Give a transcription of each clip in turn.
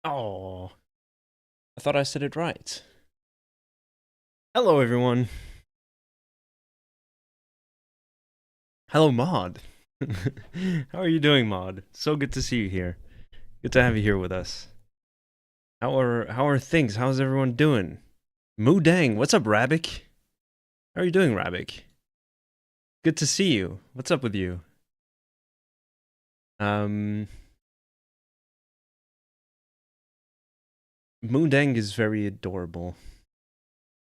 Oh, I thought I said it right. Hello, everyone. Hello, Maud. How are you doing, Maud? So good to see you here. Good to have you here with us. How are things? How's everyone doing? Moo Dang, what's up, Rabik? How are you doing, Rabik? Good to see you. What's up with you? Um, Moo Dang is very adorable.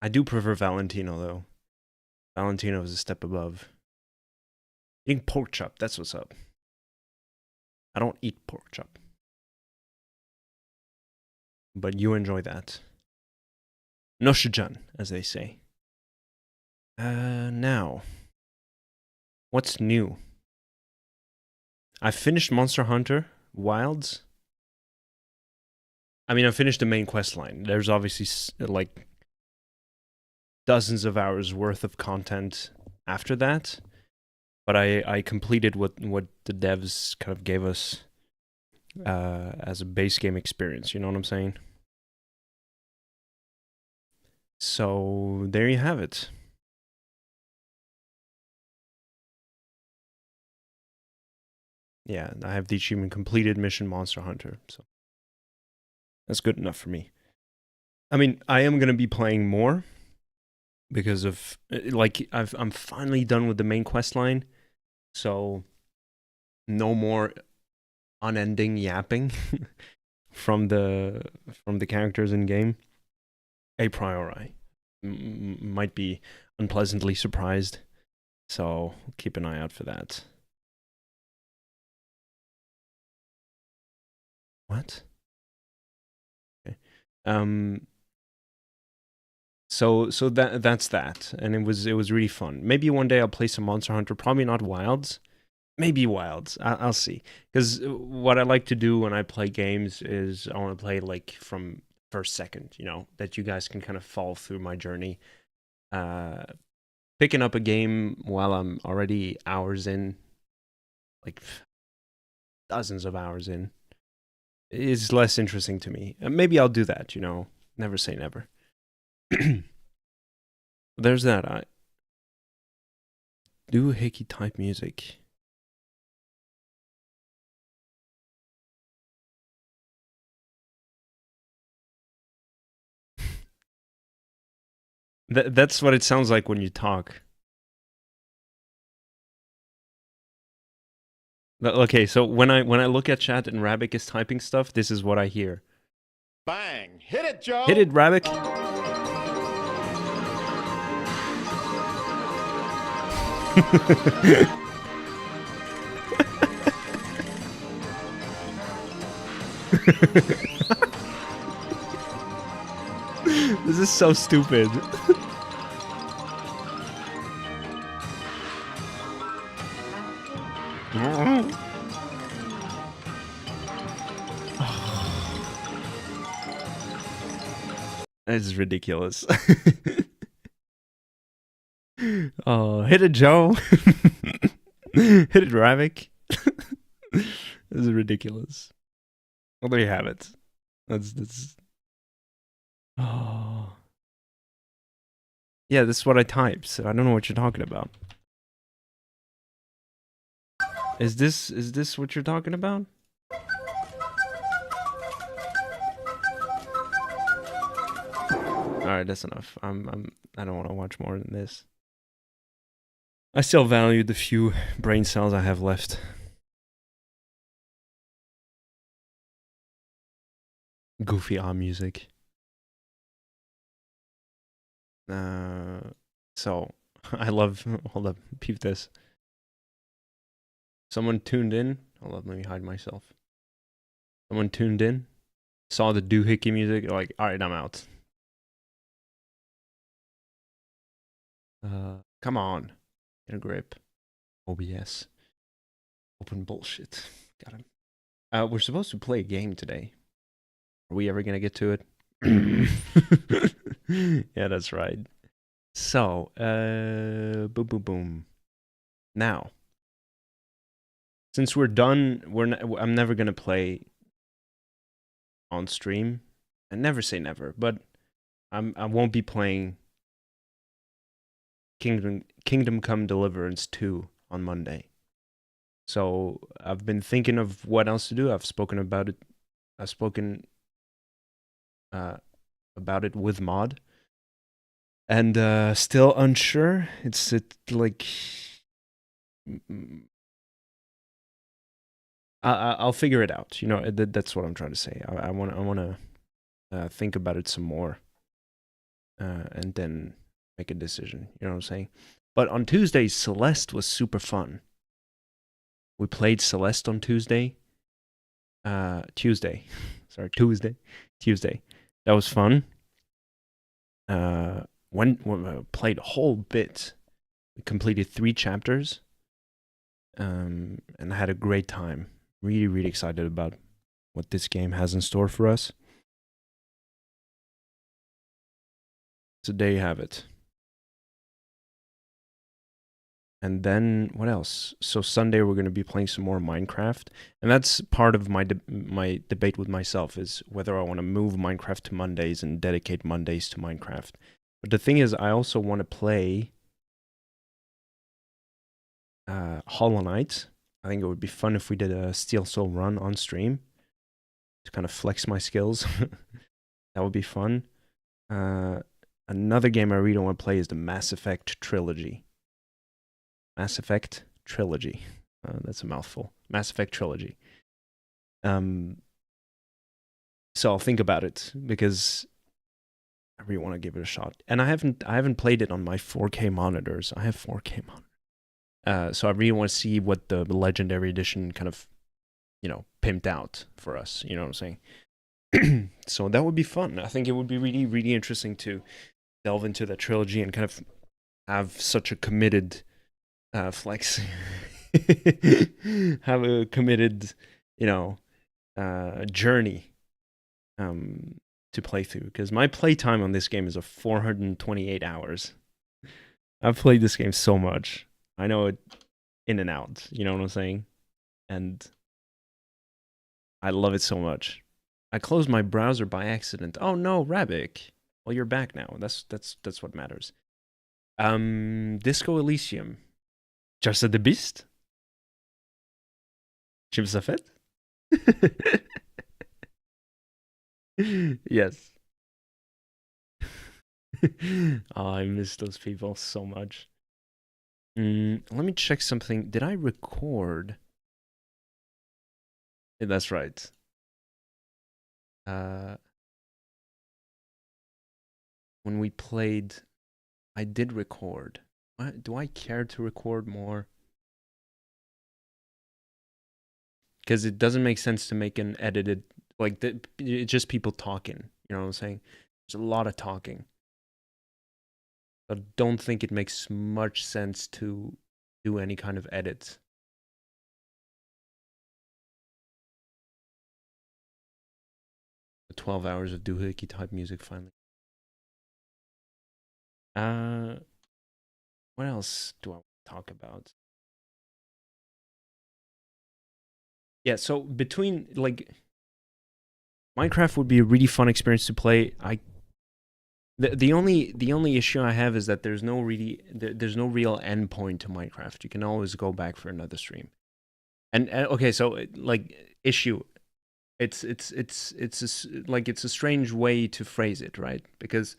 I do prefer Valentino though. Valentino is a step above. Eating pork chop, that's what's up. I don't eat pork chop, but you enjoy that. Noshijan, as they say. Now, what's new? I finished Monster Hunter Wilds. I mean, I finished the main quest line. There's obviously like dozens of hours worth of content after that, but I completed what the devs kind of gave us as a base game experience. You know what I'm saying? So there you have it. Yeah, I have the achievement completed mission Monster Hunter, so that's good enough for me. I mean, I am gonna be playing more because of like I'm finally done with the main quest line, so no more unending yapping from the characters in game. A priori, might be unpleasantly surprised, so keep an eye out for that. What? Okay. So that's that, and it was really fun. Maybe one day I'll play some Monster Hunter. Probably not Wilds. Maybe Wilds. I'll see. Because what I like to do when I play games is I want to play like from first second. You know, that you guys can kind of follow through my journey. Uh, Picking up a game while I'm already hours in, like dozens of hours in, is less interesting to me. Maybe I'll do that. You know, never say never. There's that. I do hickey type music. That's what it sounds like when you talk. Okay, so when I look at chat and Rabik is typing stuff, this is what I hear. Bang! Hit it, Joe! Hit it, Rabik! This is so stupid. It's ridiculous. Oh, hit it, Joe. Hit it, Ravik. This is ridiculous. Well, there you have it. That's. Oh. Yeah, this is what I typed, so I don't know what you're talking about. Is this what you're talking about? All right, that's enough. I don't want to watch more than this. I still value the few brain cells I have left. Goofy music. So I love. Hold up, peep this. Someone tuned in. Hold up, let me hide myself. Someone tuned in, saw the doohickey music. Like, all right, I'm out. Come on, get a grip. OBS. Open bullshit. Got him. We're supposed to play a game today. Are we ever gonna get to it? Yeah, that's right. So, boom, boom, boom. Now, since we're done, I'm never gonna play on stream. And never say never, but I won't be playing Kingdom Come Deliverance 2 on Monday. So I've been thinking of what else to do. I've spoken about it. I've spoken about it with Mod, and still unsure. It's like I'll figure it out. You know, that's what I'm trying to say. I want to think about it some more, and then make a decision. You know what I'm saying? But on Tuesday, Celeste was super fun. We played Celeste on Tuesday. Tuesday. Sorry, Tuesday. That was fun. When played a whole bit. We completed 3 chapters. And I had a great time. Really, really excited about what this game has in store for us. So there you have it. And then what else? So Sunday we're going to be playing some more Minecraft, and that's part of my my debate with myself is whether I want to move Minecraft to Mondays and dedicate Mondays to Minecraft. But the thing is, I also want to play Hollow Knight. I think it would be fun if we did a Steel Soul run on stream to kind of flex my skills. That would be fun. Another game I really want to play is the Mass Effect trilogy. Mass Effect trilogy. That's a mouthful. Mass Effect trilogy. So I'll think about it because I really want to give it a shot. And I haven't played it on my 4K monitors. I have 4K monitors. So I really want to see what the Legendary Edition kind of, pimped out for us. You know what I'm saying? So that would be fun. I think it would be really, really interesting to delve into the trilogy and kind of have such a committed flex. Have a committed, journey to play through. Because my playtime on this game is 428 hours. I've played this game so much. I know it in and out. You know what I'm saying? And I love it so much. I closed my browser by accident. Oh no, Rabik. Well, you're back now. That's what matters. Disco Elysium. Just the Beast? Jim Safet? Yes. Oh, I miss those people so much. Let me check something. Did I record? Yeah, that's right. When we played, I did record. Do I care to record more? Because it doesn't make sense to make an edited, it's just people talking. You know what I'm saying? There's a lot of talking. I don't think it makes much sense to do any kind of edits. The 12 hours of doohickey type music finally. What else do I want to talk about? Yeah, so between Minecraft would be a really fun experience to play. The only issue I have is that there's no real endpoint to Minecraft. You can always go back for another stream. And okay, so issue, it's a strange way to phrase it, right? Because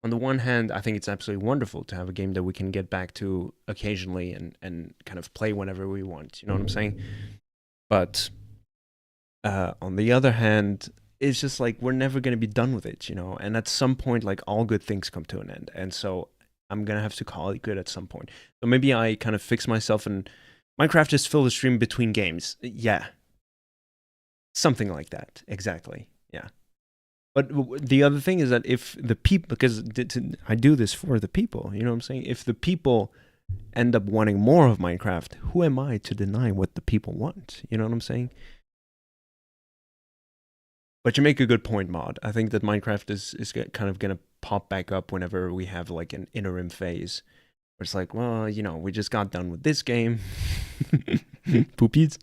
on the one hand, I think it's absolutely wonderful to have a game that we can get back to occasionally and kind of play whenever we want. You know what I'm saying? But on the other hand, it's just we're never going to be done with it, and at some point all good things come to an end, and so I'm going to have to call it good at some point. So maybe I kind of fix myself and Minecraft just fill the stream between games. Yeah, something like that, exactly. Yeah. But the other thing is that if the people, because I do this for the people, you know what I'm saying? If the people end up wanting more of Minecraft, who am I to deny what the people want? You know what I'm saying? But you make a good point, Mod. I think that Minecraft is kind of going to pop back up whenever we have an interim phase. Where it's well, we just got done with this game. Poopies.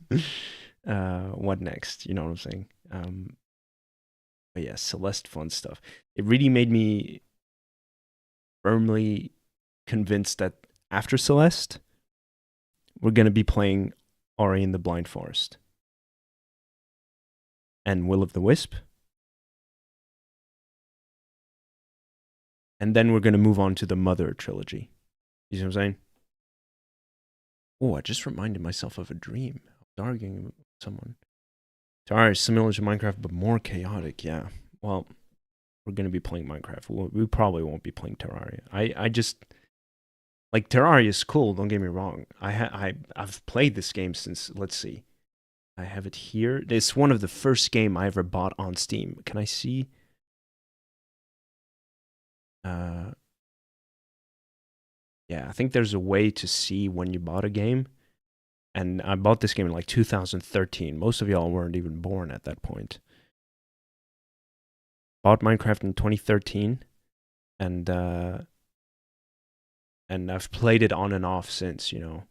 What next? You know what I'm saying? But yeah, Celeste fun stuff. It really made me firmly convinced that after Celeste, we're going to be playing Ori and the Blind Forest and Will of the Wisp. And then we're going to move on to the Mother trilogy. You see what I'm saying? Oh, I just reminded myself of a dream. I was arguing with someone. Terraria is similar to Minecraft, but more chaotic. Yeah. Well, we're going to be playing Minecraft. We probably won't be playing Terraria. I just... Like, Terraria is cool, don't get me wrong. I've played this game since... Let's see. I have it here. It's one of the first game I ever bought on Steam. Can I see... Yeah, I think there's a way to see when you bought a game. And I bought this game in like 2013. Most of y'all weren't even born at that point. Bought Minecraft in 2013. And I've played it on and off since, you know.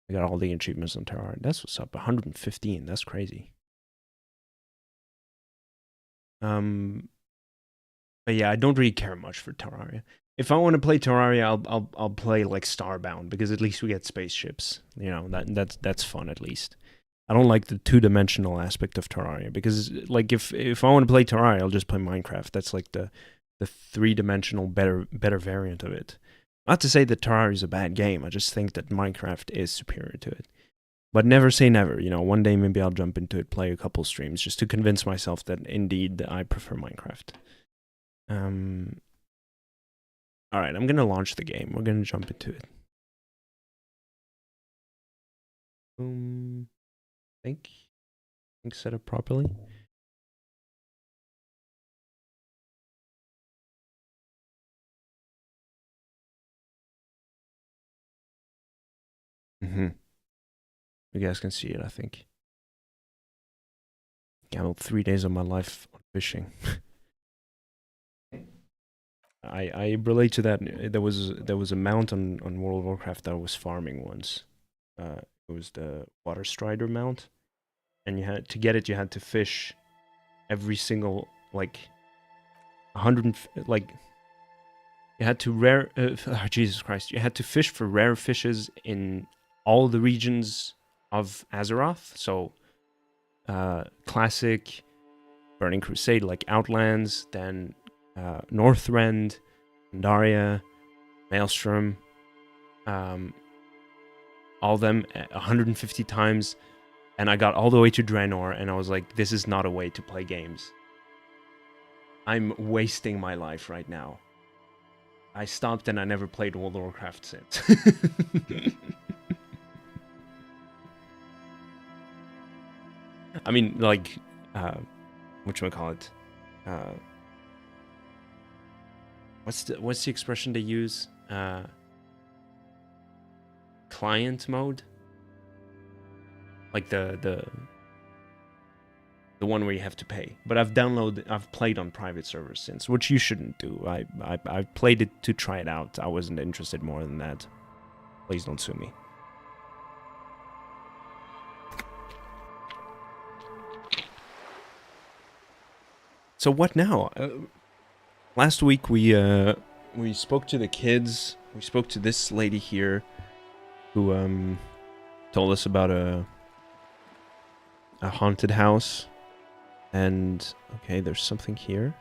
I got all the achievements on Terraria. That's what's up. 115. That's crazy. But yeah, I don't really care much for Terraria. If I want to play Terraria, I'll play like Starbound because at least we get spaceships. You know, that's fun at least. I don't like the two-dimensional aspect of Terraria because like if I want to play Terraria, I'll just play Minecraft. That's like the three-dimensional better variant of it. Not to say that Terraria is a bad game. I just think that Minecraft is superior to it. But never say never. You know, one day maybe I'll jump into it, play a couple streams just to convince myself that indeed I prefer Minecraft. All right, I'm gonna launch the game. We're gonna jump into it. Boom. Think set up properly. You guys can see it, I think. Gambled 3 days of my life on fishing. I relate to that. There was a mount on World of Warcraft that I was farming once. It was the Water Strider mount, and you had to get it. You had to fish every single like 100 like. You had to Jesus Christ! You had to fish for rare fishes in all the regions of Azeroth. So, classic, Burning Crusade, like Outlands, then Northrend, Pandaria, Maelstrom, all of them 150 times, and I got all the way to Draenor, and I was like, this is not a way to play games. I'm wasting my life right now. I stopped and I never played World of Warcraft since. I mean, like, whatchamacallit? What's the expression they use? Client mode? Like the one where you have to pay. But I've played on private servers since, which you shouldn't do. I played it to try it out. I wasn't interested more than that. Please don't sue me. So what now? Last week we spoke to the kids. We spoke to this lady here, who told us about a haunted house. And okay, there's something here.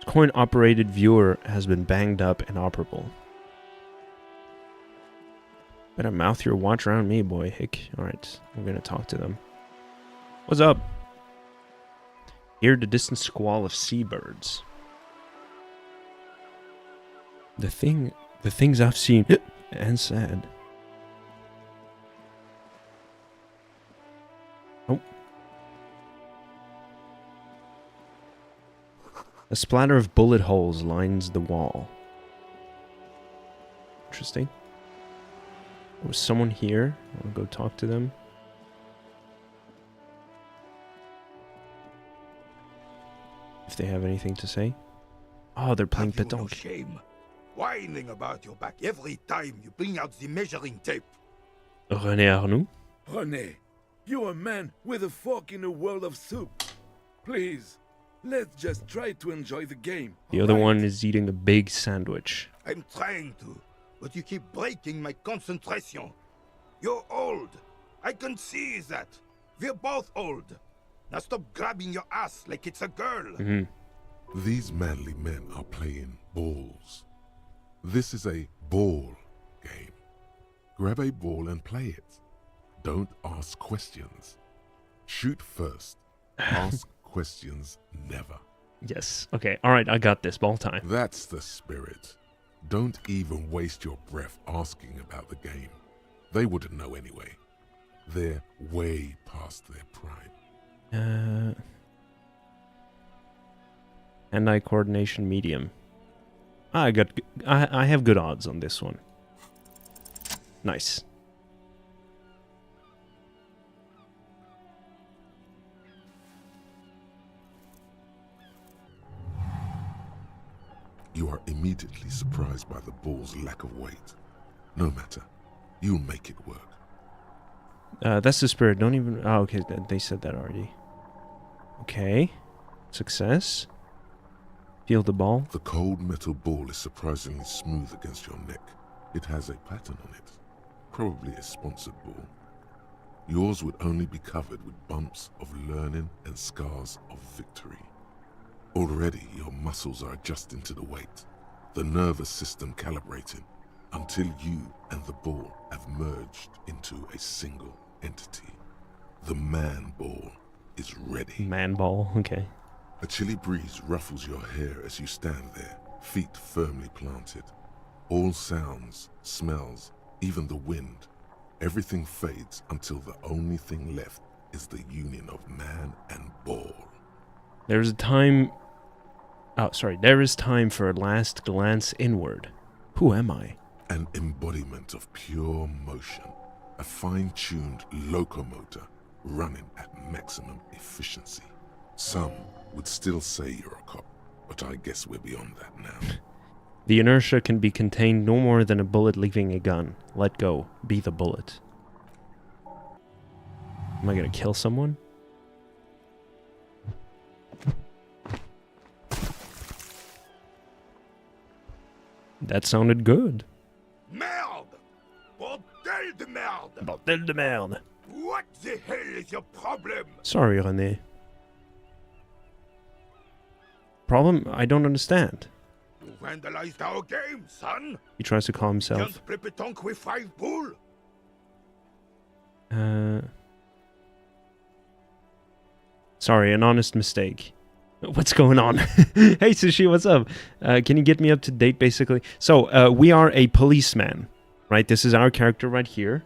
Coin-operated viewer has been banged up and operable. Better mouth your watch around me, boy. Hick. All right, I'm gonna talk to them. What's up? Hear the distant squall of seabirds. The things I've seen and said. Oh. A splatter of bullet holes lines the wall. Interesting. There was someone here. I'll go talk to them. If they have anything to say. Oh, they're playing pétanque. No shame. Whining about your back every time you bring out the measuring tape. René Arnoux? René, You're a man with a fork in a world of soup. Please, let's just try to enjoy the game. The other alright? one is eating a big sandwich. I'm trying to, but you keep breaking my concentration. You're old. I can see that. We're both old. Now stop grabbing your ass like it's a girl. These manly men are playing balls. This is a ball game. Grab a ball and play it. Don't ask questions. Shoot first. Ask questions never. Yes. Okay. All right. I got this. Ball time. That's the spirit. Don't even waste your breath asking about the game. They wouldn't know anyway. They're way past their prime. Hand-eye coordination medium. I have good odds on this one. Nice. You are immediately surprised by the ball's lack of weight. No matter. You'll make it work. That's the spirit. Don't even... Oh, okay. They said that already. Okay. Success. Feel the ball. The cold metal ball is surprisingly smooth against your neck. It has a pattern on it. Probably a sponsored ball. Yours would only be covered with bumps of learning and scars of victory. Already your muscles are adjusting to the weight, the nervous system calibrating, until you and the ball have merged into a single entity. The man ball is ready. Man ball. Okay. A chilly breeze ruffles your hair as you stand there, feet firmly planted. All sounds, smells, even the wind, everything fades until the only thing left is the union of man and ball. There's a time... Oh, sorry. There is time for a last glance inward. Who am I? An embodiment of pure motion, a fine-tuned locomotor running at maximum efficiency. Some would still say you're a cop, but I guess we're beyond that now. The inertia can be contained no more than a bullet leaving a gun. Let go. Be the bullet. Am I gonna kill someone? That sounded good. Merde! Bordel de merde! Bordel de merde. What the hell is your problem? Sorry, René. Problem? I don't understand. You vandalized our game, son! He tries to calm himself. Can't play pétanque with 5 bull! Sorry, an honest mistake. What's going on? Hey, Sushi, what's up? Can you get me up to date, basically? So, we are a policeman, right? This is our character right here.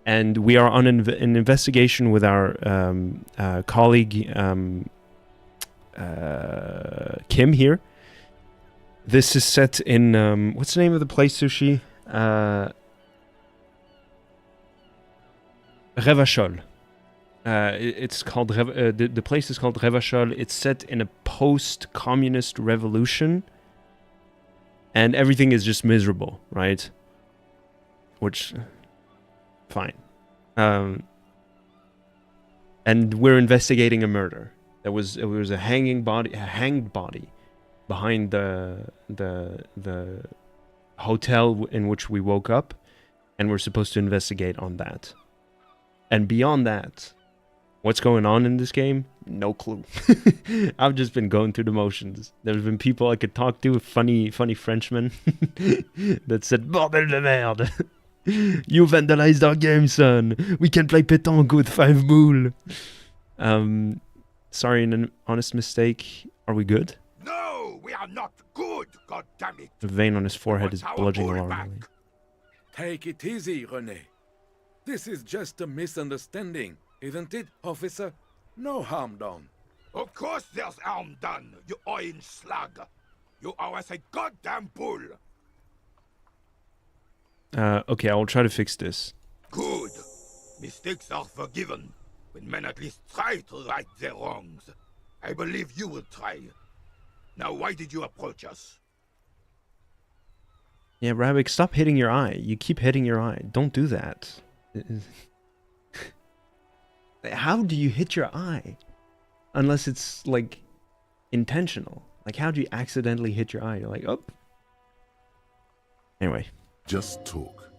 And we are on an investigation with our colleague, Kim here. This is set in, what's the name of the place, Sushi? Revachol. It's called the place is called Revachol. It's set in a post-communist revolution, and everything is just miserable, right? Which, fine. And we're investigating a murder. It was a hanged body behind the hotel in which we woke up, and we're supposed to investigate on that. And beyond that, what's going on in this game? No clue. I've just been going through the motions. There's been people I could talk to, funny Frenchmen, that said, Bordel de merde! You vandalized our game, son! We can play pétanque with 5 boules! Sorry, an honest mistake. Are we good? No, we are not good, goddammit! The vein on his forehead is Our bulging bull alarmingly. back. Take it easy, René. This is just a misunderstanding, isn't it, officer? No harm done. Of course there's harm done, you orange slug! You owe us a goddamn bull! Okay, I will try to fix this. Good. Mistakes are forgiven when men at least try to right their wrongs. I believe you will try. Now, why did you approach us? Yeah, Rabbik, stop hitting your eye. You keep hitting your eye. Don't do that. How do you hit your eye? Unless it's, like, intentional. Like, how do you accidentally hit your eye? You're like, oh. Anyway. Just talk.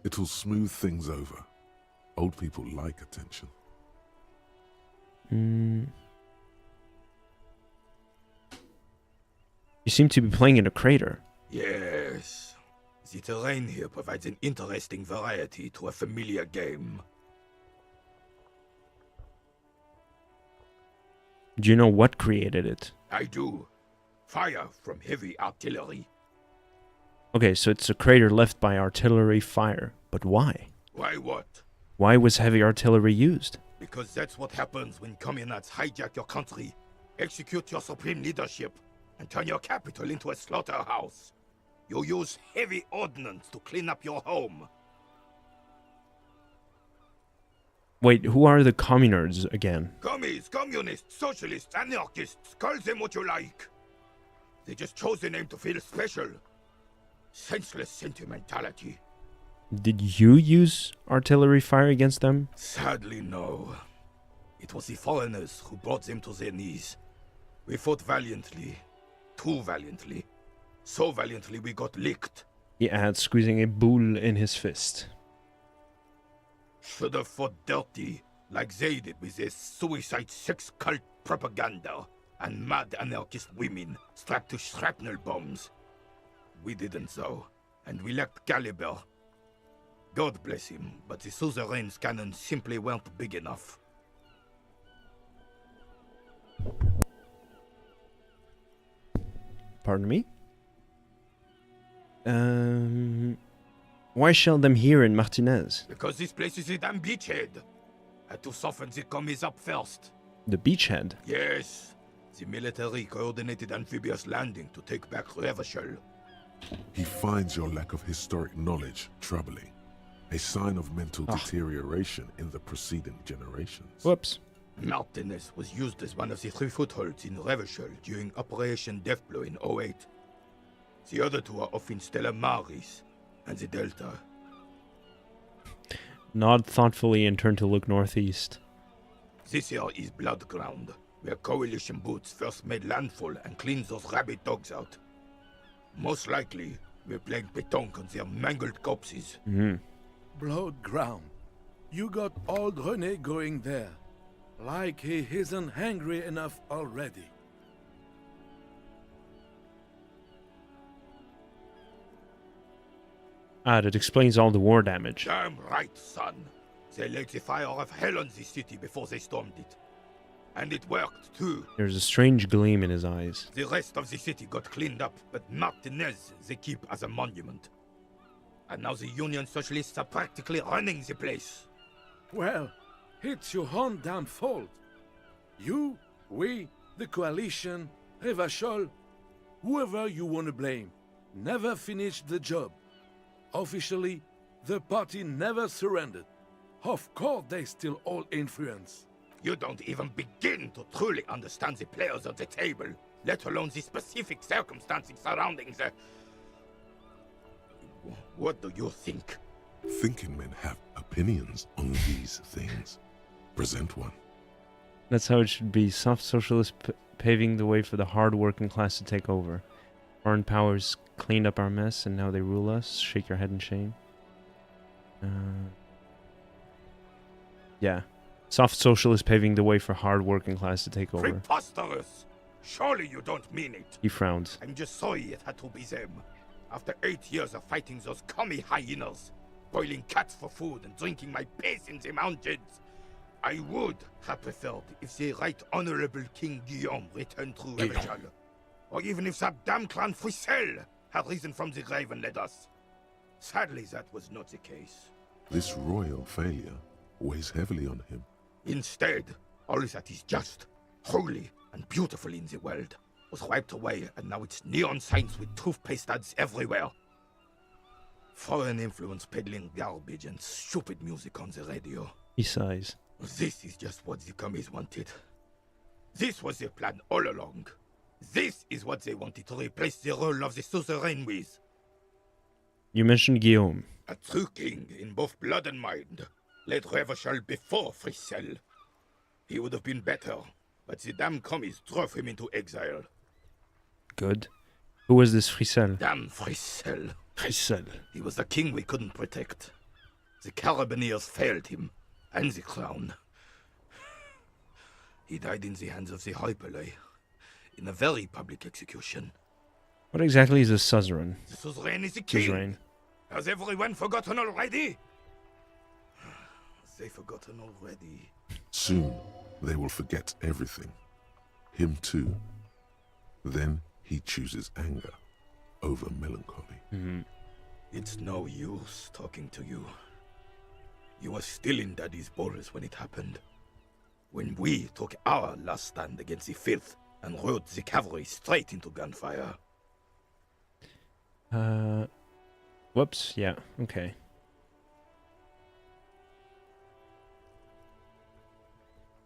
It'll smooth things over. Old people like attention. You seem to be playing in a crater. Yes. The terrain here provides an interesting variety to a familiar game. Do you know what created it? I do. Fire from heavy artillery. Okay, so it's a crater left by artillery fire. But why? Why what? Why was heavy artillery used? Because that's what happens when communists hijack your country, execute your supreme leadership, and turn your capital into a slaughterhouse. You use heavy ordnance to clean up your home. Wait, who are the communards again? Commies, communists, socialists, anarchists, call them what you like. They just chose the name to feel special. Senseless sentimentality. Did you use artillery fire against them? Sadly, no. It was the foreigners who brought them to their knees. We fought valiantly. Too valiantly. So valiantly we got licked. He adds, squeezing a bull in his fist. Should have fought dirty, like they did with their suicide sex cult propaganda and mad anarchist women strapped to shrapnel bombs. We didn't though, and we lacked caliber. God bless him, but the suzerain's cannons simply weren't big enough. Pardon me? Why shell them here in Martinez? Because this place is a damn beachhead. Had to soften the commies up first. The beachhead? Yes. The military coordinated amphibious landing to take back Revachol. He finds your lack of historic knowledge troubling. A sign of mental deterioration in the preceding generations. Whoops. Martinez was used as one of the 3 footholds in Revachol during Operation Deathblow in 08. The other 2 are off in Stella Maris and the Delta. Nod thoughtfully and turn to look northeast. This here is Blood Ground, where coalition boots first made landfall and cleaned those rabid dogs out. Most likely, we're playing pétanque on their mangled corpses. Blood ground. You got old René going there. Like he isn't hungry enough already. Ah, that explains all the war damage. Damn right, son. They laid the fire of hell on the city before they stormed it. And it worked, too. There's a strange gleam in his eyes. The rest of the city got cleaned up, but Martinez they keep as a monument. And now the Union Socialists are practically running the place. Well, it's your own damn fault. You, we, the coalition, Revachol, whoever you want to blame, never finished the job. Officially, the party never surrendered. Of course they still all influence. You don't even begin to truly understand the players at the table, let alone the specific circumstances surrounding the... What do you think? Thinking men have opinions on these things. Present one. That's how it should be. Soft socialists paving the way for the hard working class to take over. Foreign powers cleaned up our mess and now they rule us. Shake your head in shame. Yeah. Soft socialists paving the way for hard working class to take over. Preposterous! Surely you don't mean it. He frowned. I'm just sorry it had to be them. After 8 years of fighting those commie hyenas, boiling cats for food and drinking my piss in the mountains, I would have preferred if the Right Honorable King Guillaume returned through Revachol. Or even if that damn clan Frissel had risen from the grave and led us. Sadly, that was not the case. This royal failure weighs heavily on him. Instead, all that is just, holy, and beautiful in the world was wiped away, and now it's neon signs with toothpaste ads everywhere. Foreign influence peddling garbage and stupid music on the radio. He sighs. This is just what the commies wanted. This was their plan all along. This is what they wanted to replace the role of the suzerain with. You mentioned Guillaume. A true king in both blood and mind led Revachol before Frissel. He would have been better, but the damn commies drove him into exile. Good. Who was this Frissel? Damn Frissel. Frissel. He was the king we couldn't protect. The Carabineers failed him, and the crown. He died in the hands of the Hyperlay, in a very public execution. What exactly is a suzerain? The suzerain is the king. Suzerain. Has everyone forgotten already? They've forgotten already. Soon, they will forget everything. Him too. Then he chooses anger over melancholy. Mm-hmm. It's no use talking to you. You were still in Daddy's balls when it happened. When we took our last stand against the filth and rode the cavalry straight into gunfire. Whoops. Yeah. Okay.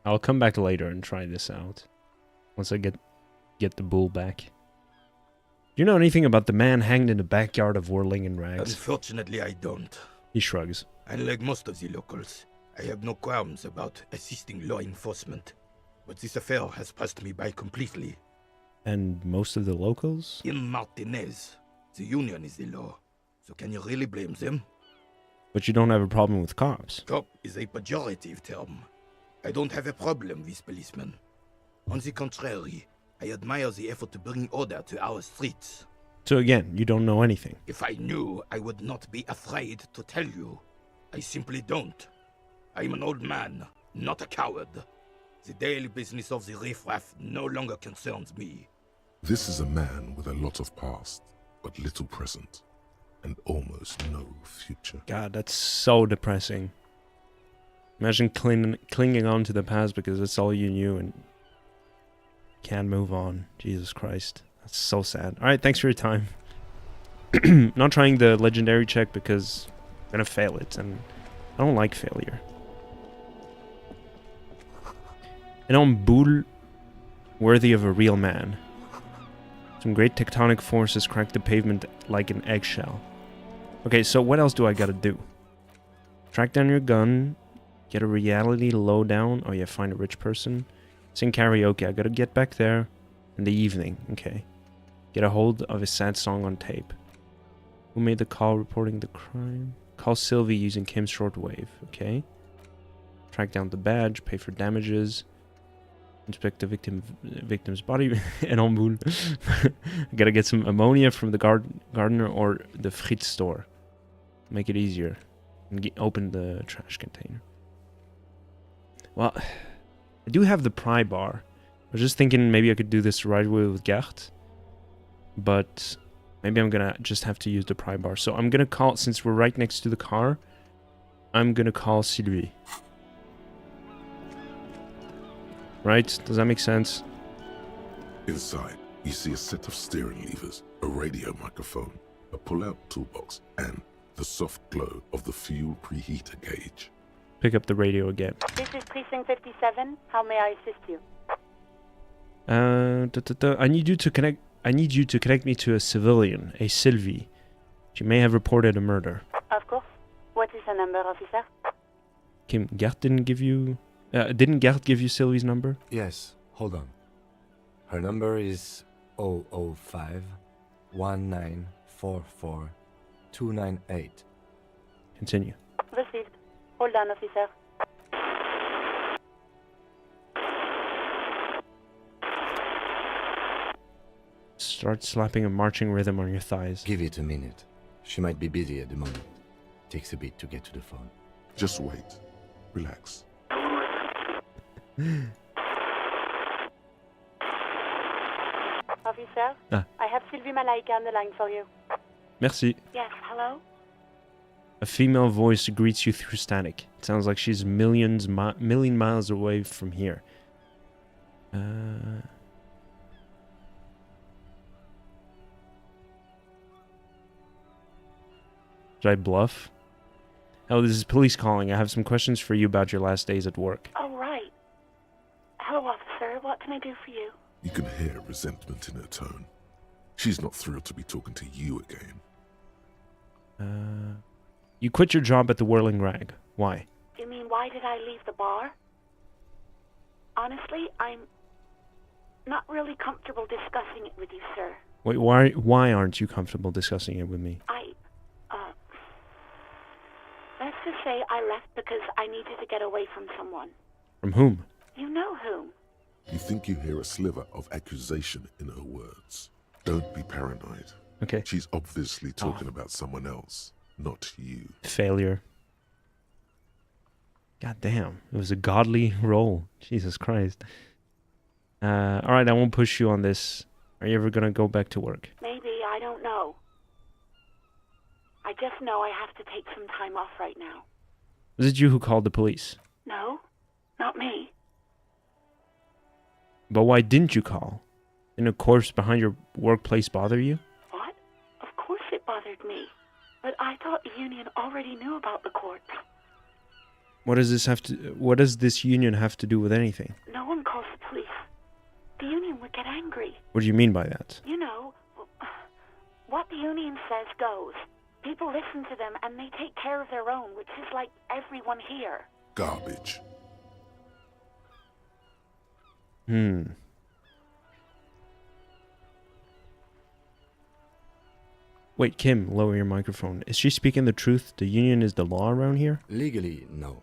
I'll come back later and try this out. Once I get the bull back. Do you know anything about the man hanged in the backyard of Whirling in Rags? Unfortunately, I don't. He shrugs. Unlike most of the locals, I have no qualms about assisting law enforcement. But this affair has passed me by completely. And most of the locals? In Martinez, the union is the law. So can you really blame them? But you don't have a problem with cops. Cop is a pejorative term. I don't have a problem with policemen. On the contrary, I admire the effort to bring order to our streets. So again, you don't know anything. If I knew, I would not be afraid to tell you. I simply don't. I'm an old man, not a coward. The daily business of the riffraff no longer concerns me. This is a man with a lot of past, but little present, and almost no future. God, that's so depressing. Imagine clinging on to the past because it's all you knew and can't move on. Jesus Christ. That's so sad. Alright, thanks for your time. Not trying the legendary check because I'm gonna fail it, and I don't like failure. An homme boule worthy of a real man. Some great tectonic forces cracked the pavement like an eggshell. Okay, so what else do I gotta do? Track down your gun. Get a reality lowdown. Oh yeah, find a rich person. Sing karaoke. I gotta get back there in the evening. Okay. Get a hold of a sad song on tape. Who made the call reporting the crime? Call Sylvie using Kim's shortwave. Okay. Track down the badge. Pay for damages. Inspect the victim's body. And on boule. Gotta get some ammonia from the gardener or the Fritz store. Make it easier. And open the trash container. Well, I do have the pry bar. I was just thinking maybe I could do this right away with Gert. But maybe I'm gonna just have to use the pry bar. So I'm gonna call, since we're right next to the car, I'm gonna call Sylvie. Right? Does that make sense? Inside, you see a set of steering levers, a radio microphone, a pull-out toolbox, and the soft glow of the fuel preheater gauge. Pick up the radio again. This is Precinct 57. How may I assist you? I need you to connect me to a civilian, a Sylvie. She may have reported a murder. Of course. What is the number, officer? Kim, Gert didn't give you... didn't Gert give you Sylvie's number? Yes, hold on. Her number is 005 1944 298. Continue. Received. Hold on, officer. Start slapping a marching rhythm on your thighs. Give it a minute. She might be busy at the moment. Takes a bit to get to the phone. Just wait. Relax. Officer, I have Sylvie Malaika on the line for you. Merci. Yes, hello? A female voice greets you through static. It sounds like she's million miles away from here. Should I bluff? Oh, this is police calling. I have some questions for you about your last days at work. Oh, right. Hello, officer. What can I do for you? You can hear resentment in her tone. She's not thrilled to be talking to you again. You quit your job at the Whirling Rag. Why? You mean, why did I leave the bar? Honestly, I'm not really comfortable discussing it with you, sir. Wait, why aren't you comfortable discussing it with me? Let's just say I left because I needed to get away from someone. From whom? You know whom. You think you hear a sliver of accusation in her words. Don't be paranoid. Okay. She's obviously talking about someone else, not you. Failure. God damn. It was a godly roll. Jesus Christ. Alright, I won't push you on this. Are you ever gonna go back to work? Maybe, I don't know. I just know I have to take some time off right now. Was it you who called the police? No, not me. But why didn't you call? Didn't a corpse behind your workplace bother you? What? Of course it bothered me. But I thought the union already knew about the corpse. What does this union have to do with anything? No one calls the police. The union would get angry. What do you mean by that? You know, what the union says goes. People listen to them and they take care of their own, which is like everyone here. Garbage. Wait, Kim, lower your microphone. Is she speaking the truth? The union is the law around here? Legally, no.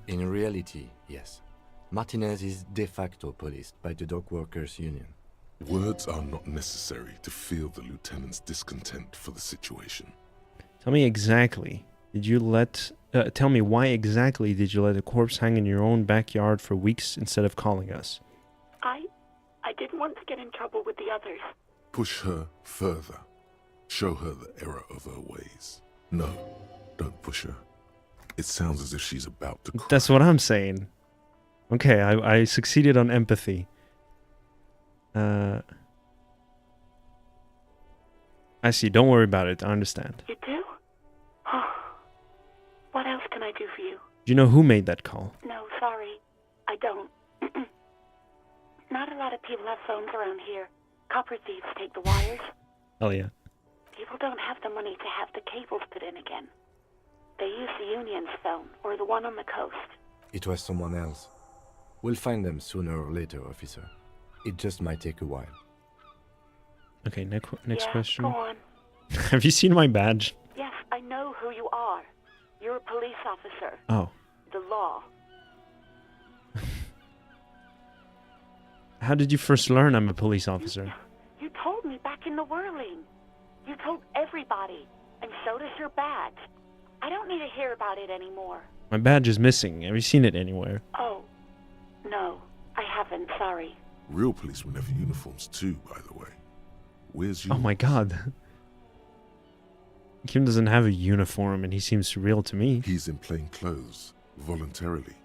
In reality, yes. Martinez is de facto policed by the dock workers union. Words are not necessary to feel the lieutenant's discontent for the situation. Tell me exactly. Tell me why exactly did you let a corpse hang in your own backyard for weeks instead of calling us? I didn't want to get in trouble with the others. Push her further. Show her the error of her ways. No, don't push her. It sounds as if she's about to cry. That's what I'm saying. Okay, I succeeded on empathy. I see. Don't worry about it. I understand. You do? What else can I do for you? Do you know who made that call? No, sorry. I don't. Not a lot of people have phones around here. Copper thieves take the wires. Oh, yeah. People don't have the money to have the cables put in again. They use the union's phone, or the one on the coast. It was someone else. We'll find them sooner or later, officer. It just might take a while. Okay, next Yeah, question. go on. Have you seen my badge? Yes, I know who you are. You're a police officer. Oh. The law. How did you first learn I'm a police officer? You told me back in the whirling. You told everybody, and so does your badge. I don't need to hear about it anymore. My badge is missing. Have you seen it anywhere? Oh, no, I haven't, sorry. Real policemen have uniforms too, by the way. Where's yours? Oh my god. Kim doesn't have a uniform and he seems real to me. He's in plain clothes, voluntarily.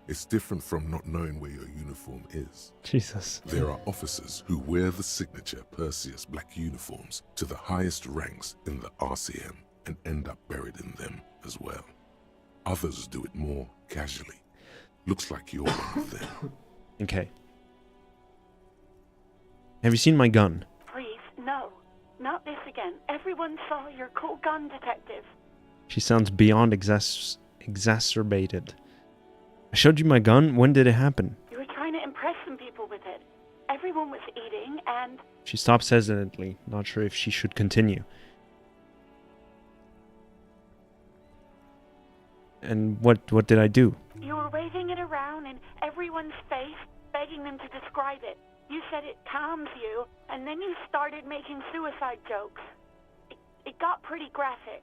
It's different from not knowing where your uniform is. Jesus. There are officers who wear the signature Perseus black uniforms to the highest ranks in the RCM and end up buried in them as well. Others do it more casually. Looks like you're one of them. Okay. Have you seen my gun? Please, no. Not this again. Everyone saw your cool gun, detective. She sounds beyond exacerbated. I showed you my gun? When did it happen? You were trying to impress some people with it. Everyone was eating, and... She stops hesitantly, not sure if she should continue. And what did I do? You were waving it around in everyone's face, begging them to describe it. You said it calms you, and then you started making suicide jokes. It got pretty graphic.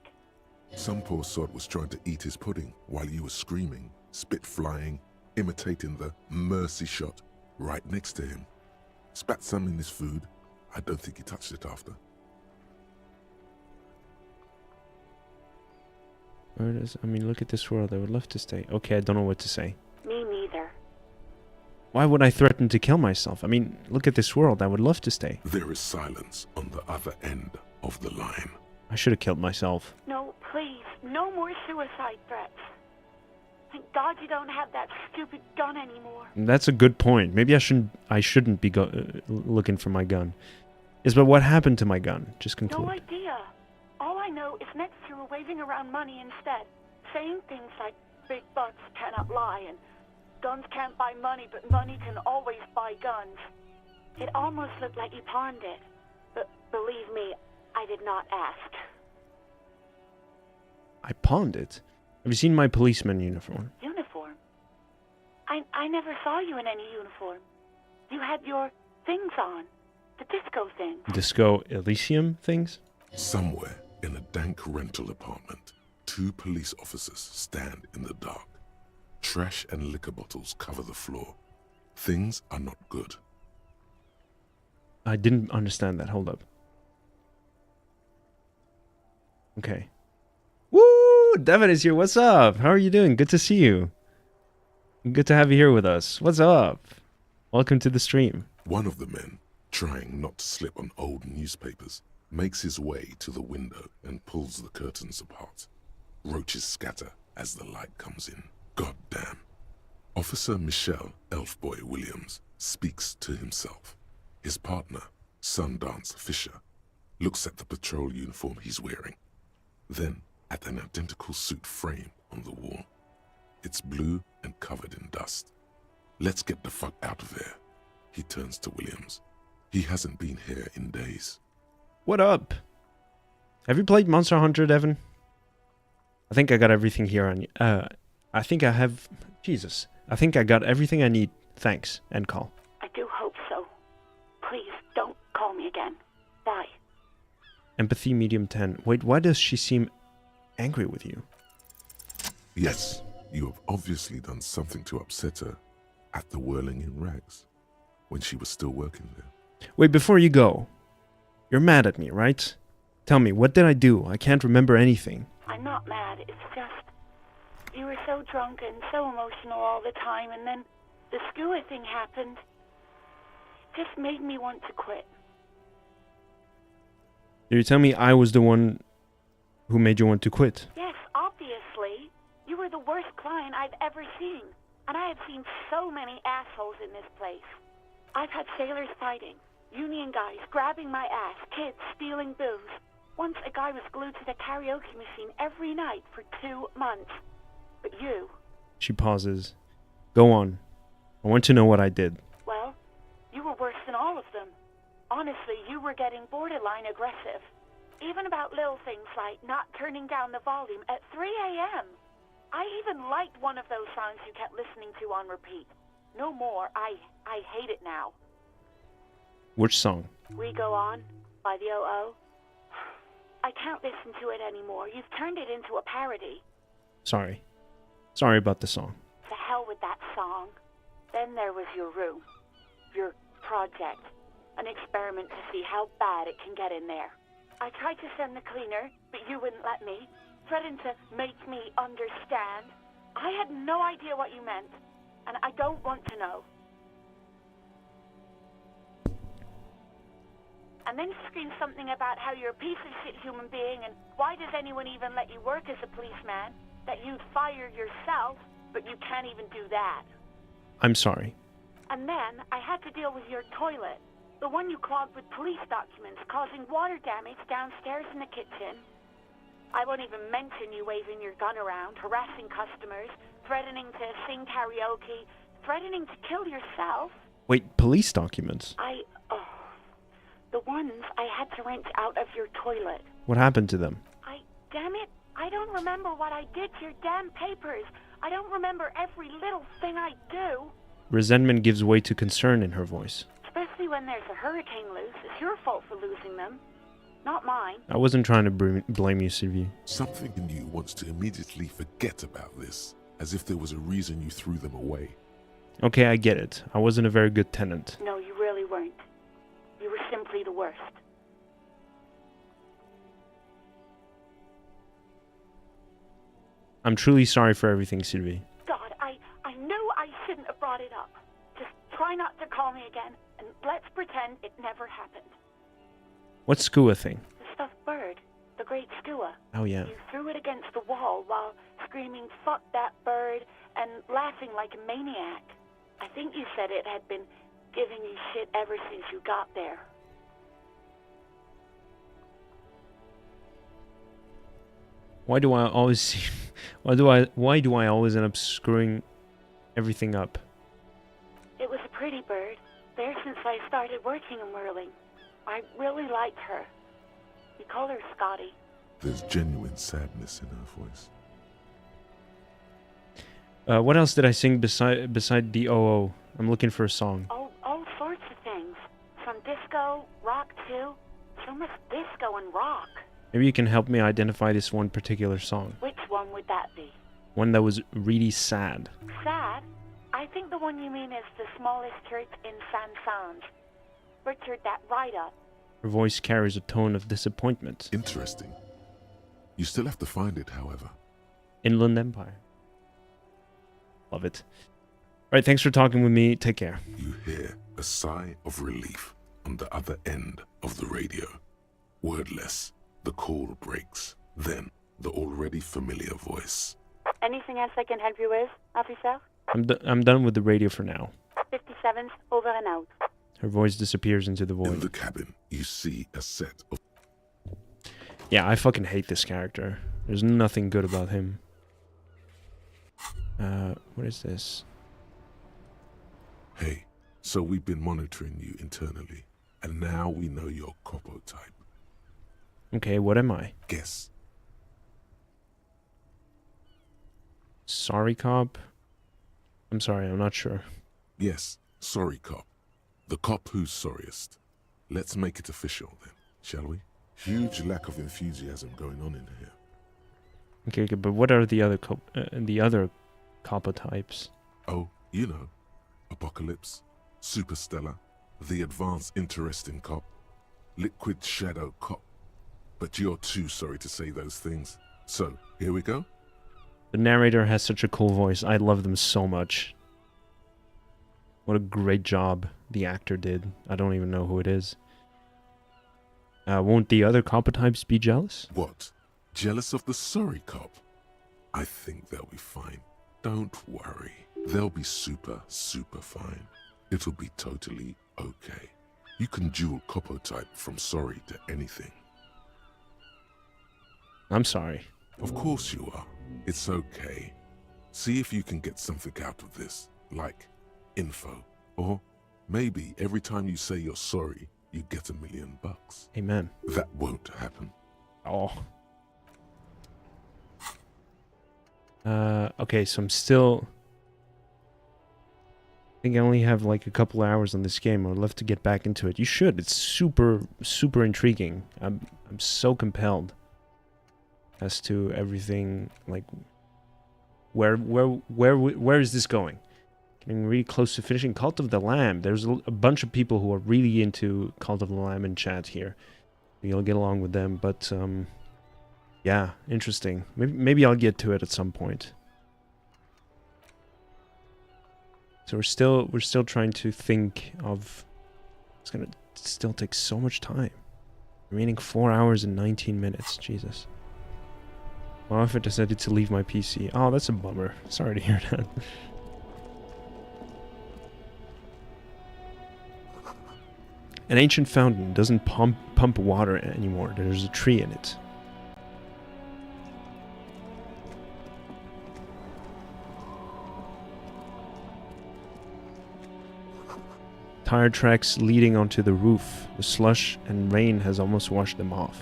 Some poor sod was trying to eat his pudding while you were screaming, spit flying, imitating the mercy shot right next to him. Spat some in his food. I don't think he touched it after. Where does, I mean, look at this world. I would love to stay. Okay, I don't know what to say. Me neither. Why would I threaten to kill myself? I mean, look at this world. I would love to stay. There is silence on the other end of the line. I should have killed myself. No, please, no more suicide threats. Thank God you don't have that stupid gun anymore. That's a good point. Maybe I shouldn't be looking for my gun. Yes, but what happened to my gun? Just conclude. No idea. All I know is next you were waving around money instead, saying things like big bucks cannot lie and guns can't buy money, but money can always buy guns. It almost looked like you pawned it. But believe me, I did not ask. I pawned it. Have you seen my policeman uniform? Uniform? I never saw you in any uniform. You had your things on. The disco things. Disco Elysium things? Somewhere in a dank rental apartment, 2 police officers stand in the dark. Trash and liquor bottles cover the floor. Things are not good. I didn't understand that. Hold up. Okay. Woo! Devin is here. What's up? How are you doing? Good to see you. Good to have you here with us. What's up? Welcome to the stream. One of the men, trying not to slip on old newspapers, makes his way to the window and pulls the curtains apart. Roaches scatter as the light comes in. God damn. Officer Michelle Elfboy Williams speaks to himself. His partner, Sundance Fisher, looks at the patrol uniform he's wearing, then at an identical suit frame on the wall. It's blue and covered in dust. Let's get the fuck out of there. He turns to Williams. He hasn't been here in days. What up? Have you played Monster Hunter, Devin? I think I got everything here on you. I think I have... Jesus. I think I got everything I need. Thanks. End call. I do hope so. Please, don't call me again. Bye. Empathy medium 10. Wait, why does she seem angry with you? Yes, you have obviously done something to upset her at the Whirling in Rags, when she was still working there. Wait, before you go. You're mad at me, right? Tell me, what did I do? I can't remember anything. I'm not mad. It's just... You were so drunk and so emotional all the time, and then the skua thing happened. It just made me want to quit. Did you tell me I was the one who made you want to quit? Yes, obviously. You were the worst client I've ever seen. And I have seen so many assholes in this place. I've had sailors fighting, union guys grabbing my ass, kids stealing booze. Once a guy was glued to the karaoke machine every night for 2 months. But you... She pauses. Go on. I want to know what I did. Well, you were worse than all of them. Honestly, you were getting borderline aggressive. Even about little things like not turning down the volume at 3 a.m. I even liked one of those songs you kept listening to on repeat. No more. I hate it now. Which song? We Go On by the O.O. I can't listen to it anymore. You've turned it into a parody. Sorry. Sorry about the song. To hell with that song. Then there was your room. Your project. An experiment to see how bad it can get in there. I tried to send the cleaner, but you wouldn't let me. Threatened to make me understand. I had no idea what you meant, and I don't want to know. And then you screamed something about how you're a piece of shit human being, and why does anyone even let you work as a policeman? That you'd fire yourself, but you can't even do that. I'm sorry. And then I had to deal with your toilet. The one you clogged with police documents, causing water damage downstairs in the kitchen. I won't even mention you waving your gun around, harassing customers, threatening to sing karaoke, threatening to kill yourself. Wait, police documents? The ones I had to wrench out of your toilet. What happened to them? Damn it, I don't remember what I did to your damn papers. I don't remember every little thing I do. Resentment gives way to concern in her voice. Especially when there's a hurricane loose. It's your fault for losing them. Not mine. I wasn't trying to blame you, Sylvie. Something in you wants to immediately forget about this, as if there was a reason you threw them away. Okay, I get it. I wasn't a very good tenant. No, you really weren't. You were simply the worst. I'm truly sorry for everything, Sylvie. God, I knew I shouldn't have brought it up. Just try not to call me again, and let's pretend it never happened. What skua thing? The stuffed bird. The great skua. Oh, yeah. You threw it against the wall while screaming, "Fuck that bird," and laughing like a maniac. I think you said it had been giving you shit ever since you got there. Why do I always see... Why do I always end up screwing everything up. It was a pretty bird. There since I started working in whirling. I really liked her. We call her Scotty. There's genuine sadness in her voice. What else did I sing beside DOO? I'm looking for a song. Oh, all sorts of things. Some disco, rock too. So much disco and rock. Maybe you can help me identify this one particular song. Which one would that be? One that was really sad. Sad? I think the one you mean is the smallest church in Saint-Saëns. Butchered that right up. Her voice carries a tone of disappointment. Interesting. You still have to find it, however. Inland Empire. Love it. Alright, thanks for talking with me. Take care. You hear a sigh of relief on the other end of the radio. Wordless, the call breaks. Then, the already familiar voice. Anything else I can help you with, officer? I'm done with the radio for now. 57's over and out. Her voice disappears into the In void. the cabin, you see a set of... Yeah, I fucking hate this character. There's nothing good about him. What is this? Hey, so we've been monitoring you internally, and now we know your Copo type. Okay, what am I? Guess. Sorry, cop? I'm sorry, I'm not sure. Yes, sorry cop. The cop who's sorriest. Let's make it official then, shall we? Huge lack of enthusiasm going on in here. Okay, but what are the other copper types? Oh, you know. Apocalypse, Superstellar, the advanced interesting cop, liquid shadow cop. But you're too sorry to say those things. So, here we go? The narrator has such a cool voice. I love them so much. What a great job the actor did. I don't even know who it is. Won't the other copper types be jealous? What? Jealous of the sorry cop? I think they'll be fine. Don't worry. They'll be super, super fine. It'll be totally okay. You can dual Copo type from sorry to anything. I'm sorry. Of course you are. It's okay. See if you can get something out of this, like info. Or maybe every time you say you're sorry, you get $1 million. Amen. That won't happen. Oh. Okay, so I'm still... I think I only have like a couple hours on this game. I'd love to get back into it. You should. It's super, super intriguing. I'm so compelled as to everything. Like, where is this going? Getting really close to finishing Cult of the Lamb. There's a bunch of people who are really into Cult of the Lamb in chat here. You'll get along with them, but yeah, interesting. Maybe I'll get to it at some point. So we're still trying to think of. It's gonna still take so much time. Remaining 4 hours and 19 minutes. Jesus. Well, if I decided to leave my PC. Oh, that's a bummer. Sorry to hear that. An ancient fountain doesn't pump water anymore. There's a tree in it. Tire tracks leading onto the roof. The slush and rain has almost washed them off.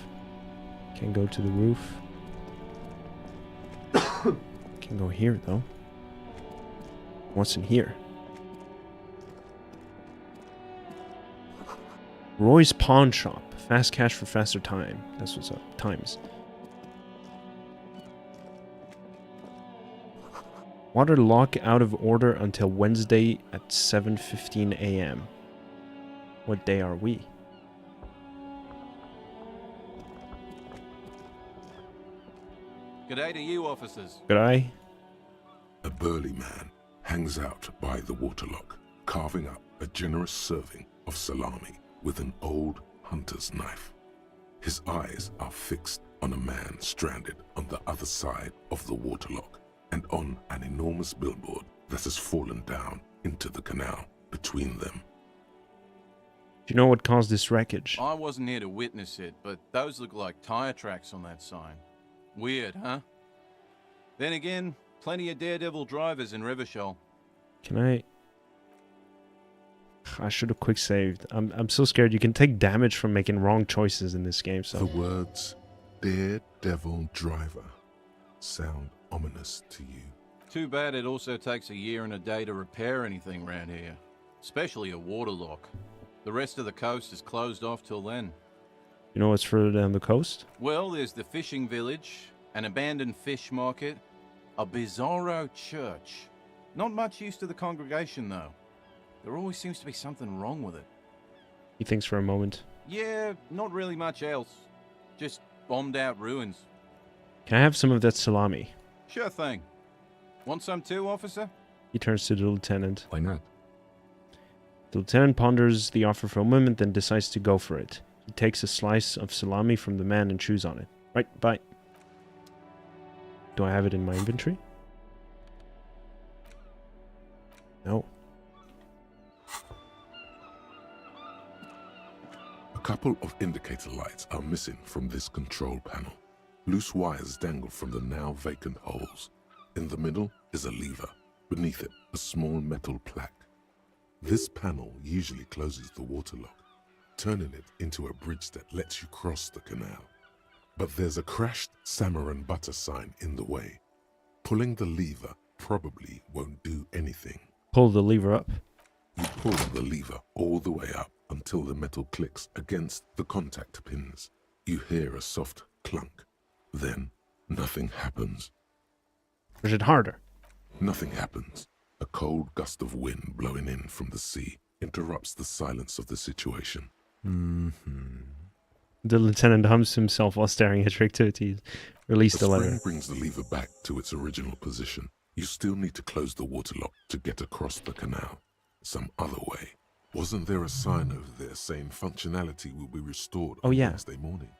Can't go to the roof. Can go here though. What's in here? Roy's Pawn Shop. Fast cash for faster time. That's what's up. Times. Water lock out of order until Wednesday at 7:15 a.m. What day are we? G'day to you, officers. Good eye. A burly man hangs out by the waterlock, carving up a generous serving of salami with an old hunter's knife. His eyes are fixed on a man stranded on the other side of the waterlock and on an enormous billboard that has fallen down into the canal between them. Do you know what caused this wreckage? I wasn't here to witness it, but those look like tire tracks on that sign. Weird, huh? Then again, plenty of daredevil drivers in Revachol. Can I should have quick saved. I'm so scared. You can take damage from making wrong choices in this game, so. The words Daredevil Driver sound ominous to you. Too bad it also takes a year and a day to repair anything around here. Especially a waterlock. The rest of the coast is closed off till then. You know what's further down the coast? Well, there's the fishing village, an abandoned fish market, a bizarro church. Not much use to the congregation, though. There always seems to be something wrong with it. He thinks for a moment. Yeah, not really much else. Just bombed out ruins. Can I have some of that salami? Sure thing. Want some too, officer? He turns to the lieutenant. Why not? The lieutenant ponders the offer for a moment, then decides to go for it. He takes a slice of salami from the man and chews on it. Right, bye. Do I have it in my inventory? No. A couple of indicator lights are missing from this control panel. Loose wires dangle from the now vacant holes. In the middle is a lever. Beneath it, a small metal plaque. This panel usually closes the waterlock, turning it into a bridge that lets you cross the canal. But there's a crashed salmon and butter sign in the way. Pulling the lever probably won't do anything. Pull the lever up. You pull the lever all the way up until the metal clicks against the contact pins. You hear a soft clunk. Then, nothing happens. Push it harder. Nothing happens. A cold gust of wind blowing in from the sea interrupts the silence of the situation. The lieutenant hums to himself while staring at your activities. Release the spring letter. brings the lever back to its original position. You still need to close the waterlock to get across the canal. Some other way. Wasn't there a sign over there saying functionality will be restored on Wednesday morning?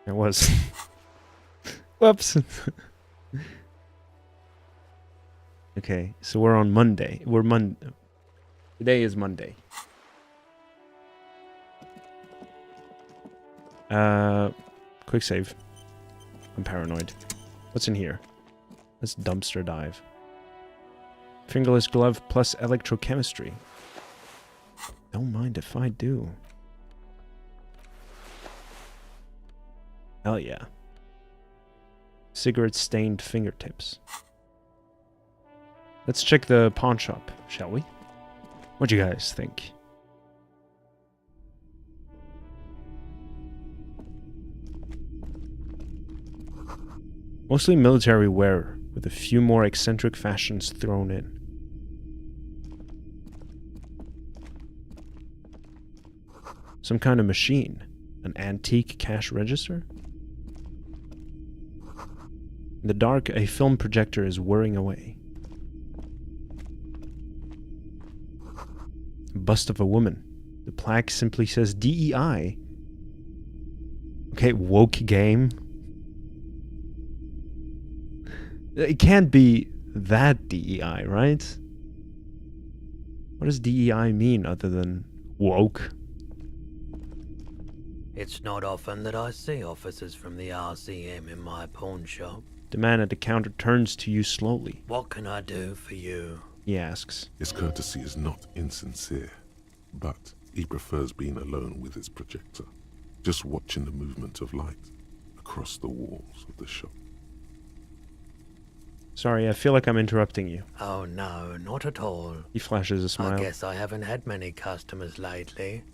It was. Whoops. Okay, so we're on Monday. Today is Monday. Quick save. I'm paranoid. What's in here? Let's dumpster dive. Fingerless glove plus electrochemistry. Don't mind if I do. Hell yeah. Cigarette stained fingertips. Let's check the pawn shop, shall we? What do you guys think? Mostly military wear, with a few more eccentric fashions thrown in. Some kind of machine. An antique cash register? In the dark, a film projector is whirring away. Bust of a woman. The plaque simply says DEI. Okay, woke game. It can't be that DEI, right? What does DEI mean other than woke? It's not often that I see officers from the RCM in my pawn shop. The man at the counter turns to you slowly. What can I do for you? He asks. His courtesy is not insincere, but he prefers being alone with his projector, just watching the movement of light across the walls of the shop. Sorry, I feel like I'm interrupting you. Oh no, not at all. He flashes a smile. I guess I haven't had many customers lately.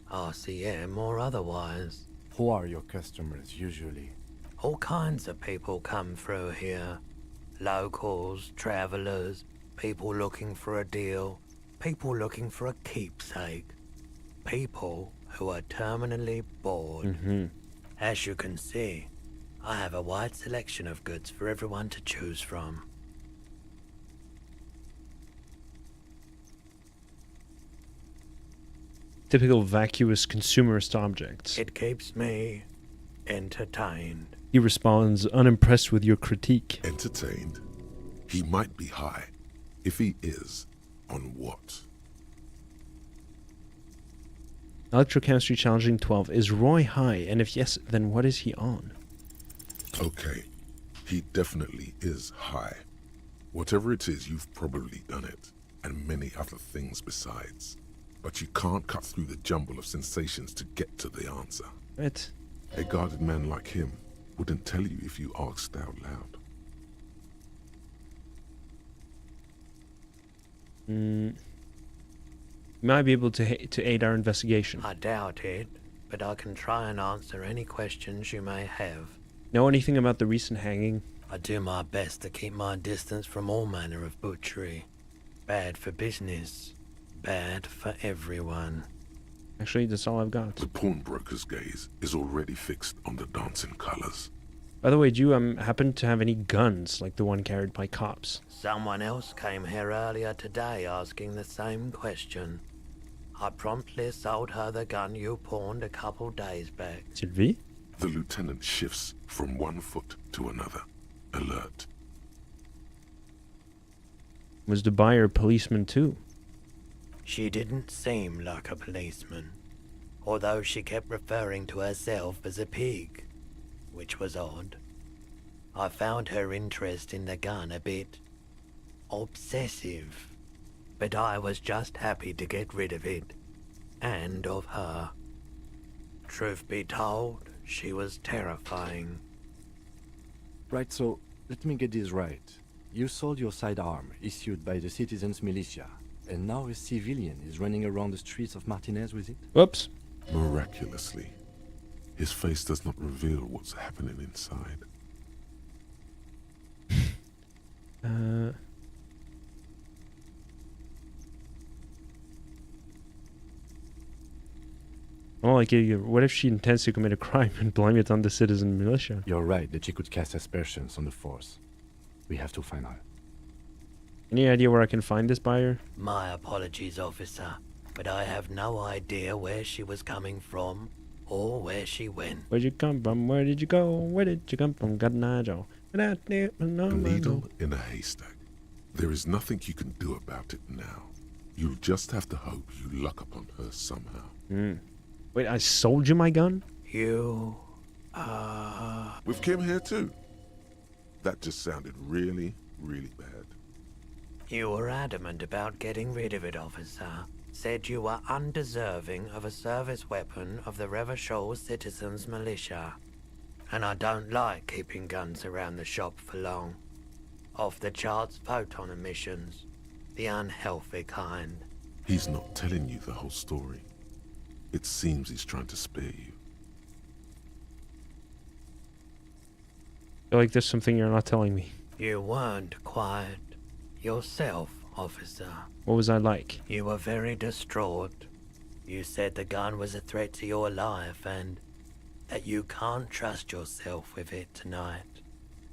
RCM or otherwise. Who are your customers usually? All kinds of people come through here. Locals, travelers, people looking for a deal, people looking for a keepsake. People who are terminally bored. As you can see, I have a wide selection of goods for everyone to choose from. Typical vacuous consumerist objects. It keeps me entertained. He responds, unimpressed with your critique. Entertained? He might be high. If he is, on what? Electrochemistry challenging 12. Is Roy high? And if yes, then what is he on? Okay, he definitely is high. Whatever it is, you've probably done it, and many other things besides. But you can't cut through the jumble of sensations to get to the answer. Right. A guarded man like him wouldn't tell you if you asked out loud. You might be able to aid our investigation. I doubt it, but I can try and answer any questions you may have. Know anything about the recent hanging? I do my best to keep my distance from all manner of butchery. Bad for business. Bad for everyone. Actually, that's all I've got. The pawnbroker's gaze is already fixed on the dancing colors. By the way, do you happen to have any guns like the one carried by cops? Someone else came here earlier today asking the same question. I promptly sold her the gun you pawned a couple days back. Sylvie? The lieutenant shifts from one foot to another, alert. Was the buyer a policeman too? She didn't seem like a policeman, although she kept referring to herself as a pig, which was odd. I found her interest in the gun a bit obsessive, but I was just happy to get rid of it, and of her. Truth be told, she was terrifying. Right, so let me get this right. You sold your sidearm, issued by the citizens' militia, and now a civilian is running around the streets of Martinez with it? Whoops. Miraculously, his face does not reveal what's happening inside. Well, like, what if she intends to commit a crime and blame it on the citizen militia? You're right that she could cast aspersions on the force. We have to find her. Any idea where I can find this buyer? My apologies, officer, but I have no idea where she was coming from or where she went. Where'd you come from? Where did you go? Where did you come from? God, Nigel. A needle in a haystack. There is nothing you can do about it now. You'll just have to hope you luck upon her somehow. Wait, I sold you my gun? You... With Kim here too. That just sounded really, really bad. You were adamant about getting rid of it, officer. Said you were undeserving of a service weapon of the Revachol Citizens Militia. And I don't like keeping guns around the shop for long. Off-the-charts photon emissions. The unhealthy kind. He's not telling you the whole story. It seems he's trying to spare you. I feel like there's something you're not telling me. You weren't quiet yourself, officer. What was I like? You were very distraught. You said the gun was a threat to your life and that you can't trust yourself with it tonight.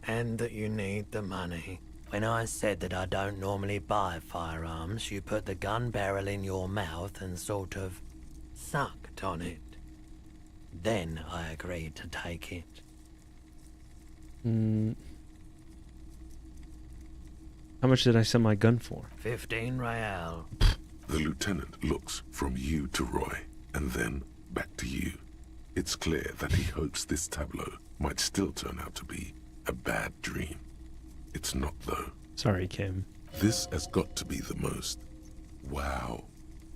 And that you need the money. When I said that I don't normally buy firearms, you put the gun barrel in your mouth and sort of sucked on it. Then I agreed to take it. How much did I sell my gun for? 15 real. The lieutenant looks from you to Roy, and then back to you. It's clear that he hopes this tableau might still turn out to be a bad dream. It's not, though. Sorry, Kim. This has got to be the most. Wow.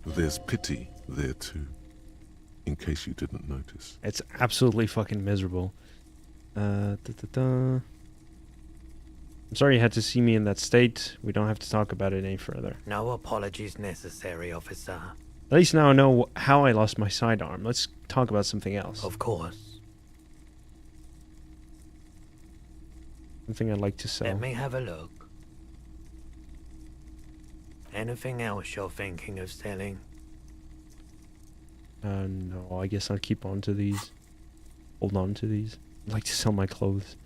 There's pity there, too. In case you didn't notice. It's absolutely fucking miserable. I'm sorry you had to see me in that state. We don't have to talk about it any further. No apologies necessary, officer. At least now I know how I lost my sidearm. Let's talk about something else. Of course. Something I'd like to sell. Let me have a look. Anything else you're thinking of selling? No, I guess I'll keep on to these. Hold on to these. I'd like to sell my clothes.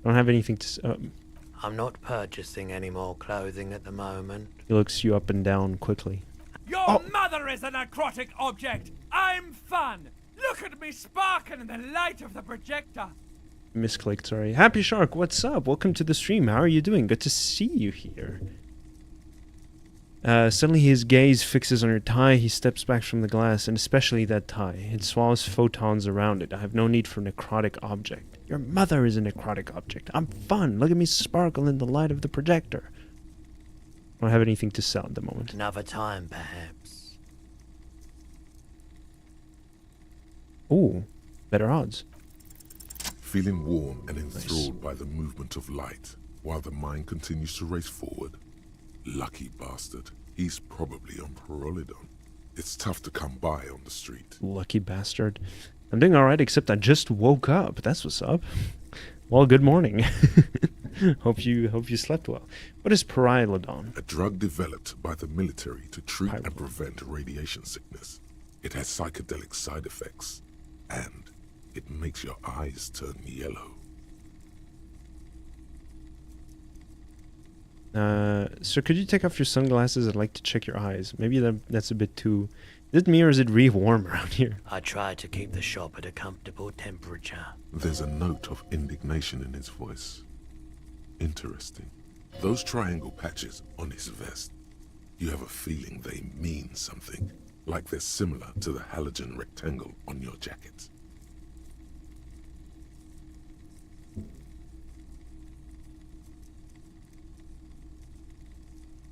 I don't have anything to... I'm not purchasing any more clothing at the moment. He looks you up and down quickly. Your mother is a necrotic object! I'm fun! Look at me sparking in the light of the projector! Misclicked, sorry. Happy Shark, what's up? Welcome to the stream. How are you doing? Good to see you here. Suddenly his gaze fixes on your tie. He steps back from the glass, and especially that tie. It swallows photons around it. I have no need for necrotic object. Your mother is a necrotic object. I'm fun. Look at me sparkle in the light of the projector. I don't have anything to sell at the moment. Another time, perhaps. Ooh, better odds. Feeling warm and enthralled by the movement of light, while the mind continues to race forward. Lucky bastard. He's probably on Perolidon. It's tough to come by on the street. Lucky bastard. I'm doing alright, except I just woke up. That's what's up. Well, good morning. hope you slept well. What is Perolidon? A drug developed by the military to treat and prevent radiation sickness. It has psychedelic side effects, and it makes your eyes turn yellow. Sir, could you take off your sunglasses? I'd like to check your eyes. Maybe that's a bit too... Is it me or is it really warm around here? I try to keep the shop at a comfortable temperature. There's a note of indignation in his voice. Interesting. Those triangle patches on his vest, you have a feeling they mean something, like they're similar to the halogen rectangle on your jacket.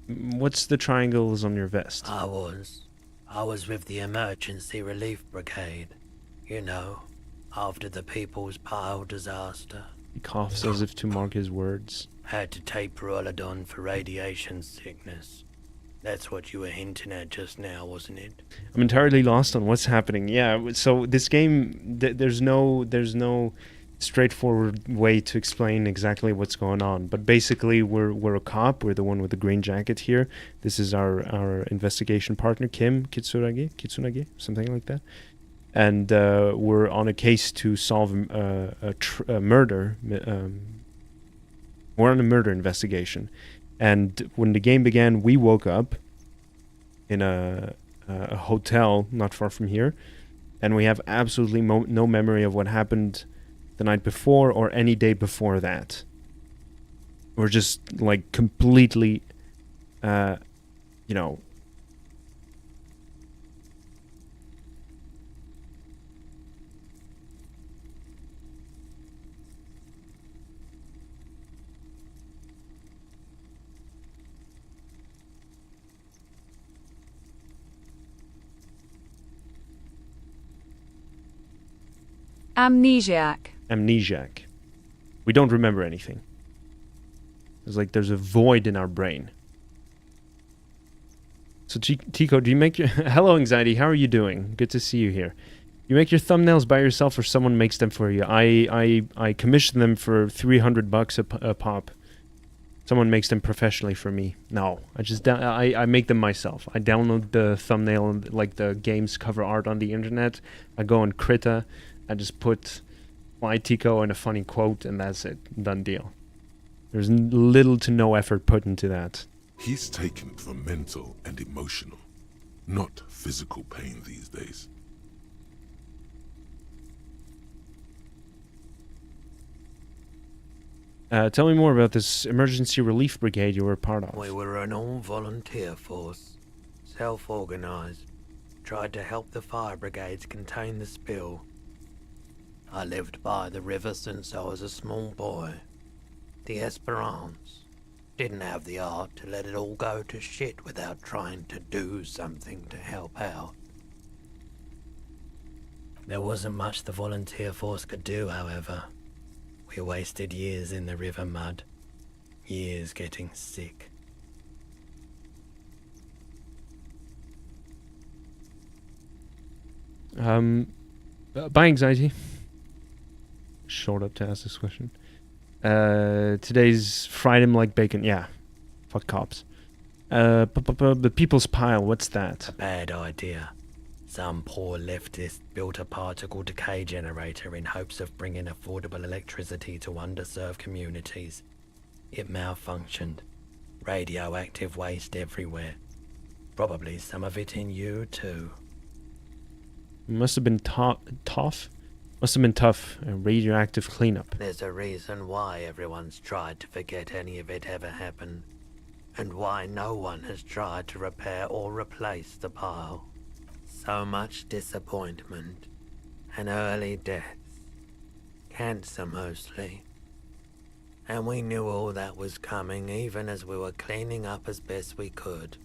What's the triangles on your vest? I was with the Emergency Relief Brigade. You know, after the People's Pile disaster. He coughs as if to mark his words. Had to take Perolidon for radiation sickness. That's what you were hinting at just now, wasn't it? I'm entirely lost on what's happening. Yeah, so this game, there's no straightforward way to explain exactly what's going on. But basically, we're a cop. We're the one with the green jacket here. This is our investigation partner, Kim Kitsunage, something like that. And we're on a case to solve a murder. We're on a murder investigation. And when the game began, we woke up in a hotel not far from here. And we have absolutely no memory of what happened the night before or any day before that. We're just like completely, you know. Amnesiac. We don't remember anything. It's like there's a void in our brain. So Tico, do you make your... Hello, Anxiety, how are you doing? Good to see you here. You make your thumbnails by yourself or someone makes them for you? I commission them for $300 a pop. Someone makes them professionally for me. No, I make them myself. I download the thumbnail and like the game's cover art on the internet. I go on Krita. I just put my Tico and a funny quote, and that's it. Done deal. There's little to no effort put into that. He's taken it for mental and emotional, not physical pain these days. Tell me more about this emergency relief brigade you were a part of. We were an all-volunteer force, self-organized, tried to help the fire brigades contain the spill. I lived by the river since I was a small boy. The Esperance didn't have the art to let it all go to shit without trying to do something to help out. There wasn't much the volunteer force could do, however. We wasted years in the river mud, years getting sick. By Anxiety. Showed up to ask this question. Today's fried him like bacon. Yeah. Fuck cops. The People's Pile, what's that? A bad idea. Some poor leftist built a particle decay generator in hopes of bringing affordable electricity to underserved communities. It malfunctioned. Radioactive waste everywhere. Probably some of it in you, too. Must have been tough. Must have been tough. A radioactive cleanup. There's a reason why everyone's tried to forget any of it ever happened. And why no one has tried to repair or replace the pile. So much disappointment. And early deaths. Cancer mostly. And we knew all that was coming, even as we were cleaning up as best we could.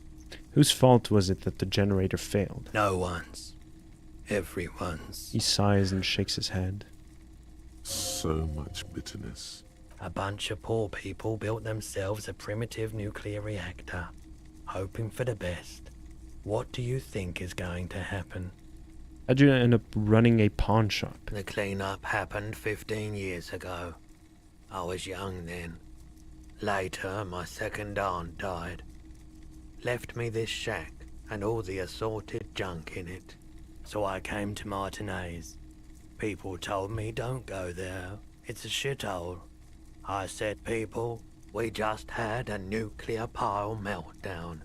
Whose fault was it that the generator failed? No one's. Everyone's. He sighs and shakes his head. So much bitterness. A bunch of poor people built themselves a primitive nuclear reactor, hoping for the best. What do you think is going to happen? How'd you end up running a pawn shop? The cleanup happened 15 years ago. I was young then. Later, my second aunt died. Left me this shack and all the assorted junk in it. So I came to Martinez. People told me don't go there. It's a shithole. I said, people, we just had a nuclear pile meltdown.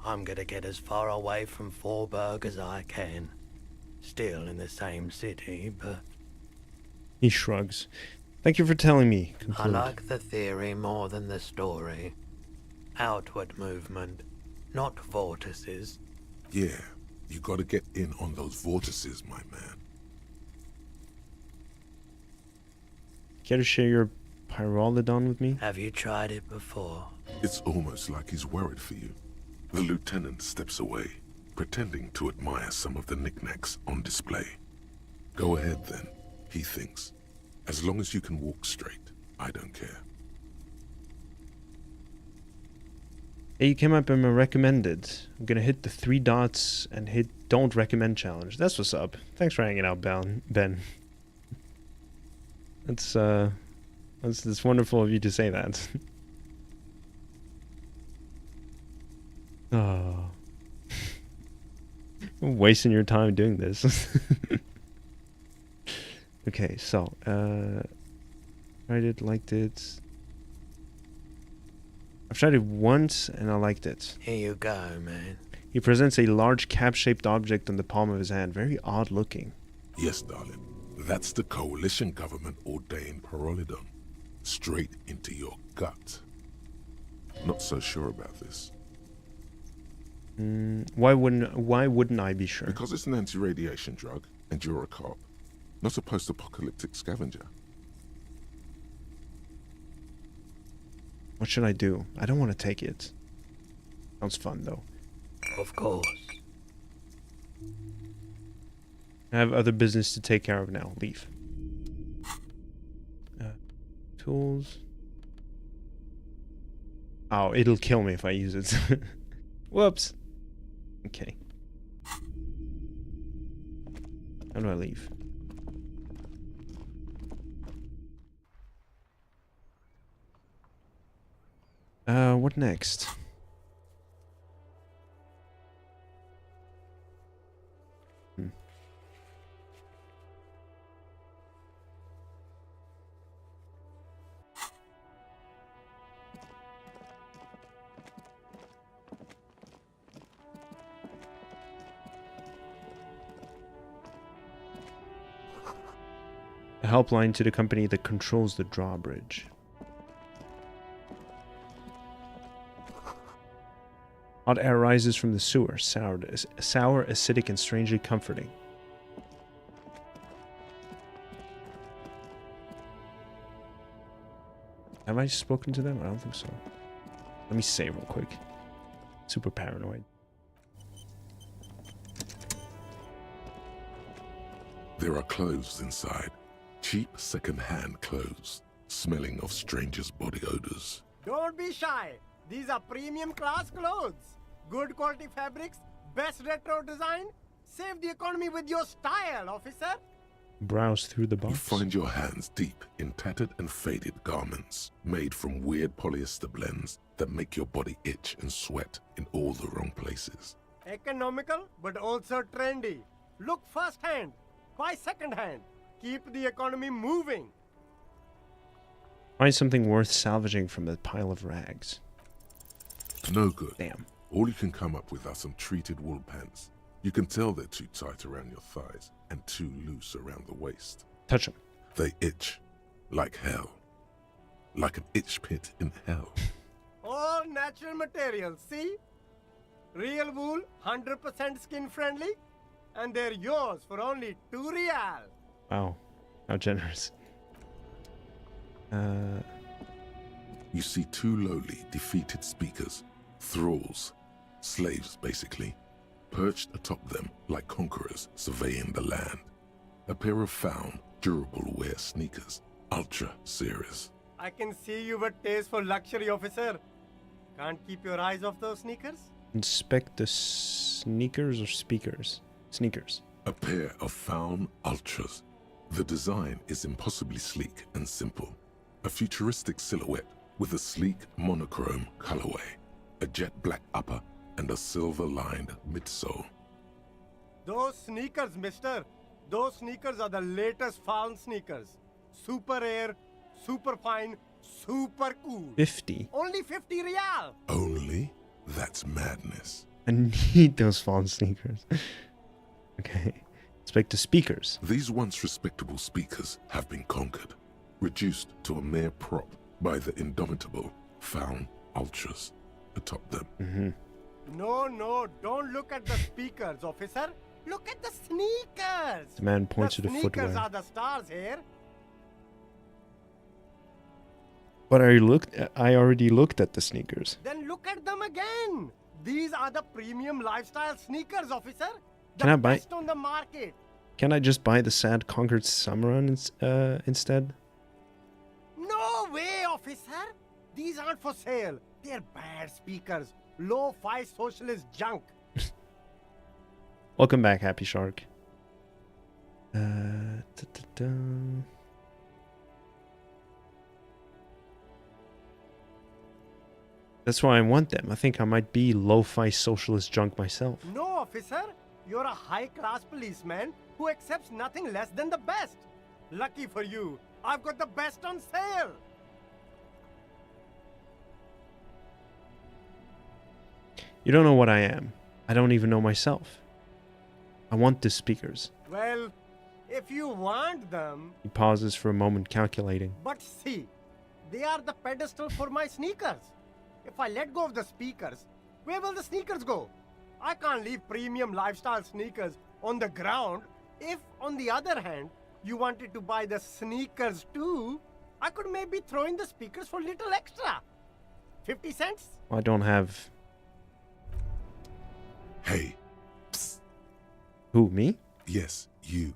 I'm gonna get as far away from Forburg as I can. Still in the same city, but... He shrugs. Thank you for telling me. I Conclude. like the theory more than the story. Outward movement, not vortices. Yeah, you gotta get in on those vortices, my man. Care to share your pyrolidon with me? Have you tried it before? It's almost like he's worried for you. The lieutenant steps away, pretending to admire some of the knickknacks on display. Go ahead then, he thinks. As long as you can walk straight, I don't care. Hey, you came up in my recommended. I'm gonna hit the 3 dots and hit don't recommend challenge. That's what's up. Thanks for hanging out, Ben. That's wonderful of you to say that. Oh. I'm wasting your time doing this. Okay, so, tried it, liked it. I've tried it once and I liked it. Here you go, man. He presents a large cap-shaped object in the palm of his hand. Very odd looking. Yes, darling. That's the coalition government ordained pyrolidon. Straight into your gut. Not so sure about this. Why wouldn't I be sure? Because it's an anti-radiation drug, and you're a cop. Not a post-apocalyptic scavenger. What should I do? I don't want to take it. Sounds fun, though. Of course. I have other business to take care of now. Leave. Tools. Oh, it'll kill me if I use it. Whoops. Okay. How do I leave? What next? A helpline to the company that controls the drawbridge. Hot air rises from the sewer, sour, acidic, and strangely comforting. Have I spoken to them? I don't think so. Let me save real quick. Super paranoid. There are clothes inside. Cheap second-hand clothes, smelling of strangers' body odors. Don't be shy. These are premium class clothes. Good quality fabrics, best retro design. Save the economy with your style, officer. Browse through the box. You find your hands deep in tattered and faded garments, made from weird polyester blends that make your body itch and sweat in all the wrong places. Economical, but also trendy. Look first-hand, buy second-hand. Keep the economy moving. Find something worth salvaging from the pile of rags. No good. Damn. All you can come up with are some treated wool pants. You can tell they're too tight around your thighs and too loose around the waist. Touch them. They itch like hell. Like an itch pit in hell. All natural materials, see? Real wool, 100% skin friendly, and they're yours for only 2 real. Wow. How generous. you see two lowly, defeated speakers, thralls, slaves basically, perched atop them like conquerors surveying the land. A pair of found, durable wear sneakers, Ultra Series. I can see you with taste for luxury, officer. Can't keep your eyes off those sneakers? Inspect the sneakers or speakers? Sneakers. A pair of found Ultras. The design is impossibly sleek and simple. A futuristic silhouette with a sleek monochrome colorway, a jet black upper, and a silver-lined midsole. Those sneakers, mister. Those sneakers are the latest found sneakers. Super air, super fine, super cool. 50. Only 50 real. Only? That's madness. I need those fallen sneakers. Okay. Inspect the speakers. These once respectable speakers have been conquered, reduced to a mere prop by the indomitable found Ultras atop them. Mm-hmm. No, don't look at the speakers, officer. Look at the sneakers. The man points to the sneakers footwear. are the stars here. But I already looked at the sneakers. Then look at them again. These are the premium lifestyle sneakers, officer. Can I buy? Best on the market. Can I just buy the sad conquered Samurai instead? No way, officer. These aren't for sale. They're bad speakers. Low-fi socialist junk. Welcome back, Happy Shark. Da-da-da. That's why I want them. I think I might be lo-fi socialist junk myself. No, officer. You're a high-class policeman who accepts nothing less than the best. Lucky for you, I've got the best on sale. You don't know what I am. I don't even know myself. I want the speakers. Well, if you want them... He pauses for a moment, calculating. But see, they are the pedestal for my sneakers. If I let go of the speakers, where will the sneakers go? I can't leave premium lifestyle sneakers on the ground. If, on the other hand, you wanted to buy the sneakers too, I could maybe throw in the speakers for little extra. 50 cents? I don't have... Hey. Psst. Who, me? Yes, you.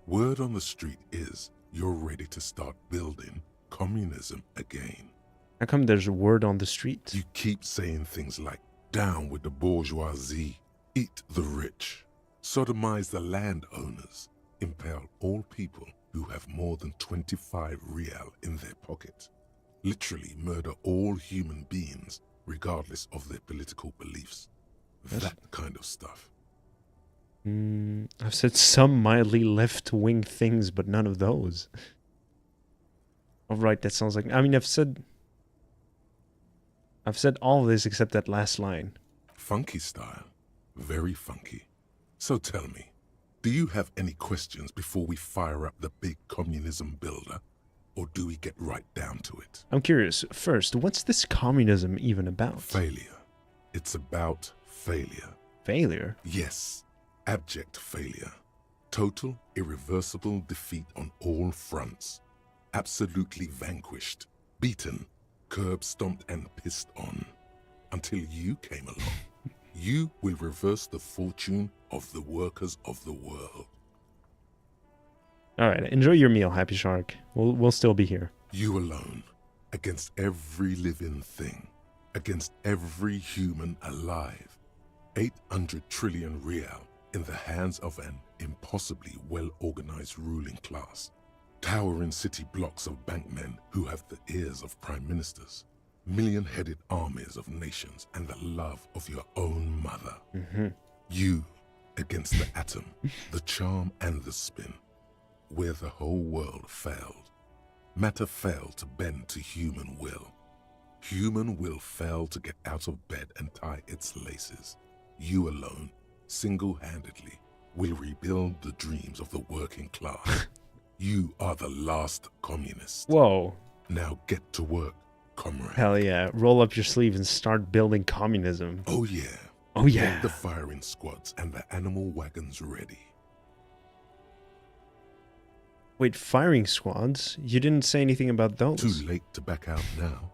Word on the street is you're ready to start building communism again. How come there's a word on the street? You keep saying things like, down with the bourgeoisie, eat the rich, sodomize the landowners, impale all people who have more than 25 real in their pocket, literally murder all human beings regardless of their political beliefs. That kind of stuff. I've said some mildly left-wing things, but none of those. All right, that sounds like... I mean, I've said all of this except that last line. Funky style. Very funky. So tell me, do you have any questions before we fire up the big communism builder? Or do we get right down to it? I'm curious. First, what's this communism even about? Failure. It's about failure. Failure? Yes. Abject failure. Total, irreversible defeat on all fronts. Absolutely vanquished. Beaten. Curb-stomped and pissed on. Until you came along. You will reverse the fortune of the workers of the world. All right, enjoy your meal, Happy Shark. We'll still be here. You alone. Against every living thing. Against every human alive. 800 trillion real in the hands of an impossibly well-organized ruling class. Towering city blocks of bankmen who have the ears of prime ministers. Million-headed armies of nations and the love of your own mother. Mm-hmm. You against the atom, the charm and the spin. Where the whole world failed. Matter failed to bend to human will. Human will failed to get out of bed and tie its laces. You alone, single-handedly, will rebuild the dreams of the working class. You are the last communist. Whoa. Now get to work, comrade. Hell yeah. Roll up your sleeve and start building communism. Oh yeah. Oh yeah. Get the firing squads and the animal wagons ready. Wait, firing squads? You didn't say anything about those. Too late to back out now.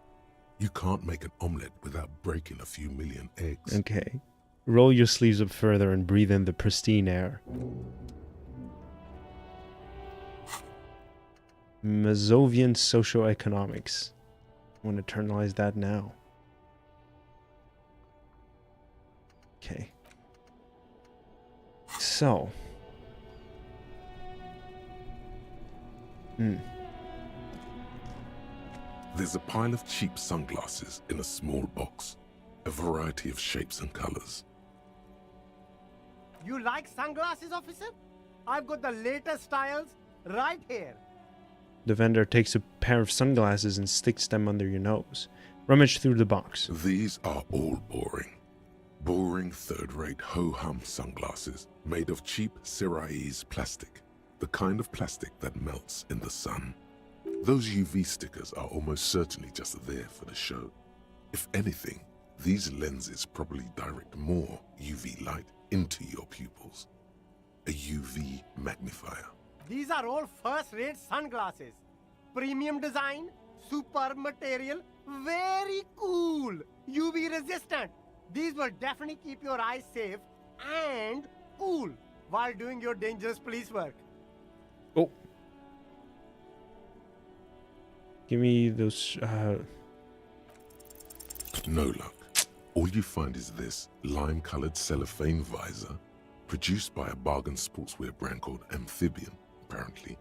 You can't make an omelette without breaking a few million eggs. Okay. Roll your sleeves up further and breathe in the pristine air. Mazovian socioeconomics. I want to internalize that now. Okay. So. There's a pile of cheap sunglasses in a small box. A variety of shapes and colors. You like sunglasses, officer? I've got the latest styles right here. The vendor takes a pair of sunglasses and sticks them under your nose. Rummage through the box. These are all boring. Boring third-rate ho-hum sunglasses made of cheap Syrahese plastic. The kind of plastic that melts in the sun. Those UV stickers are almost certainly just there for the show. If anything, these lenses probably direct more UV light into your pupils. A UV magnifier. These are all first-rate sunglasses. Premium design, super material, very cool, UV resistant. These will definitely keep your eyes safe and cool while doing your dangerous police work. Oh. Give me those, No luck. All you find is this lime-colored cellophane visor, produced by a bargain sportswear brand called Amphibian, apparently.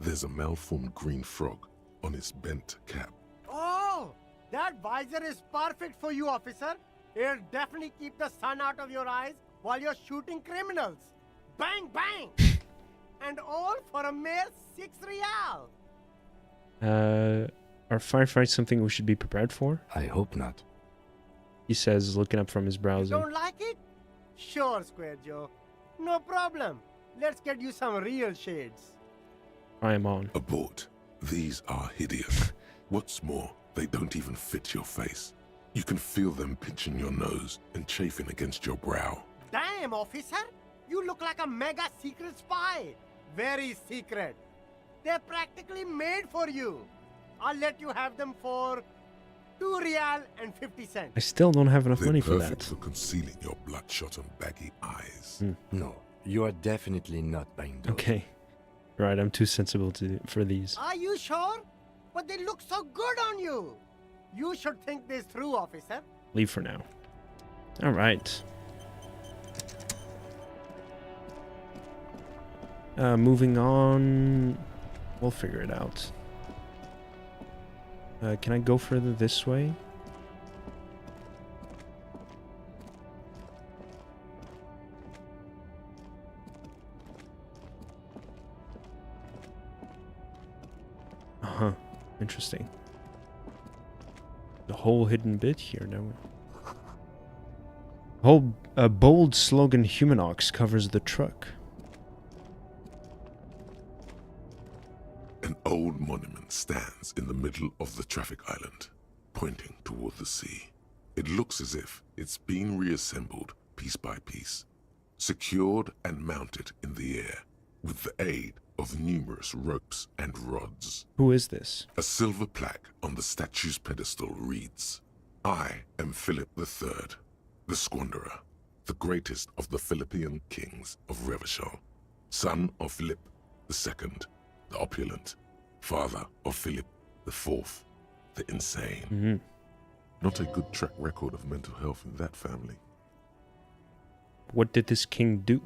There's a malformed green frog on its bent cap. Oh, that visor is perfect for you, officer. It'll definitely keep the sun out of your eyes while you're shooting criminals. Bang, bang! And all for a mere 6 real. Are firefights something we should be prepared for? I hope not. He says, looking up from his browser. Don't like it? Sure, Square Joe. No problem. Let's get you some real shades. I am on. Abort. These are hideous. What's more, they don't even fit your face. You can feel them pinching your nose and chafing against your brow. Damn, officer! You look like a mega secret spy. Very secret. They're practically made for you. I'll let you have them for 2 real and 50 cents. I still don't have enough They're money for perfect that. for concealing your bloodshot and baggy eyes. No, you are definitely not buying those. Okay. Right, I'm too sensible for these. Are you sure? But they look so good on you. You should think this through, officer. Leave for now. Alright. Moving on. We'll figure it out. Can I go further this way? Uh-huh. Interesting. The whole hidden bit here now. A bold slogan Humanox covers the truck. An old monument stands in the middle of the traffic island, pointing toward the sea. It looks as if it's been reassembled piece by piece, secured and mounted in the air with the aid of numerous ropes and rods. Who is this? A silver plaque on the statue's pedestal reads, "I am Philip III, the Squanderer, the greatest of the Philippian kings of Revachol, son of Philip II, the opulent, father of Philip IV, the insane." Not a good track record of mental health in that family. What did this king do?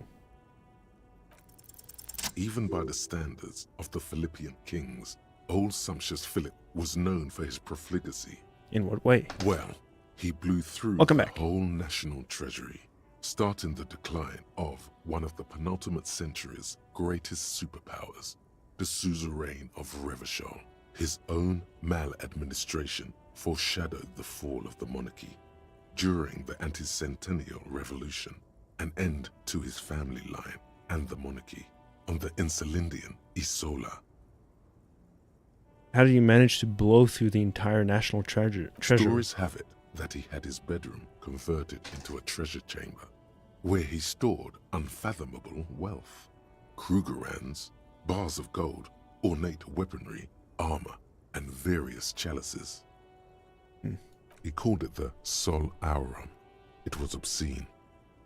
Even by the standards of the Philippian kings, old sumptuous Philip was known for his profligacy. In what way? Well, he blew through Welcome the back. whole national treasury, starting the decline of one of the penultimate century's greatest superpowers, the suzerain of Revachol. His own maladministration foreshadowed the fall of the monarchy. During the anti-centennial revolution, an end to his family line and the monarchy on the Insulindian Isola. How did he manage to blow through the entire national treasure? Stories have it that he had his bedroom converted into a treasure chamber, where he stored unfathomable wealth. Krugerrands, bars of gold, ornate weaponry, armor, and various chalices. He called it the Sol Aurum. It was obscene.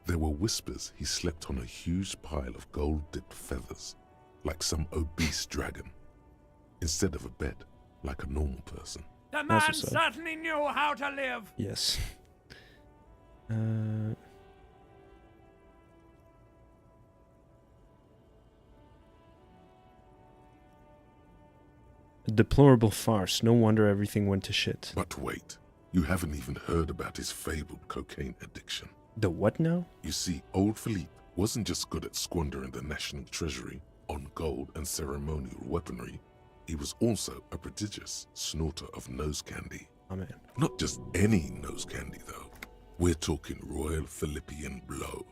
There were whispers he slept on a huge pile of gold-dipped feathers, like some obese dragon, instead of a bed, like a normal person. The man certainly knew how to live. Yes. A deplorable farce. No wonder everything went to shit. But wait, you haven't even heard about his fabled cocaine addiction. The what now? You see, old Philippe wasn't just good at squandering the national treasury on gold and ceremonial weaponry. He was also a prodigious snorter of nose candy. Oh man. Not just any nose candy, though. We're talking Royal Philippian Blow,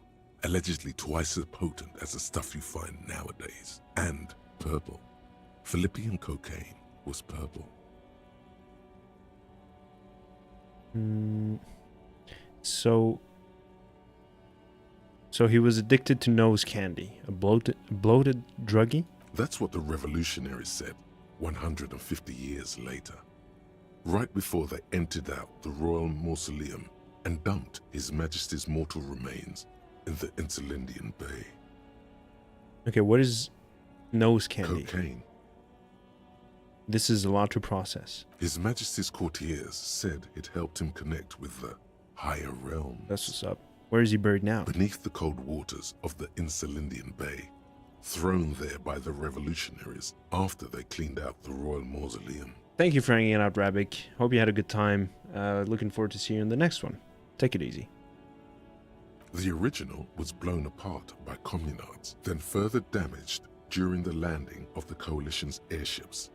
allegedly twice as potent as the stuff you find nowadays. And purple. Philippian cocaine was purple. So he was addicted to nose candy, a bloated druggie? That's what the revolutionaries said 150 years later, right before they emptied out the royal mausoleum and dumped His Majesty's mortal remains in the Elysium Bay. Okay, what is nose candy? Cocaine. This is a lot to process. His Majesty's courtiers said it helped him connect with the higher realms. That's what's up. Where is he buried now? Beneath the cold waters of the Elysium Bay, thrown there by the revolutionaries after they cleaned out the royal mausoleum. Thank you for hanging out, Rabik. Hope you had a good time. Looking forward to seeing you in the next one. Take it easy. The original was blown apart by communards, then further damaged during the landing of the coalition's airships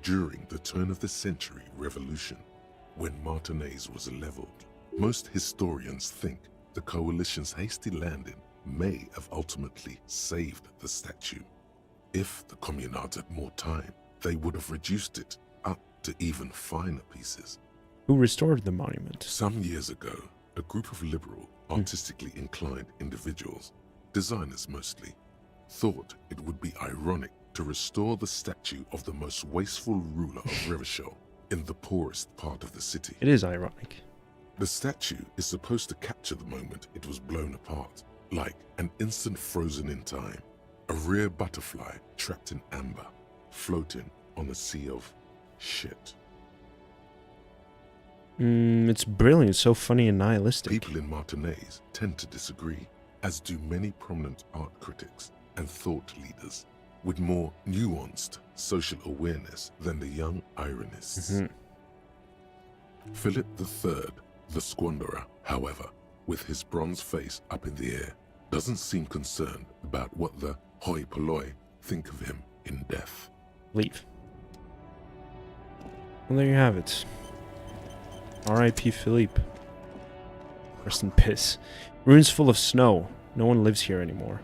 during the turn-of-the-century revolution, when Martinez was leveled. Most historians think the coalition's hasty landing may have ultimately saved the statue. If the communards had more time, they would have reduced it up to even finer pieces. Who restored the monument? Some years ago, a group of liberal, artistically inclined individuals, designers mostly, thought it would be ironic to restore the statue of the most wasteful ruler of Revachol in the poorest part of the city. It is ironic. The statue is supposed to capture the moment it was blown apart, like an instant frozen in time, a rare butterfly trapped in amber, floating on a sea of shit. It's brilliant, so funny and nihilistic. People in Martinez tend to disagree, as do many prominent art critics and thought leaders with more nuanced social awareness than the young ironists. Philip III, the Squanderer, however, with his bronze face up in the air, doesn't seem concerned about what the hoi polloi think of him in death. Leave. Well, there you have it. R.I.P. Philippe. Rest in piss. Ruins full of snow. No one lives here anymore.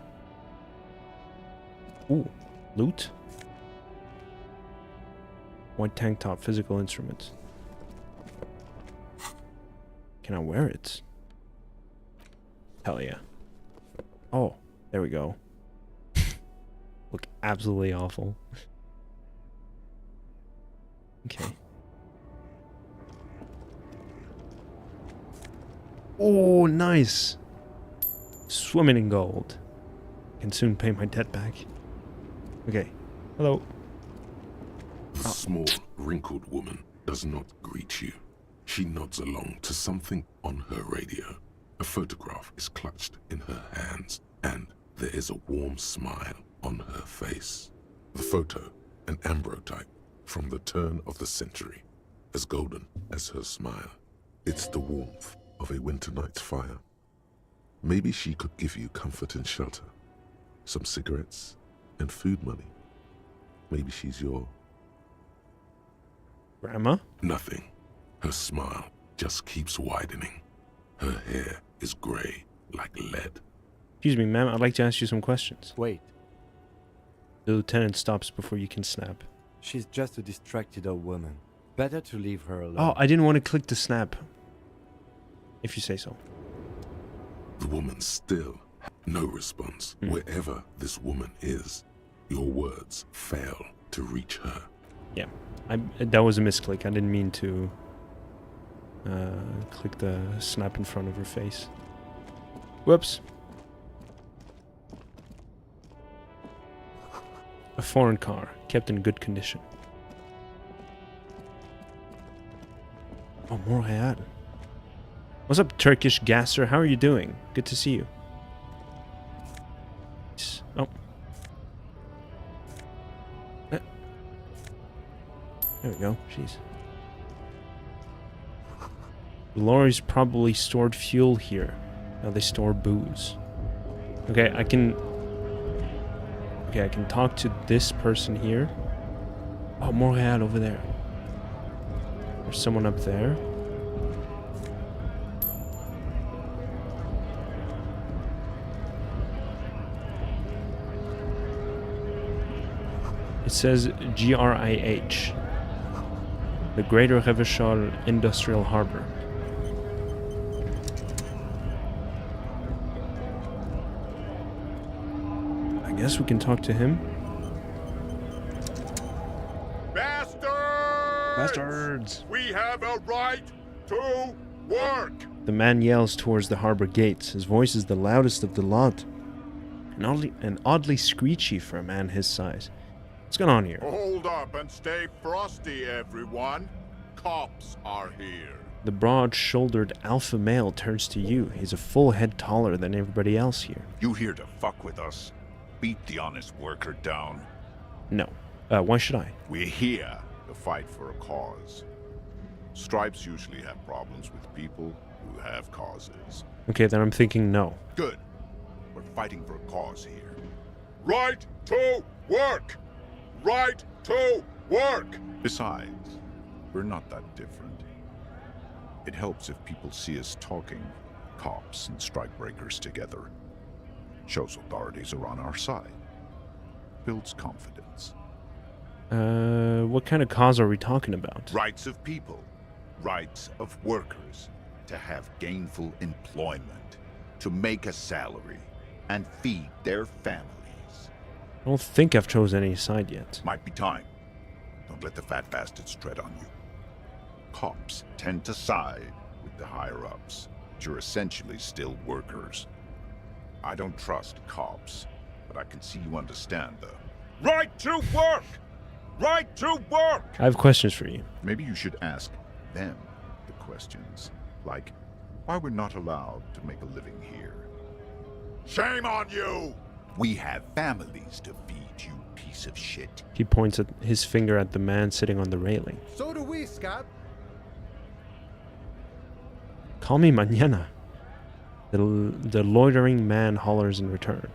Ooh. Loot? White tank top, physical instruments. Can I wear it? Hell yeah. Oh, there we go. Look absolutely awful. Okay. Oh, nice. Swimming in gold. Can soon pay my debt back. Okay. Hello. The small, wrinkled woman does not greet you. She nods along to something on her radio. A photograph is clutched in her hands, and there is a warm smile on her face. The photo, an ambrotype from the turn of the century, as golden as her smile. It's the warmth of a winter night's fire. Maybe she could give you comfort and shelter, some cigarettes and food money. Maybe she's your... Grandma? Nothing. Her smile just keeps widening. Her hair is grey like lead. Excuse me, ma'am. I'd like to ask you some questions. Wait, The lieutenant stops before you can snap. she's just a distracted old woman. Better to leave her alone. Oh, I didn't want to click the snap. If you say so. The woman still has no response. Wherever this woman is, your words fail to reach her. Yeah. That was a misclick. I didn't mean to Click the snap in front of her face. Whoops. A foreign car, kept in good condition. Oh, Montreal. What's up, Turkish gasser? How are you doing? Good to see you. Oh. There we go. Jeez. The lorries probably stored fuel here. Now they store booze. Okay, I can talk to this person here. Oh, Montreal over there. There's someone up there. It says GRIH. The Greater Revachol Industrial Harbor. I guess we can talk to him. Bastards! We have a right to work! The man yells towards the harbor gates. His voice is the loudest of the lot. And oddly screechy for a man his size. What's going on here? Hold up and stay frosty, everyone. Cops are here. The broad-shouldered alpha male turns to you. He's a full head taller than everybody else here. You here to fuck with us? Beat the honest worker down? No. Why should I? We're here to fight for a cause. Stripes usually have problems with people who have causes. Okay, then I'm thinking no. Good. We're fighting for a cause here. Right to work! Right to work! Besides, we're not that different. It helps if people see us talking, cops and strikebreakers together. Shows authorities are on our side. Builds confidence. What kind of cause are we talking about? Rights of people. Rights of workers. To have gainful employment. To make a salary. And feed their families. I don't think I've chosen any side yet. Might be time. Don't let the fat bastards tread on you. Cops tend to side with the higher-ups, but you're essentially still workers. I don't trust cops, but I can see you understand the right to work! Right to work! I have questions for you. Maybe you should ask them the questions, like why we're not allowed to make a living here. Shame on you! We have families to feed, you piece of shit. He points at his finger at the man sitting on the railing. So do we, Scott. Call me mañana. The loitering man hollers in return.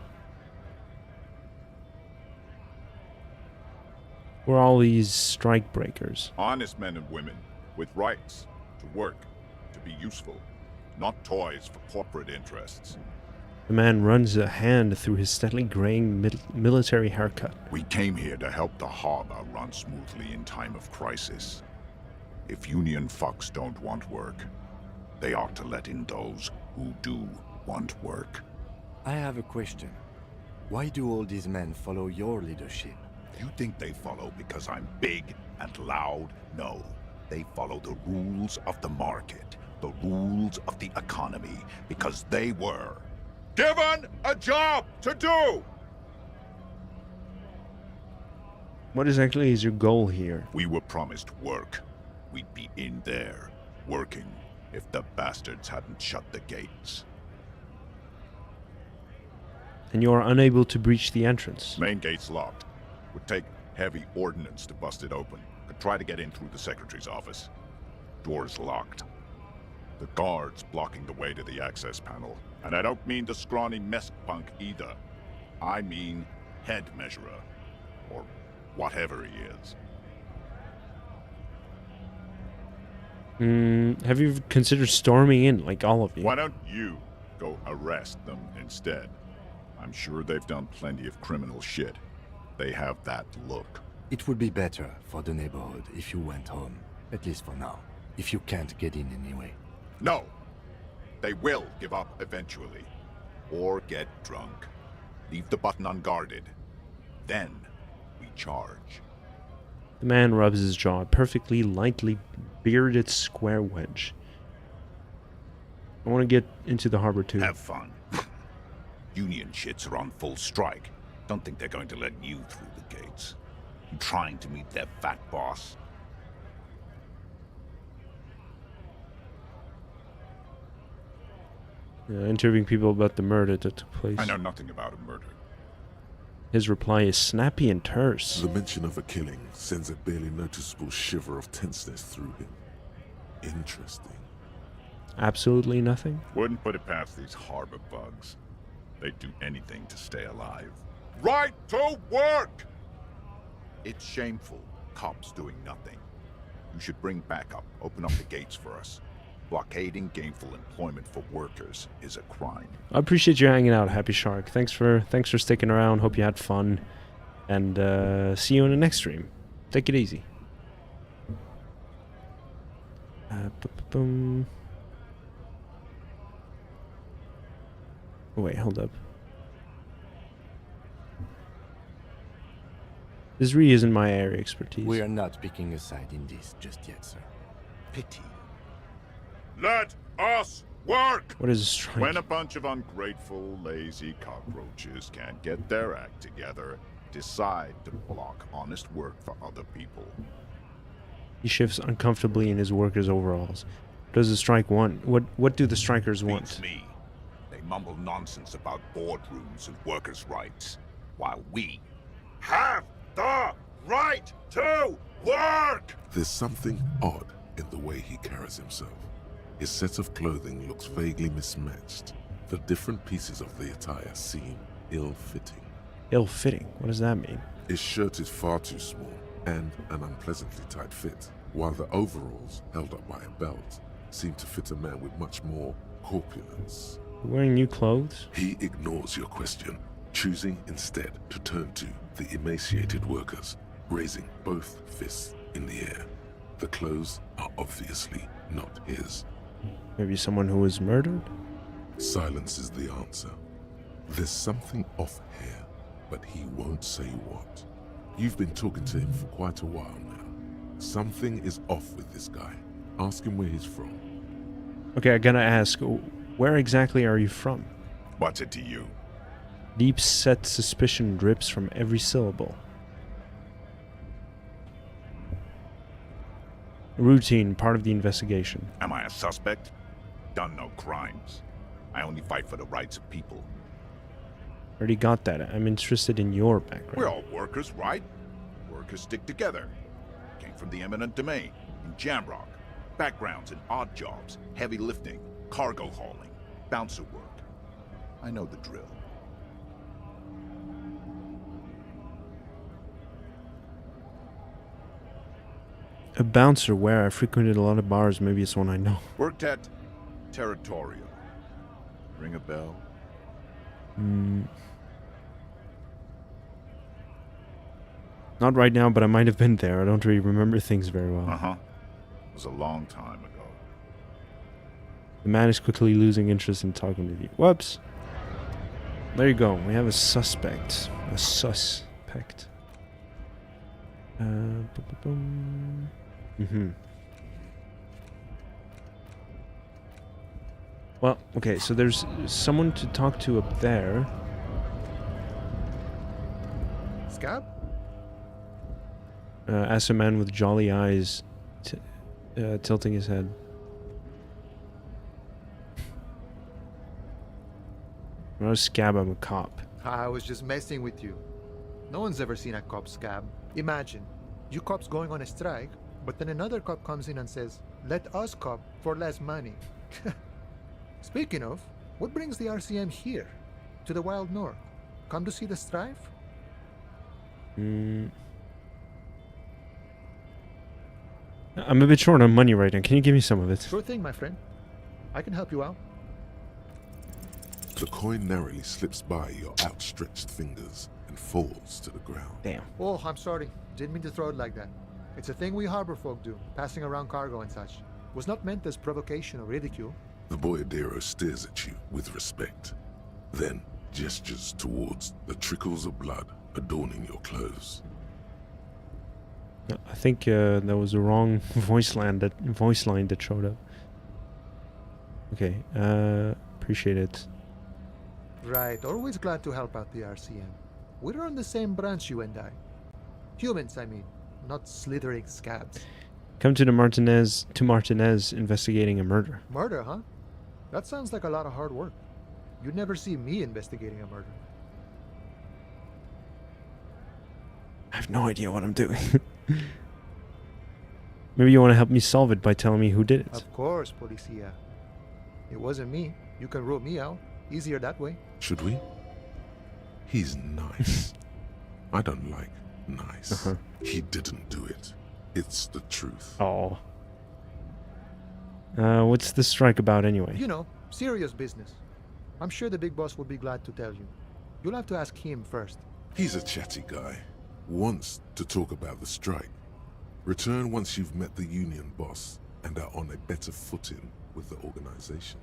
We're all these strike breakers. Honest men and women with rights to work, to be useful, not toys for corporate interests. The man runs a hand through his steadily graying military haircut. We came here to help the harbor run smoothly in time of crisis. If union fucks don't want work, they ought to let in those who do want work. I have a question. Why do all these men follow your leadership? You think they follow because I'm big and loud? No. They follow the rules of the market, the rules of the economy, because they were given a job to do! What exactly is your goal here? We were promised work. We'd be in there, working, if the bastards hadn't shut the gates. And you are unable to breach the entrance. Main gate's locked. Would take heavy ordnance to bust it open. Could try to get in through the secretary's office. Door's locked. The guard's blocking the way to the access panel. And I don't mean the scrawny mess punk either. I mean head measurer. Or whatever he is. Have you considered storming in, like all of you? Why don't you go arrest them instead? I'm sure they've done plenty of criminal shit. They have that look. It would be better for the neighborhood if you went home, at least for now, if you can't get in anyway. No! They will give up eventually. Or get drunk. Leave the button unguarded. Then we charge. The man rubs his jaw, a perfectly lightly bearded square wedge. I want to get into the harbor too. Have fun. Union shits are on full strike. Don't think they're going to let you through the gates. You trying to meet their fat boss? Interviewing people about the murder that took place. I know nothing about a murder. His reply is snappy and terse. The mention of a killing sends a barely noticeable shiver of tenseness through him. Interesting. Absolutely nothing. Wouldn't put it past these harbor bugs. They'd do anything to stay alive. Right to work! It's shameful. Cops doing nothing. You should bring backup. Open up the gates for us. Blockading gainful employment for workers is a crime. I appreciate you hanging out, Happy Shark. Thanks for sticking around. Hope you had fun. And see you in the next stream. Take it easy. Boom. Oh, wait, hold up. This really isn't my area expertise. We are not picking a side in this just yet, sir. Pity. Let us work! What is a strike? When a bunch of ungrateful, lazy cockroaches can't get their act together, decide to block honest work for other people. He shifts uncomfortably in his workers' overalls. What does the strike want? What do the strikers want? Beats me. They mumble nonsense about boardrooms and workers' rights, while we Have the right to work! There's something odd in the way he carries himself. His set of clothing looks vaguely mismatched. The different pieces of the attire seem ill-fitting. Ill-fitting? What does that mean? His shirt is far too small and an unpleasantly tight fit, while the overalls, held up by a belt, seem to fit a man with much more corpulence. Wearing new clothes? He ignores your question, choosing instead to turn to the emaciated workers, raising both fists in the air. The clothes are obviously not his. Maybe someone who was murdered? Silence is the answer. There's something off here, but he won't say what. You've been talking to him for quite a while now. Something is off with this guy. Ask him where he's from. Okay, I gotta ask, where exactly are you from? What's it to you? Deep-set suspicion drips from every syllable. Routine, part of the investigation. Am I a suspect? Done no crimes. I only fight for the rights of people. Already got that. I'm interested in your background. We're all workers, right? Workers stick together. Came from the eminent domain, in Jamrock. Backgrounds in odd jobs, heavy lifting, cargo hauling, bouncer work. I know the drill. A bouncer where I frequented a lot of bars. Maybe it's one I know. Worked at Territorial. Ring a bell? Not right now, but I might have been there. I don't really remember things very well. Uh-huh. It was a long time ago. The man is quickly losing interest in talking to you. Whoops. There you go. We have a suspect. A suspect. Well, okay, so there's someone to talk to up there. Scab? As a man with jolly eyes tilting his head. I'm not a scab, I'm a cop. I was just messing with you. No one's ever seen a cop scab. Imagine, you cops going on a strike, but then another cop comes in and says, let us cop for less money. Speaking of, what brings the RCM here? To the Wild North? Come to see the strife? I'm a bit short on money right now. Can you give me some of it? Sure thing, my friend. I can help you out. The coin narrowly slips by your outstretched fingers and falls to the ground. Damn. Oh, I'm sorry. Didn't mean to throw it like that. It's a thing we harbor folk do, passing around cargo and such. Was not meant as provocation or ridicule. The boyardero stares at you with respect, then gestures towards the trickles of blood adorning your clothes. I think that was the wrong voice line that showed up. Okay, appreciate it. Right, always glad to help out the RCM. We're on the same branch, you and I. Humans, I mean, not slithering scabs. Come to Martinez investigating a murder. Murder, huh? That sounds like a lot of hard work. You'd never see me investigating a murder. I have no idea what I'm doing. Maybe you want to help me solve it by telling me who did it. Of course, Policia. It wasn't me. You can rule me out. Easier that way. Should we? He's nice. I don't like nice. He didn't do it. It's the truth. Oh. What's the strike about anyway? You know, serious business. I'm sure the big boss will be glad to tell you. You'll have to ask him first. He's a chatty guy. Wants to talk about the strike. Return once you've met the union boss and are on a better footing with the organization.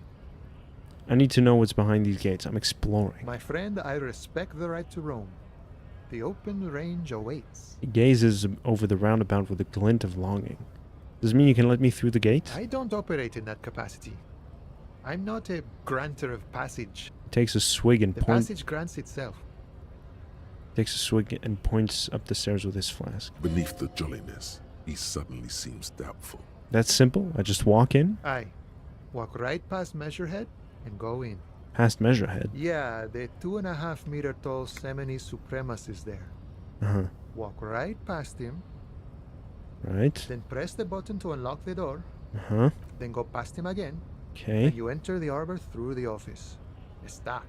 I need to know what's behind these gates. I'm exploring. My friend, I respect the right to roam. The open range awaits. He gazes over the roundabout with a glint of longing. Does it mean you can let me through the gate? I don't operate in that capacity. I'm not a granter of passage. He takes a swig and The points. passage grants itself. Takes a swig and points up the stairs with his flask. Beneath the jolliness, he suddenly seems doubtful. That's simple. I just walk in. Aye. Walk right past Measurehead and go in. Past Measurehead. Yeah, the 2.5 meter tall Semini supremacist there. Uh-huh. Walk right past him. Right. Then press the button to unlock the door. Uh-huh. Then go past him again. Okay. And you enter the arbor through the office. Está.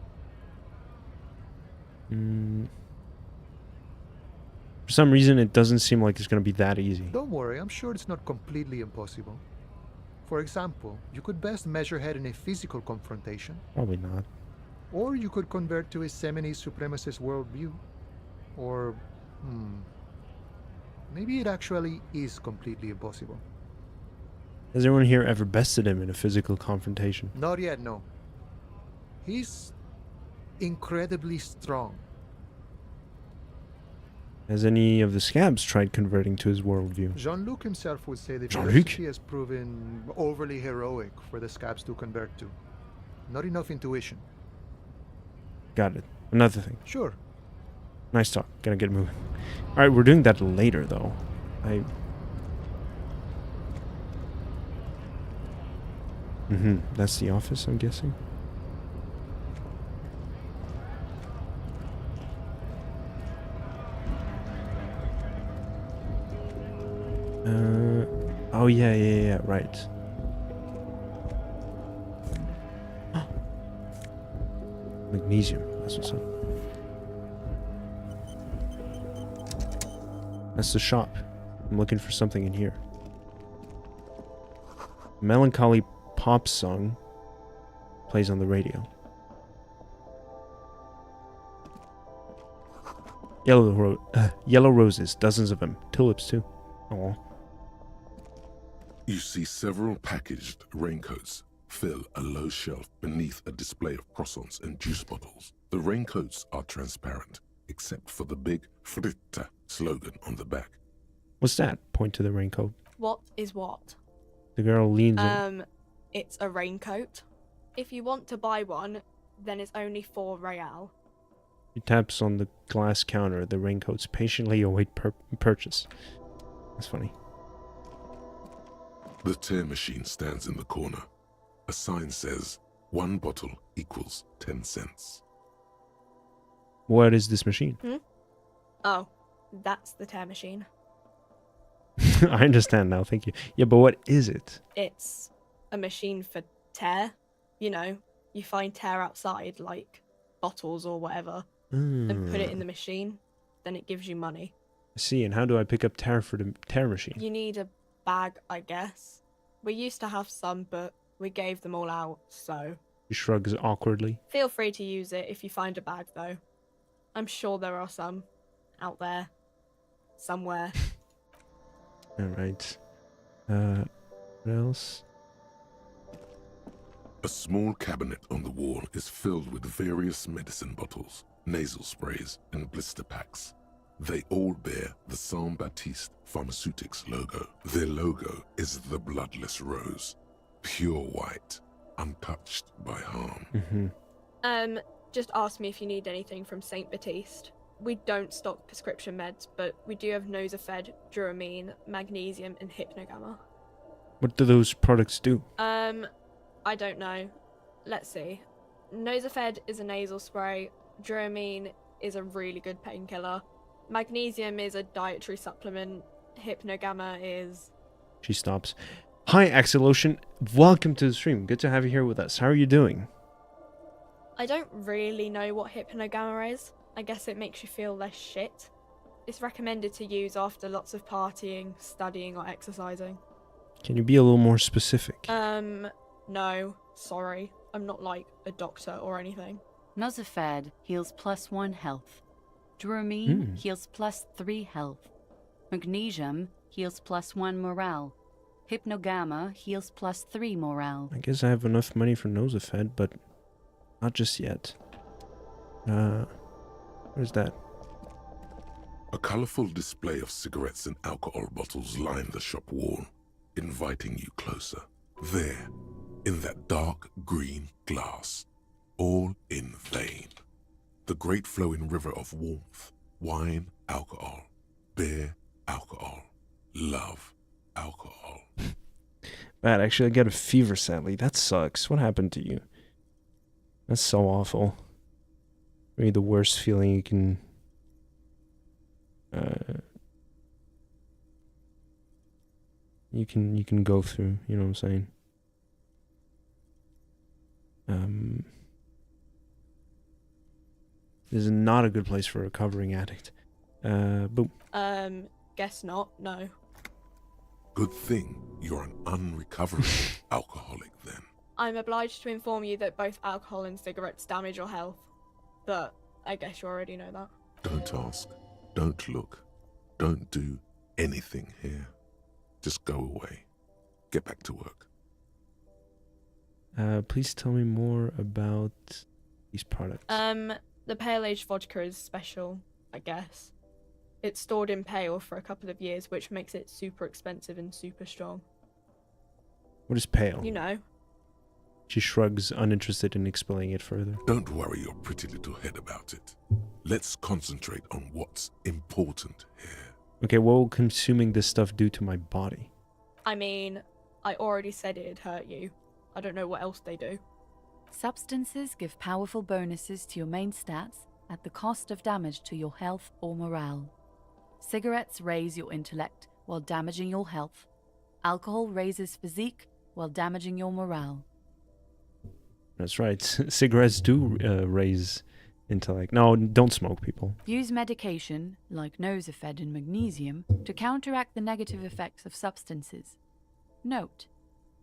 For some reason, it doesn't seem like it's going to be that easy. Don't worry, I'm sure it's not completely impossible. For example, you could best Measurehead in a physical confrontation. Probably not. Or you could convert to a Semini supremacist worldview. Or, maybe it actually is completely impossible. Has anyone here ever bested him in a physical confrontation? Not yet, no. He's incredibly strong. Has any of the scabs tried converting to his worldview? Jean-Luc himself would say that the Jean-Luc? recipe has proven overly heroic for the scabs to convert to. Not enough intuition. Got it. Another thing. Sure. Nice talk. Gonna get moving. Alright, we're doing that later, though. That's the office, I'm guessing. Oh yeah, right. Magnesium, that's what's up. That's the shop. I'm looking for something in here. Melancholy pop song plays on the radio. Yellow roses, dozens of them. Tulips too. Oh. You see several packaged raincoats fill a low shelf beneath a display of croissants and juice bottles. The raincoats are transparent, except for the big Fritta slogan on the back. What's that? Point to the raincoat. What is what? The girl leans in. It's a raincoat. If you want to buy one, then it's only 4 real. He taps on the glass counter. The raincoats patiently await purchase. That's funny. The tear machine stands in the corner. A sign says, 1 bottle equals 10 cents. What is this machine? Oh, that's the tear machine. I understand now, thank you. Yeah, but what is it? It's a machine for tear. You know, you find tear outside, like bottles or whatever, and put it in the machine, then it gives you money. I see, and how do I pick up tear for the tear machine? You need a bag, I guess. We used to have some, but we gave them all out, so... He shrugs awkwardly. Feel free to use it if you find a bag, though. I'm sure there are some out there. Somewhere. Alright. What else? A small cabinet on the wall is filled with various medicine bottles, nasal sprays, and blister packs. They all bear the Saint Baptiste Pharmaceutics logo. Their logo is the bloodless rose, pure white, untouched by harm. Just ask me if you need anything from St. Baptiste. We don't stock prescription meds, but we do have Nosafed, Duramine, Magnesium, and Hypnogamma. What do those products do? I don't know. Let's see. Nosafed is a nasal spray. Duramine is a really good painkiller. Magnesium is a dietary supplement. Hypnogamma is... She stops. Hi, Axelotion. Welcome to the stream. Good to have you here with us. How are you doing? I don't really know what Hypnogamma is. I guess it makes you feel less shit. It's recommended to use after lots of partying, studying, or exercising. Can you be a little more specific? No. Sorry. I'm not like a doctor or anything. Nosafed heals +1 health. Duramine heals +3 health. Magnesium heals +1 morale. Hypnogamma heals +3 morale. I guess I have enough money for Nosafed, but not just yet. What is that? A colorful display of cigarettes and alcohol bottles lined the shop wall, inviting you closer. There, in that dark green glass, all in vain. The great flowing river of warmth, wine, alcohol, beer, alcohol, love, alcohol. Bad, actually, I got a fever, sadly. That sucks. What happened to you? That's so awful. Maybe the worst feeling you can... You can go through, you know what I'm saying? This is not a good place for a recovering addict. Boom. Guess not, no. Good thing you're an unrecoverable alcoholic then. I'm obliged to inform you that both alcohol and cigarettes damage your health. But I guess you already know that. Don't ask. Don't look. Don't do anything here. Just go away. Get back to work. Please tell me more about these products. The Pale Age vodka is special, I guess. It's stored in pale for a couple of years, which makes it super expensive and super strong. What is pale? You know. She shrugs, uninterested in explaining it further. Don't worry your pretty little head about it. Let's concentrate on what's important here. Okay, what will consuming this stuff do to my body? I mean, I already said it'd hurt you. I don't know what else they do. Substances give powerful bonuses to your main stats at the cost of damage to your health or morale. Cigarettes raise your intellect while damaging your health. Alcohol raises physique while damaging your morale. That's right. Cigarettes do raise intellect. No, don't smoke, people. Use medication, like Nosafed and Magnesium, to counteract the negative effects of substances. Note: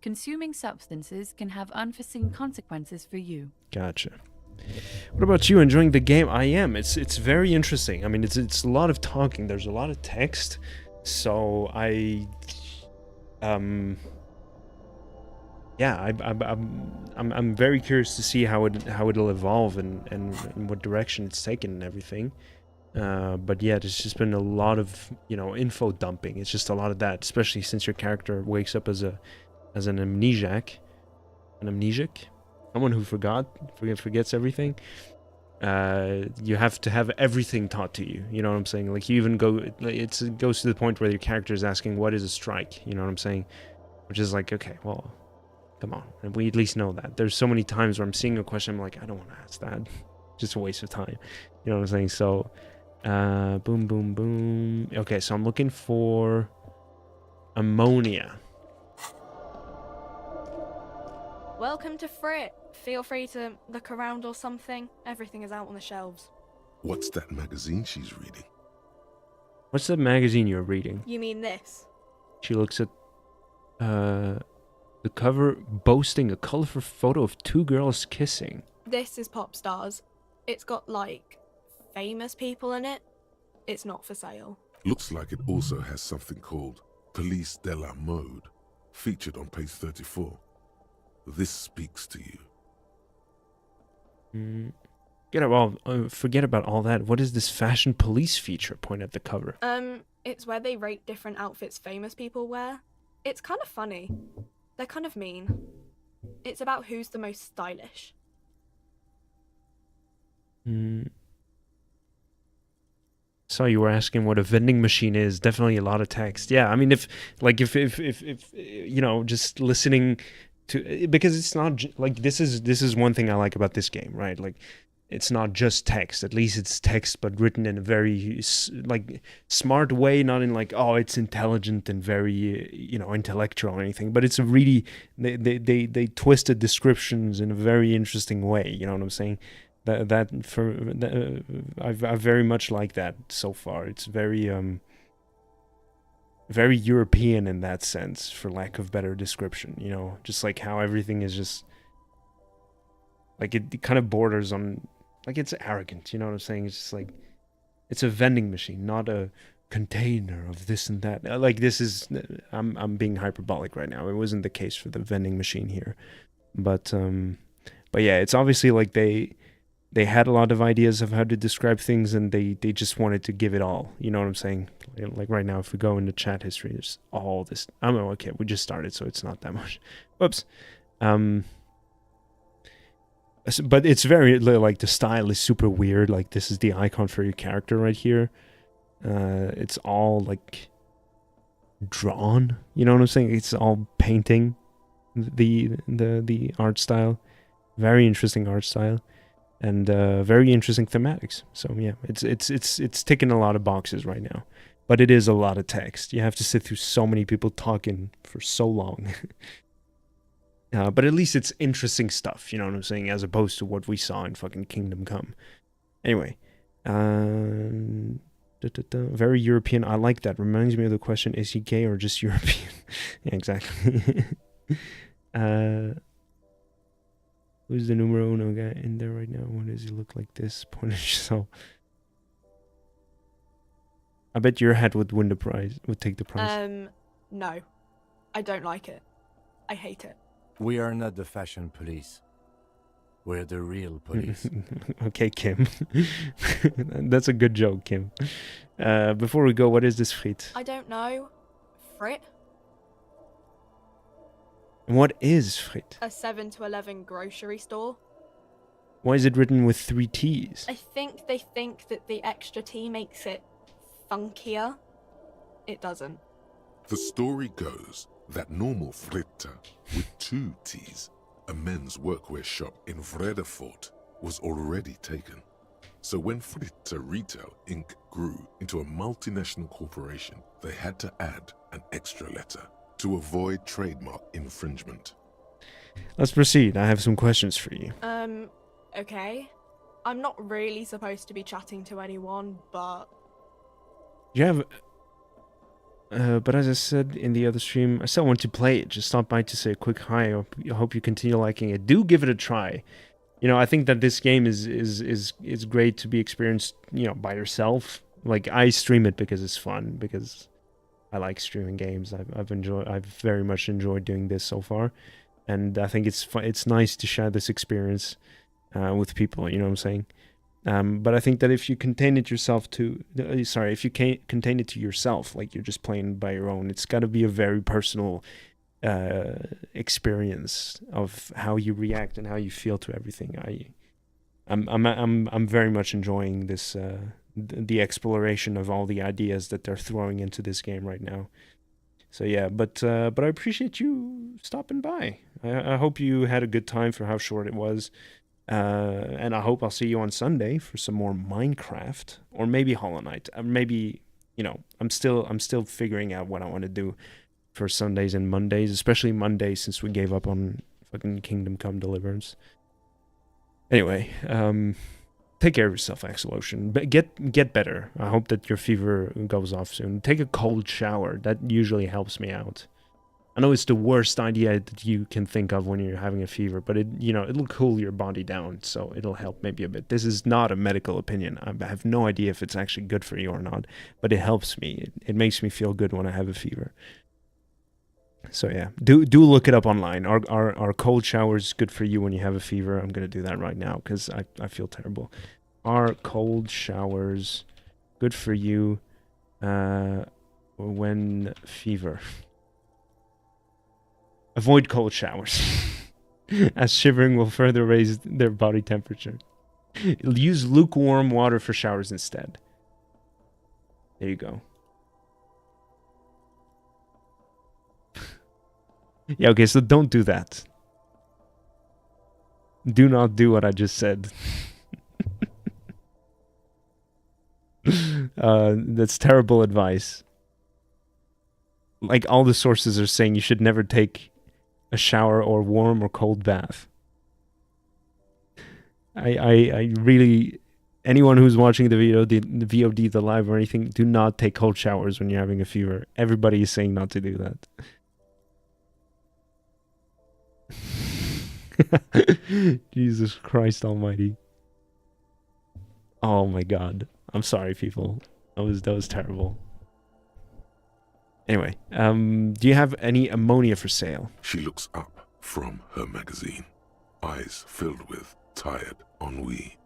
consuming substances can have unforeseen consequences for you. Gotcha. What about you? Enjoying the game? I am. It's very interesting. I mean, it's a lot of talking. There's a lot of text. So yeah, I'm very curious to see how it'll evolve and what direction it's taken and everything. But yeah, there's just been a lot of info dumping. It's just a lot of that, especially since your character wakes up as an amnesiac, someone who forgets everything. You have to have everything taught to you. You know what I'm saying? Like you even it goes to the point where your character is asking, "What is a strike?" You know what I'm saying? Which is like, okay, well, come on, and we at least know that. There's so many times where I'm seeing a question, I'm like, I don't want to ask that. Just a waste of time. You know what I'm saying? So, boom, boom, boom. Okay, so I'm looking for ammonia. Welcome to Frit. Feel free to look around or something. Everything is out on the shelves. What's that magazine she's reading? What's that magazine you're reading? You mean this? She looks at the cover, boasting a colorful photo of two girls kissing. This is Pop Stars. It's got, like, famous people in it. It's not for sale. Looks like it also has something called Police de la Mode, featured on page 34. This speaks to you. Forget about all that. What is this fashion police feature? Point at the cover. It's where they rate different outfits famous people wear. It's kind of funny. They're kind of mean. It's about who's the most stylish. So you were asking what a vending machine is. Definitely a lot of text. Yeah, I mean, if you know, just listening to, because it's not like this is one thing I like about this game, right? Like, it's not just text. At least it's text, but written in a very like smart way, not in like, oh, it's intelligent and very you know, intellectual or anything. But it's a really they twisted descriptions in a very interesting way. You know what I'm saying? I very much like that so far. It's very very European in that sense, for lack of better description. You know, just like how everything is just like it kind of borders on, like, it's arrogant. You know what I'm saying? It's just like, it's a vending machine, not a container of this and that. Like, this is, I'm being hyperbolic right now. It wasn't the case for the vending machine here, but yeah, it's obviously like they had a lot of ideas of how to describe things, and they just wanted to give it all. You know what I'm saying? Like right now, if we go into chat history, there's all this. I mean, okay, we just started, so it's not that much. Whoops. But it's very, like, the style is super weird. Like, this is the icon for your character right here. It's all like drawn. You know what I'm saying? It's all painting. The art style, very interesting art style. And very interesting thematics. So yeah, it's ticking a lot of boxes right now, but it is a lot of text. You have to sit through so many people talking for so long. But at least it's interesting stuff. You know what I'm saying, as opposed to what we saw in fucking Kingdom Come. Anyway, very European. I like that. Reminds me of the question: is he gay or just European? Yeah, exactly. Who's the numero uno guy in there right now? What does he look like? This point yourself. I bet your hat would win the prize. Would take the prize. No, I don't like it. I hate it. We are not the fashion police. We're the real police. Okay, Kim. That's a good joke, Kim. Before we go, what is this, Frit? I don't know. Frit? And what is Frit? A 7-Eleven grocery store. Why is it written with 3 T's? I think they think that the extra T makes it funkier. It doesn't. The story goes that normal Fritta, with 2 T's, a men's workwear shop in Vredefort, was already taken. So when Fritta Retail Inc. grew into a multinational corporation, they had to add an extra letter to avoid trademark infringement. Let's proceed. I have some questions for you. Okay. I'm not really supposed to be chatting to anyone, but... You have... but as I said in the other stream, I still want to play it. Just stop by to say a quick hi. I hope you continue liking it. Do give it a try. You know, I think that this game is great to be experienced, you know, by yourself. Like, I stream it because it's fun, because I like streaming games. I've very much enjoyed doing this so far, and I think it's nice to share this experience with people. You know what I'm saying? But I think that if you contain it yourself if you can't contain it to yourself, like you're just playing by your own, it's got to be a very personal experience of how you react and how you feel to everything. I'm very much enjoying this. The exploration of all the ideas that they're throwing into this game right now. So yeah, but I appreciate you stopping by. I hope you had a good time for how short it was, and I hope I'll see you on Sunday for some more Minecraft, or maybe Hollow Knight. Maybe, you know, I'm still figuring out what I want to do for Sundays and Mondays, especially Mondays since we gave up on fucking Kingdom Come Deliverance. Anyway, take care of yourself, Axel Ocean. Get better. I hope that your fever goes off soon. Take a cold shower. That usually helps me out. I know it's the worst idea that you can think of when you're having a fever, but it'll cool your body down, so it'll help maybe a bit. This is not a medical opinion. I have no idea if it's actually good for you or not, but it helps me. It makes me feel good when I have a fever. So yeah, do look it up online. Are cold showers good for you when you have a fever? I'm gonna do that right now because I feel terrible. Are cold showers good for you when fever? Avoid cold showers. as shivering will further raise their body temperature. Use lukewarm water for showers instead. There you go. Yeah, okay, so don't do that. Do not do what I just said. That's terrible advice. Like, all the sources are saying you should never take a shower or warm or cold bath. I really... Anyone who's watching the VOD, the live or anything, do not take cold showers when you're having a fever. Everybody is saying not to do that. Jesus Christ almighty. Oh my god. I'm sorry, people. That was terrible. Anyway, do you have any ammonia for sale? She looks up from her magazine, eyes filled with tired ennui.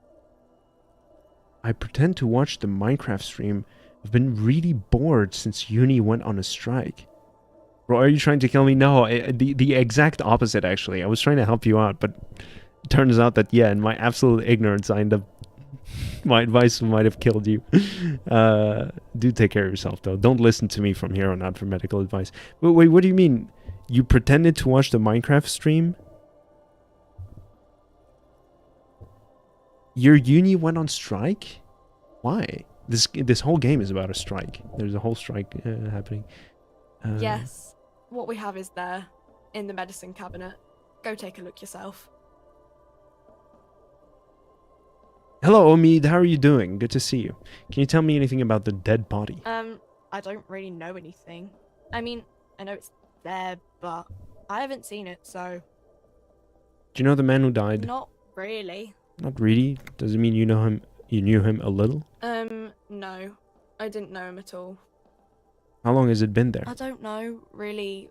I pretend to watch the Minecraft stream. I've been really bored since uni went on a strike. Bro, are you trying to kill me? No, the exact opposite, actually. I was trying to help you out, but it turns out that, yeah, in my absolute ignorance, I end up... My advice might have killed you. Do take care of yourself, though. Don't listen to me from here on out for medical advice. Wait, what do you mean? You pretended to watch the Minecraft stream? Your uni went on strike? Why? This whole game is about a strike. There's a whole strike happening. Yes. What we have is there, in the medicine cabinet. Go take a look yourself. Hello, Omid. How are you doing? Good to see you. Can you tell me anything about the dead body? I don't really know anything. I mean, I know it's there, but I haven't seen it, so... Do you know the man who died? Not really. Not really? Does it mean you know him? You knew him a little? No. I didn't know him at all. How long has it been there? I don't know, really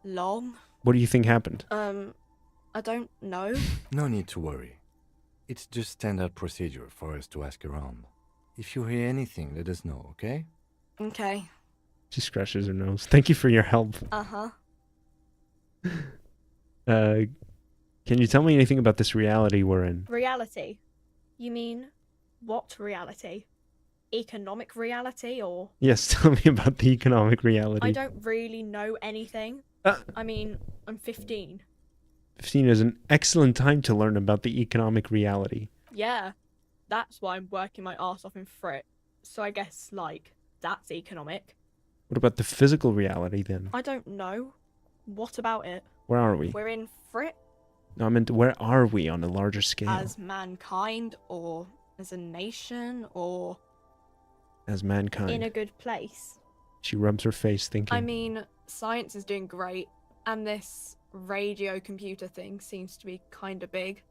long. What do you think happened? I don't know. No need to worry. It's just standard procedure for us to ask around. If you hear anything, let us know, okay? Okay. She scratches her nose. Thank you for your help. Uh-huh. Can you tell me anything about this reality we're in? Reality? You mean, what reality? Economic reality, or...? Yes, tell me about the economic reality. I don't really know anything. I mean, I'm 15. 15 is an excellent time to learn about the economic reality. Yeah, that's why I'm working my arse off in Frit. So I guess, like, that's economic. What about the physical reality, then? I don't know. What about it? Where are we? We're in Frit? No, I meant, where are we on a larger scale? As mankind, or as a nation, or... As mankind. In a good place. She rubs her face thinking. I mean, science is doing great, and this radio computer thing seems to be kinda big.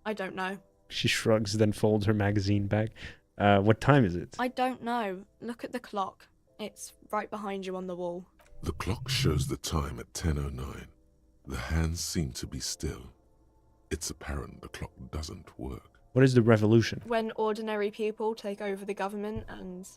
I don't know. She shrugs, then folds her magazine back. What time is it? I don't know. Look at the clock. It's right behind you on the wall. The clock shows the time at 10:09. The hands seem to be still. It's apparent the clock doesn't work. What is the revolution? When ordinary people take over the government and,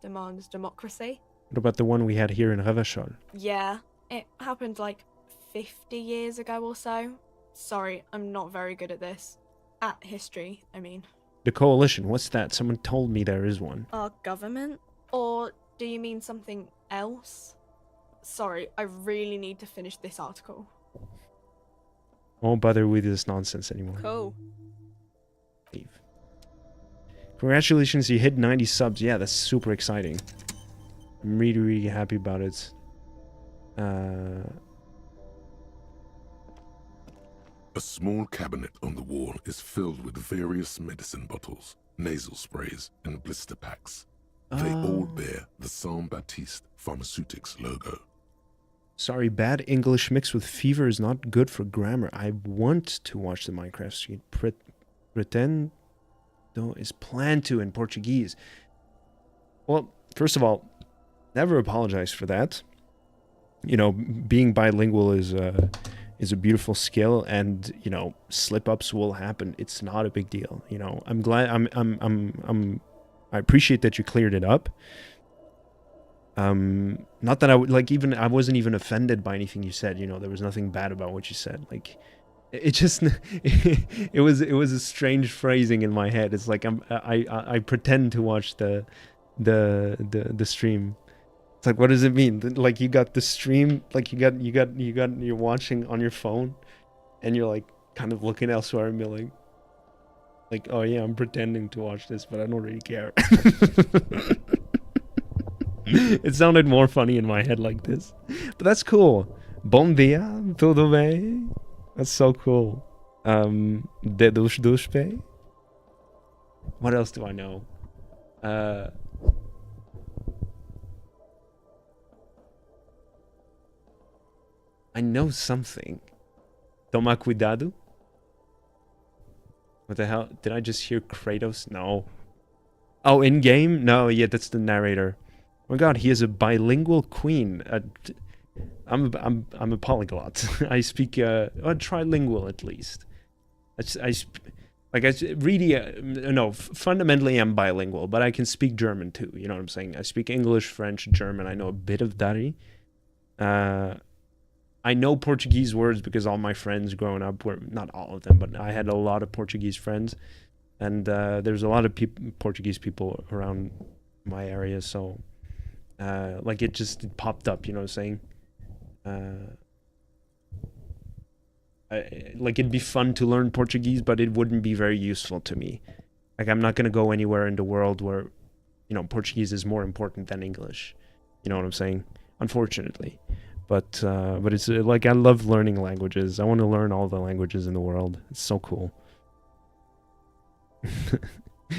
demands democracy. What about the one we had here in Revachol? Yeah, it happened like 50 years ago or so. Sorry, I'm not very good at this. At history, I mean. The coalition, what's that? Someone told me there is one. Our government? Or do you mean something else? Sorry, I really need to finish this article. Won't bother with this nonsense anymore. Cool. Leave. Congratulations, you hit 90 subs. Yeah, that's super exciting. I'm really, really happy about it. A small cabinet on the wall is filled with various medicine bottles, nasal sprays, and blister packs. They all bear the Saint-Baptiste Pharmaceutics logo. Sorry, bad English mixed with fever is not good for grammar. I want to watch the Minecraft stream. Pretendo is planned to in Portuguese. Well, first of all, never apologize for that. You know, being bilingual is a beautiful skill, and you know, slip-ups will happen. It's not a big deal. You know, I'm glad. I appreciate that you cleared it up. Not that I would like even I wasn't even offended by anything you said. You know, there was nothing bad about what you said. Like, it just it was a strange phrasing in my head. It's like I pretend to watch the stream. It's like, what does it mean? Like, you got the stream, like you're watching on your phone, and you're like kind of looking elsewhere and being like, oh yeah, I'm pretending to watch this, but I don't really care. It sounded more funny in my head like this, but that's cool. Bom dia, tudo bem? That's so cool. De dushpe. What else do I know? I know something. Toma cuidado. What the hell? Did I just hear Kratos? No. Oh, in game? No, yeah, that's the narrator. Oh my god, he is a bilingual queen. I'm a polyglot. I speak trilingual at least. Fundamentally I'm bilingual, but I can speak German too. You know what I'm saying? I speak English, French, German. I know a bit of Dari. I know Portuguese words because all my friends growing up were, not all of them, but I had a lot of Portuguese friends, and there's a lot of Portuguese people around my area, so like it just popped up, you know what I'm saying? Like, it'd be fun to learn Portuguese, but it wouldn't be very useful to me. Like, I'm not going to go anywhere in the world where, you know, Portuguese is more important than English. You know what I'm saying? Unfortunately. But it's like, I love learning languages. I want to learn all the languages in the world. It's so cool.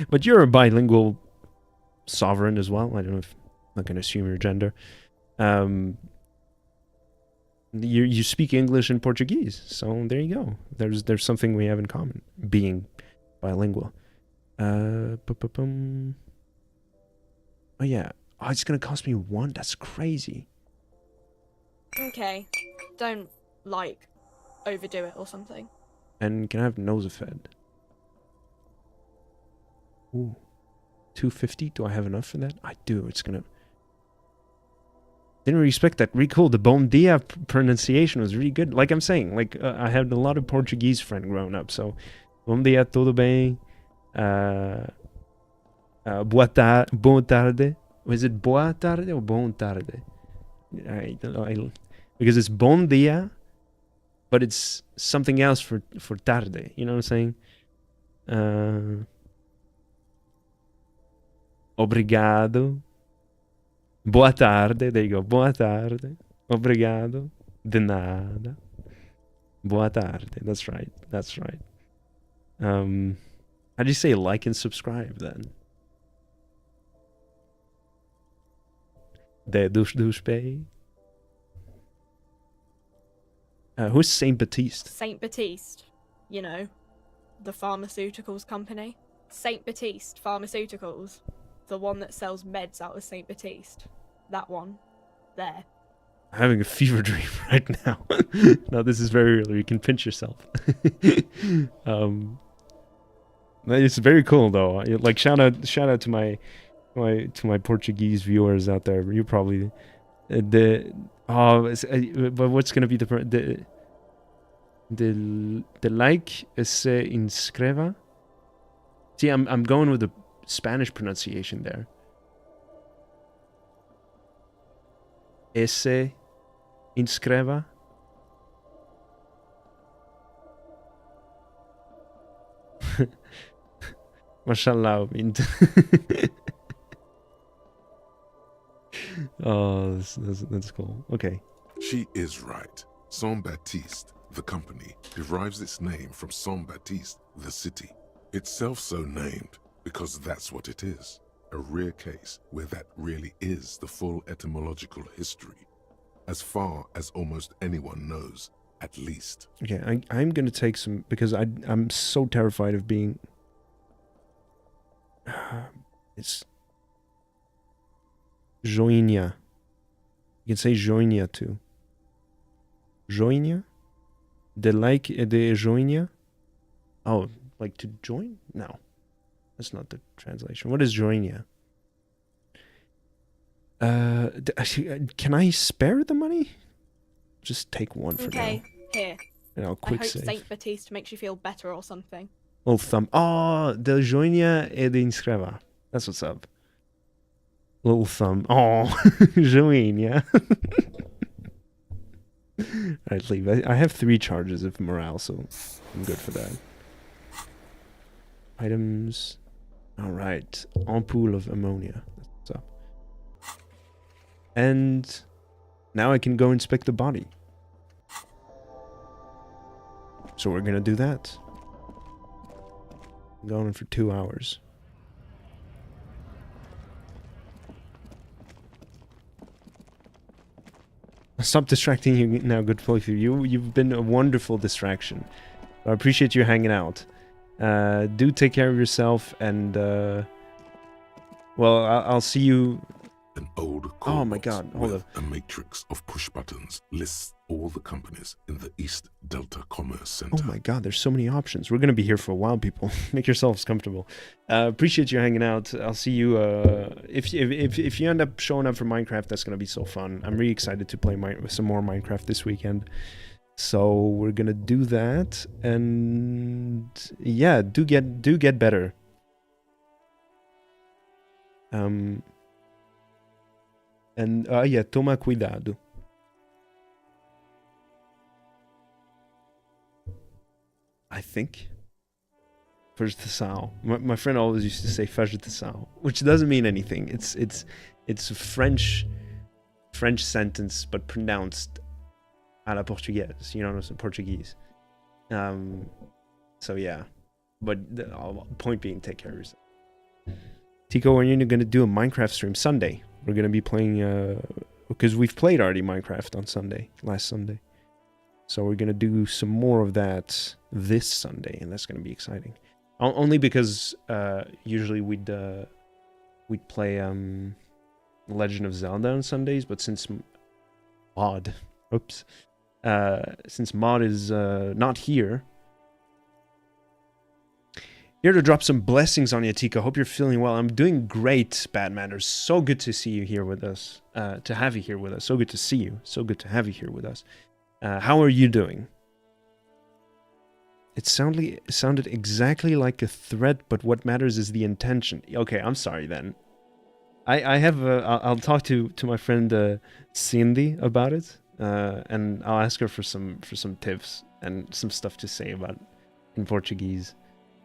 But you're a bilingual sovereign as well. I don't know if I'm not going to assume your gender. You speak English and Portuguese, so there you go. There's something we have in common, being bilingual. Oh yeah. Oh, it's gonna cost me 1. That's crazy. Okay, don't like overdo it or something. And can I have Nosefed? Ooh, 250. Do I have enough for that? I do. It's gonna. Didn't really expect that. Really cool. The Bom Dia pronunciation was really good. Like I'm saying, like I had a lot of Portuguese friends growing up. So, Bom dia, tudo bem? Boa tarde. Was it boa tarde or bom tarde? I don't know. Because it's Bom dia, but it's something else for tarde. You know what I'm saying? Obrigado. Boa tarde. There you go. Boa tarde. Obrigado. De nada. Boa tarde. That's right. That's right. How do you say like and subscribe then? De douche. Who's Saint Baptiste? Saint Baptiste, you know, the pharmaceuticals company. Saint Baptiste Pharmaceuticals, the one that sells meds out of Saint Baptiste. That one, there. I'm having a fever dream right now. No, this is very real. You can pinch yourself. It's very cool though. Like, shout out to my Portuguese viewers out there. You probably but what's gonna be the like se inscreva? See, I'm going with the Spanish pronunciation there. Se inscreva. Mashallah. Oh, that's cool. Okay. She is right. Saint Baptiste, the company, derives its name from Saint Baptiste, the city. Itself so named because that's what it is. A rare case where that really is the full etymological history. As far as almost anyone knows, at least. Okay, I'm going to take some, because I'm so terrified of being... It's... Joinha. You can say Joinha too. Joinha? De Joinha? Oh, like to join? No. That's not the translation. What is Joinha? Can I spare the money? Just take one for now. Okay, here. And I'll I quick hope save. Saint Baptiste makes you feel better or something. Little thumb. Oh, de joinha e de inscrever. That's what's up. Little thumb. Oh, joinha. Alright, leave. I have 3 charges of morale, so I'm good for that. Items. Alright. Ampoule of ammonia. That's what's up. And now I can go inspect the body. So we're gonna do that. I'm going for 2 hours. Stop distracting you now, good playthrough. You've been a wonderful distraction. I appreciate you hanging out. Do take care of yourself, and well, I'll see you. An old oh my god, hold with up. a matrix of push buttons lists all the companies in the East Delta Commerce Center. Oh my god, there's so many options. We're gonna be here for a while, people. Make yourselves comfortable. Appreciate you hanging out. I'll see you if you end up showing up for Minecraft. That's gonna be so fun. I'm really excited to play some more Minecraft this weekend. So we're gonna do that, and yeah, do get better. And yeah, toma cuidado. I think. Vegetal. My friend always used to say vegetal, which doesn't mean anything. It's a French sentence, but pronounced à la portugaise. You know, Portuguese. So yeah, but the point being, take care of yourself. Tico, when you're gonna do a Minecraft stream Sunday? We're gonna be playing because we've played already Minecraft on last Sunday. So we're gonna do some more of that this Sunday, and that's gonna be exciting. Only because usually we'd play Legend of Zelda on Sundays, but since Mod is not here. Here to drop some blessings on you, Tika. Hope you're feeling well. I'm doing great, Bad Manners. So good to see you here with us. To have you here with us. So good to see you. So good to have you here with us. How are you doing? It sounded exactly like a threat, but what matters is the intention. Okay, I'm sorry then. I'll talk to my friend Cindy about it, and I'll ask her for some tips and some stuff to say about in Portuguese.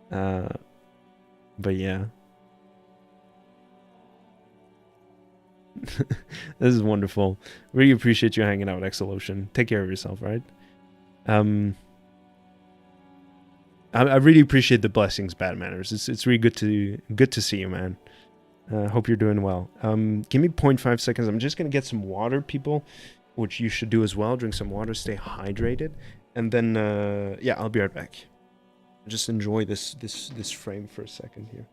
But yeah. This is wonderful. Really appreciate you hanging out, Exolotion. Take care of yourself, right? I really appreciate the blessings, Bad Manners. It's really good to see you, man. Hope you're doing well. Give me 0.5 seconds. I'm just gonna get some water, people, which you should do as well. Drink some water, stay hydrated, and then yeah, I'll be right back. Just enjoy this frame for a second here.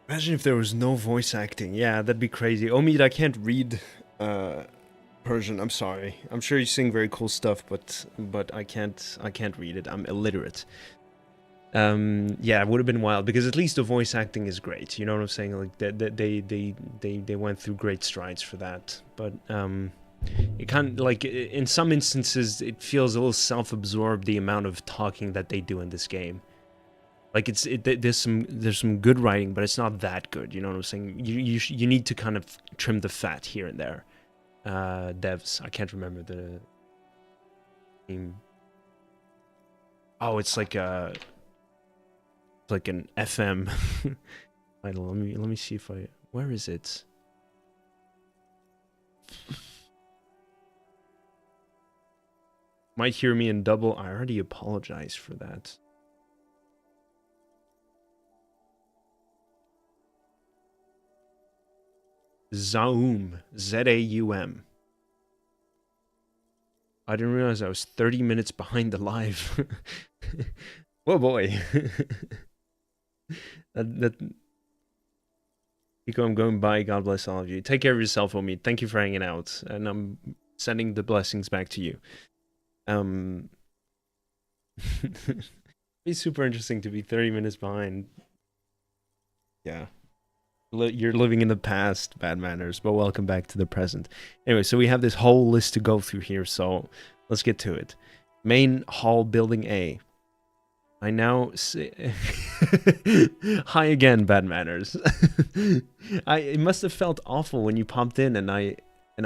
Imagine if there was no voice acting. Yeah, that'd be crazy. Omid, I can't read Persian. I'm sorry. I'm sure you sing very cool stuff, but I can't read it. I'm illiterate. Yeah, it would have been wild because at least the voice acting is great. You know what I'm saying? Like they went through great strides for that. But it kind of like in some instances it feels a little self-absorbed, the amount of talking that they do in this game. Like there's some good writing, but it's not that good. You know what I'm saying? You need to kind of trim the fat here and there. Devs, I can't remember the name. Oh, it's like an FM. Title. Let me see if I. Where is it? Might hear me in double. I already apologize for that. Zaum. Z-A-U-M. I didn't realize I was 30 minutes behind the live. Whoa, boy. Pico, I'm going by. God bless all of you. Take care of yourself, Omid. Thank you for hanging out. And I'm sending the blessings back to you. It's super interesting to be 30 minutes behind. Yeah. You're living in the past, Bad Manners, but welcome back to the present. Anyway, so we have this whole list to go through here, so let's get to it. Main hall, building A. I now say... Hi again, Bad Manners. It must have felt awful when you popped in and I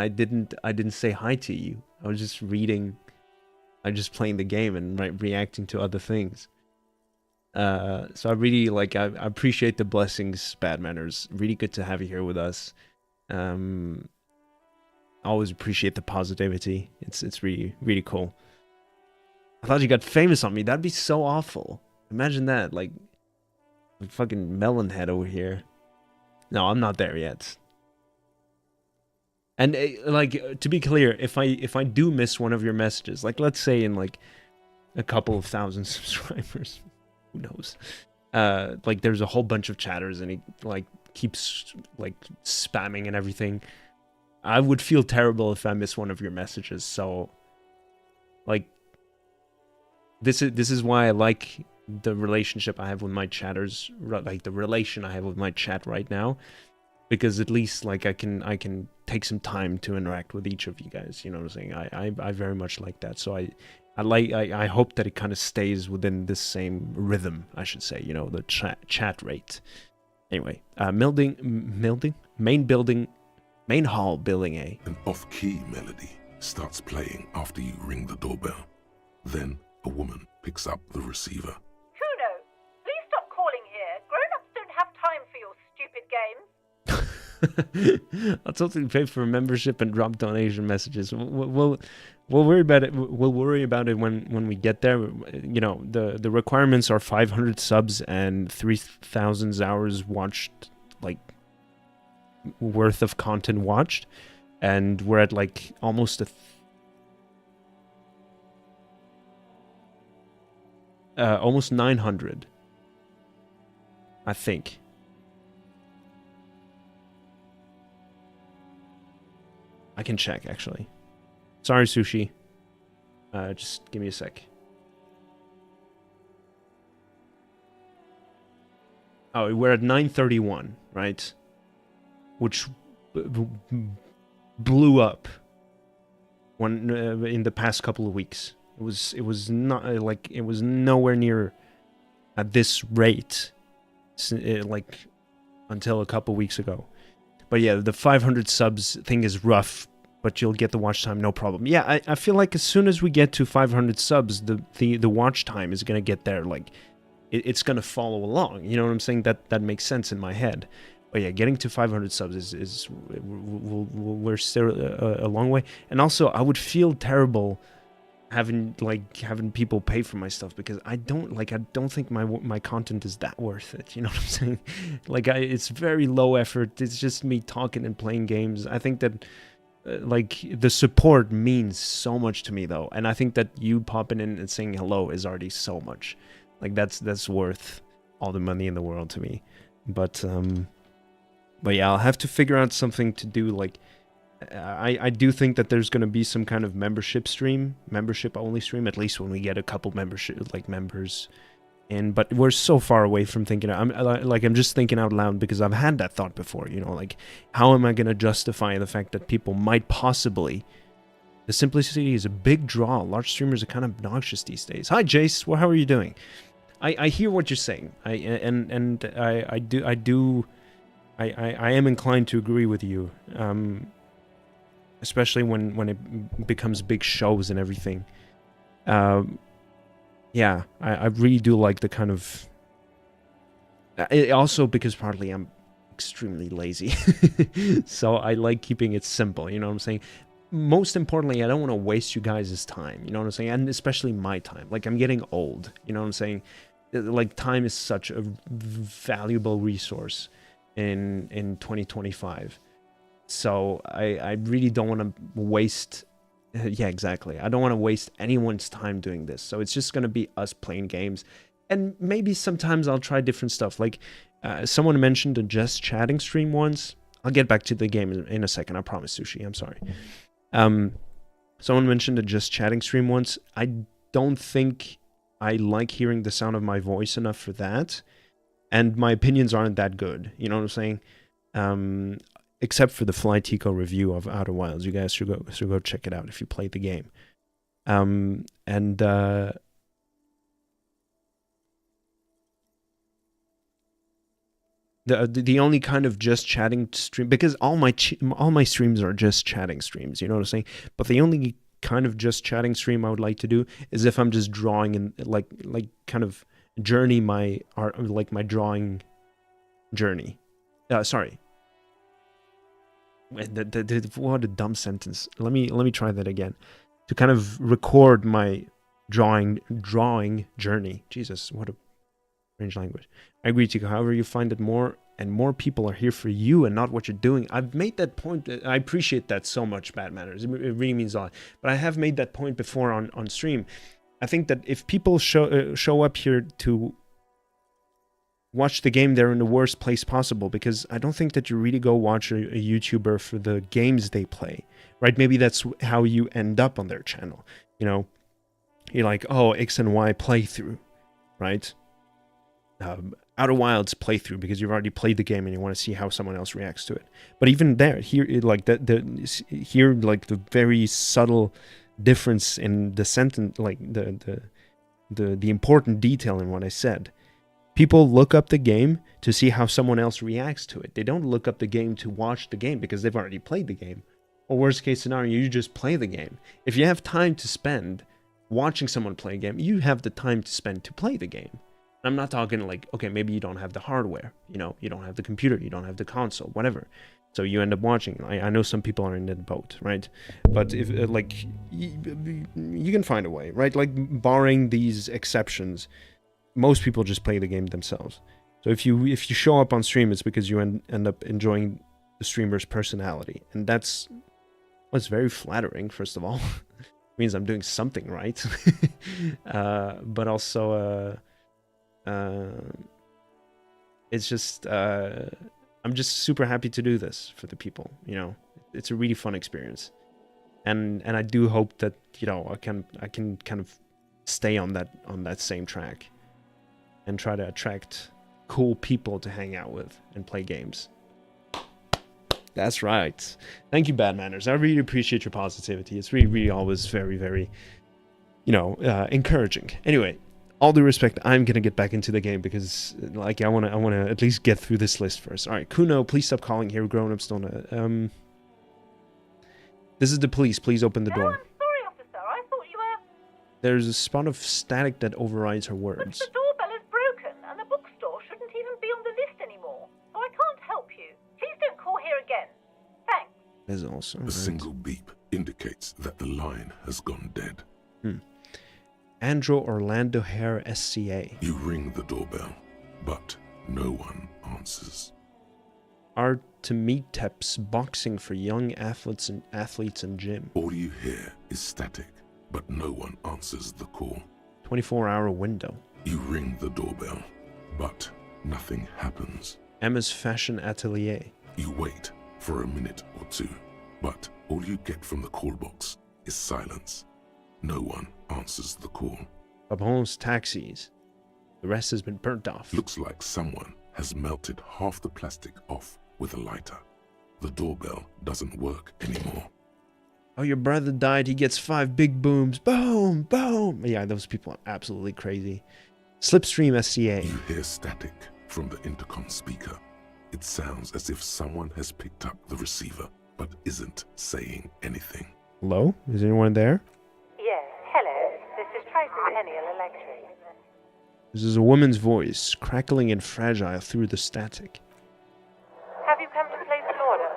didn't say hi to you. I was just reading. I'm just playing the game and reacting to other things. So I really I appreciate the blessings, Bad Manners. Really good to have you here with us. Always appreciate the positivity. It's really, really cool. I thought you got famous on me. That'd be so awful. Imagine that, like fucking melon head over here. No, I'm not there yet. And to be clear, if I do miss one of your messages, like let's say in like a couple of thousand subscribers, who knows? Like there's a whole bunch of chatters and he like keeps like spamming and everything. I would feel terrible if I miss one of your messages. So like this is why I like the relationship I have with my chatters, like the relation I have with my chat right now, because at least like I can take some time to interact with each of you guys. You know what I'm saying? I very much like that. So I hope that it kind of stays within this same rhythm, I should say, you know, the chat rate. Anyway, main hall, building A. An off-key melody starts playing after you ring the doorbell. Then a woman picks up the receiver. Kuno, please stop calling here. Grown-ups don't have time for your stupid games. I'll totally pay for a membership and drop donation messages. We'll worry about it. We'll worry about it when we get there. You know, the requirements are 500 subs and 3,000 hours watched, like worth of content watched, and we're at like almost almost 900, I think. I can check, actually. Sorry, Sushi. Just give me a sec. Oh, we're at 931, right? Which blew up when in the past couple of weeks. It was not like it was nowhere near at this rate, like until a couple weeks ago. But yeah, the 500 subs thing is rough, but you'll get the watch time, no problem. Yeah, I feel like as soon as we get to 500 subs, the watch time is gonna get there. Like, it's gonna follow along. You know what I'm saying? That makes sense in my head. But yeah, getting to 500 subs is we're still a long way. And also, I would feel terrible having people pay for my stuff, because I don't think my content is that worth it. You know what I'm saying? Like, it's very low effort. It's just me talking and playing games. I think that like the support means so much to me, though, and I think that you popping in and saying hello is already so much. Like, that's worth all the money in the world to me. But yeah, I'll have to figure out something to do. Like, I do think that there's going to be some kind of membership only stream, at least when we get a couple members But we're so far away from thinking. I'm just thinking out loud because I've had that thought before. Like, how am I going to justify the fact that people might possibly? The simplicity is a big draw. Large streamers are kind of obnoxious these days. Hi, Jace. Well, how are you doing? I hear what you're saying. I am inclined to agree with you. Especially when it becomes big shows and everything. Yeah, I really do like the kind of... also because partly I'm extremely lazy. So I like keeping it simple, you know what I'm saying? Most importantly, I don't want to waste you guys' time, you know what I'm saying? And especially my time. Like, I'm getting old, you know what I'm saying? Like, time is such a valuable resource in 2025. So I really don't want to waste... yeah, exactly. I don't want to waste anyone's time doing this. So it's just going to be us playing games. And maybe sometimes I'll try different stuff. Like, someone mentioned a just chatting stream once. I'll get back to the game in a second. I promise, Sushi. I'm sorry. Someone mentioned a just chatting stream once. I don't think I like hearing the sound of my voice enough for that. And my opinions aren't that good. You know what I'm saying? Except for the Fly Tico review of Outer Wilds. You guys should go check it out if you played the game. The only kind of just chatting stream, because all my streams are just chatting streams, you know what I'm saying? But the only kind of just chatting stream I would like to do is if I'm just drawing and like kind of journey my art, like my drawing journey. Sorry. What a dumb sentence. Let me try that again. To kind of record my drawing journey. Jesus, what a strange language. I agree, Tico. However, you find that more and more people are here for you and not what you're doing. I've made that point. I appreciate that so much, Bad Manners. It really means a lot. But I have made that point before on stream. I think that if people show up here to watch the game, they're in the worst place possible, because I don't think that you really go watch a YouTuber for the games they play, right? Maybe that's how you end up on their channel. You know, you're like, oh, X and Y playthrough, right? Outer Wilds playthrough, because you've already played the game and you want to see how someone else reacts to it. But even there, here, like the very subtle difference in the sentence, like the important detail in what I said. People look up the game to see how someone else reacts to it. They don't look up the game to watch the game because they've already played the game. Or worst case scenario, you just play the game. If you have time to spend watching someone play a game, you have the time to spend to play the game. I'm not talking like, okay, maybe you don't have the hardware, you know, you don't have the computer, you don't have the console, whatever. So you end up watching. I know some people are in that boat, right? But if like, you can find a way, right? Like, barring these exceptions, most people just play the game themselves. So if you show up on stream, it's because you end up enjoying the streamer's personality, and that's very flattering. First of all, it means I'm doing something right. But also, it's just I'm just super happy to do this for the people. You know, it's a really fun experience, and I do hope that, you know, I can kind of stay on that same track and try to attract cool people to hang out with and play games. That's right. Thank you, Bad Manners. I really appreciate your positivity. It's really, really always very, very, you know, encouraging. Anyway, all due respect, I'm gonna get back into the game because, like, I wanna at least get through this list first. All right, Kuno, please stop calling here. Grown-ups don't. This is the police. Please open the door. I'm sorry, officer. I thought you were... There's a spot of static that overrides her words. But the doorbell is broken, and the bookstore shouldn't even be on the list anymore. So I can't help you. Please don't call here again. Thanks. There's also a single beep indicates that the line has gone dead. Andrew Orlando Hare, SCA. You ring the doorbell, but no one answers. Artemiteps boxing for young athletes and gym. All you hear is static, but no one answers the call. 24-hour window. You ring the doorbell, but nothing happens. Emma's fashion atelier. You wait for a minute or two, but all you get from the call box is silence. No one answers the call. Babon's taxis. The rest has been burnt off. Looks like someone has melted half the plastic off with a lighter. The doorbell doesn't work anymore. Oh, your brother died. He gets 5 big booms. Boom, boom. Yeah, those people are absolutely crazy. Slipstream SCA. You hear static from the intercom speaker. It sounds as if someone has picked up the receiver, but isn't saying anything. Hello? Is anyone there? Yes, hello. This is Tricentennial Electric. This is a woman's voice, crackling and fragile through the static. Have you come to place an order?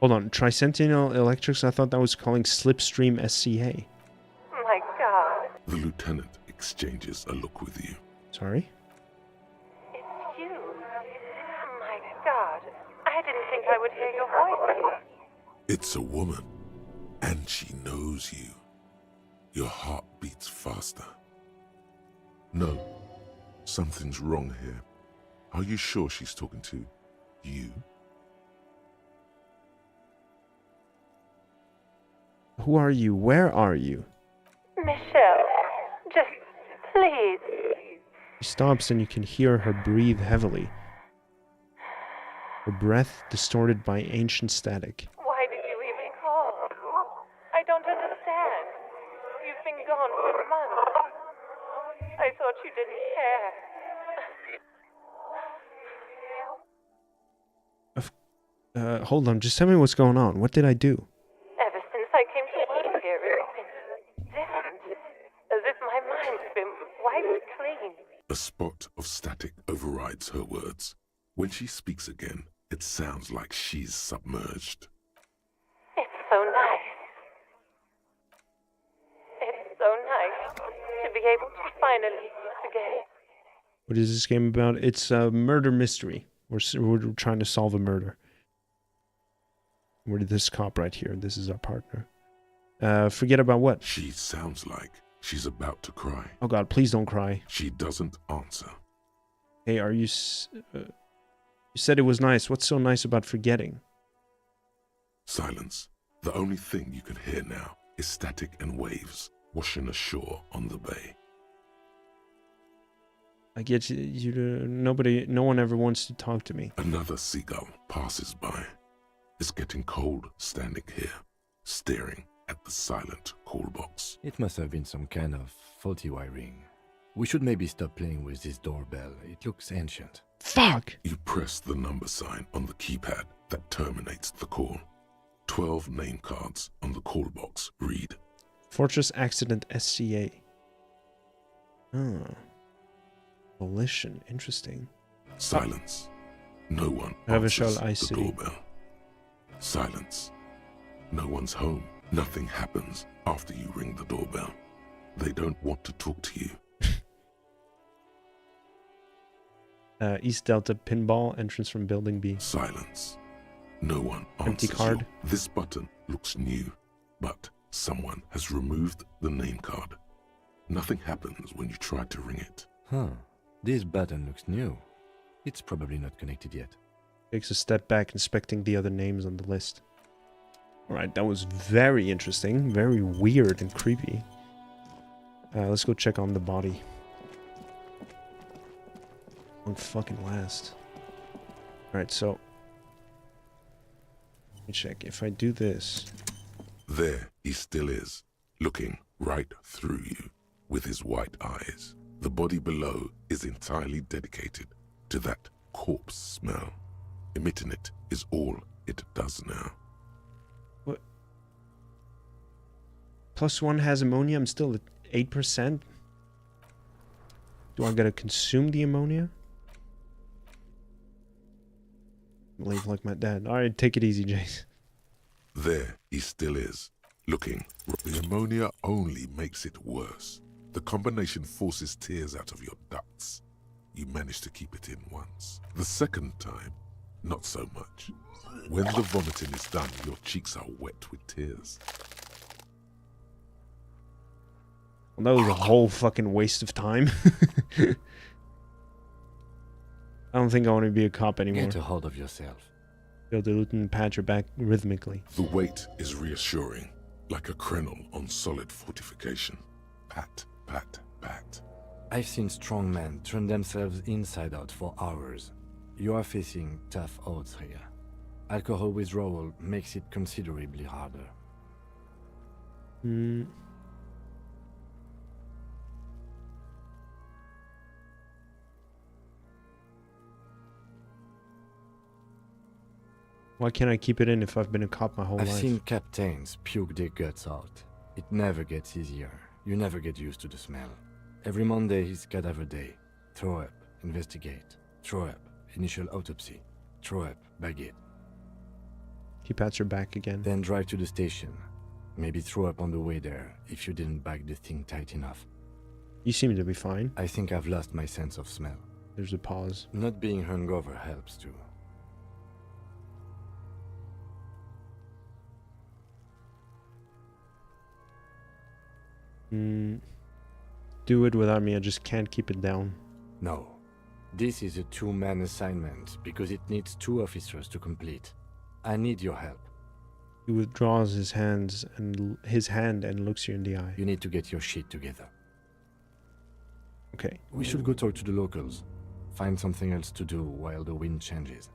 Hold on. Tricentennial Electrics? I thought that was calling Slipstream SCA. My God. The lieutenant exchanges a look with you. Sorry? It's you. My God. I didn't think I would hear your voice. It's a woman, and she knows you. Your heart beats faster. No, something's wrong here. Are you sure she's talking to you? Who are you? Where are you? Michelle, just please. She stops and you can hear her breathe heavily. Her breath distorted by ancient static. Why did you even call? I don't understand. You've been gone for months. I thought you didn't care. Hold on, just tell me what's going on. What did I do? Ever since I came to work here, it's been different. As if my mind's been wiped clean. A spot of static overrides her words. When she speaks again, it sounds like she's submerged. It's so nice. It's so nice to be able to finally forget. What is this game about? It's a murder mystery. We're trying to solve a murder. We're this cop right here. This is our partner. Forget about what? She sounds like she's about to cry. Oh God, please don't cry. She doesn't answer. Hey, are you... you said it was nice. What's so nice about forgetting? Silence. The only thing you can hear now is static and waves washing ashore on the bay. I get you no one ever wants to talk to me. Another seagull passes by. It's getting cold standing here, staring at the silent call box. It must have been some kind of faulty wiring. We should maybe stop playing with this doorbell. It looks ancient. Fuck! You press the number sign on the keypad that terminates the call. 12 name cards on the call box read: Fortress Accident SCA. Oh. Volition. Interesting. Silence. No one Revachol answers the IC. doorbell. Silence. No one's home. Nothing happens after you ring the doorbell. They don't want to talk to you. East Delta Pinball, entrance from Building B. Silence. No one Empty answers card. you. This button looks new, but someone has removed the name card. Nothing happens when you try to ring it. Huh. This button looks new. It's probably not connected yet. Takes a step back, inspecting the other names on the list. Alright, that was very interesting. Very weird and creepy. Let's go check on the body. Won't fucking last. Alright, so... let me check. If I do this... There he still is, looking right through you with his white eyes. The body below is entirely dedicated to that corpse smell. Emitting it is all it does now. What? +1 has ammonia. I'm still at 8%. Do I gotta consume the ammonia? Leave like my dad. Alright, take it easy, Jace. There he still is, looking. The ammonia only makes it worse. The combination forces tears out of your ducts. You manage to keep it in once. The second time, not so much. When the vomiting is done, your cheeks are wet with tears. Well, that was a whole fucking waste of time. I don't think I want to be a cop anymore. Get a hold of yourself. Feel the Luton pat your back rhythmically. The weight is reassuring. like a krenel on solid fortification. Pat, pat, pat. I've seen strong men turn themselves inside out for hours. You are facing tough odds here. Alcohol withdrawal makes it considerably harder. Why can't I keep it in if I've been a cop my whole I've life? seen captains puke their guts out. It never gets easier. You never get used to the smell. Every Monday is cadaver day. Throw up, investigate. Throw up, initial autopsy. Throw up, bag it. He pats her back again. Then drive to the station. Maybe throw up on the way there if you didn't bag the thing tight enough. You seem to be fine. I think I've lost my sense of smell. There's a pause. Not being hungover helps too. Do it without me, I just can't keep it down. No. This is a two-man assignment because it needs 2 officers to complete. I need your help. He withdraws his hand and looks you in the eye. You need to get your shit together. Okay. We should go talk to the locals. Find something else to do while the wind changes.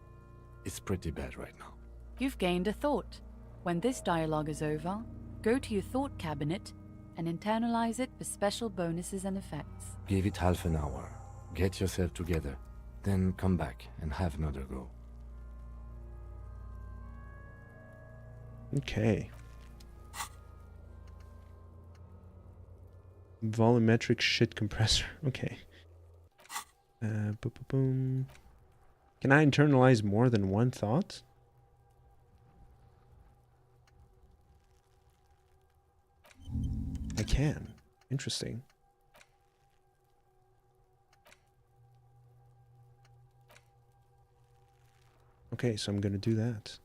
It's pretty bad right now. You've gained a thought. When this dialogue is over, go to your thought cabinet and internalize it for special bonuses and effects. Give it half an hour. Get yourself together. Then come back and have another go. Okay. Volumetric shit compressor. Okay. Boom. Can I internalize more than one thought? I can. Interesting. Okay, so I'm gonna do that.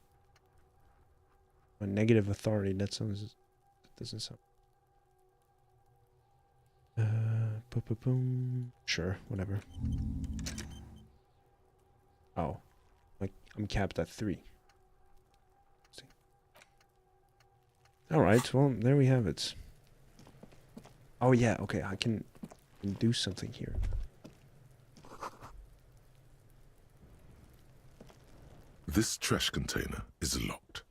A negative authority, that doesn't sound... boom. Sure, whatever. Oh. I'm capped at 3. Alright, well, there we have it. Oh yeah, okay, I can do something here. This trash container is locked.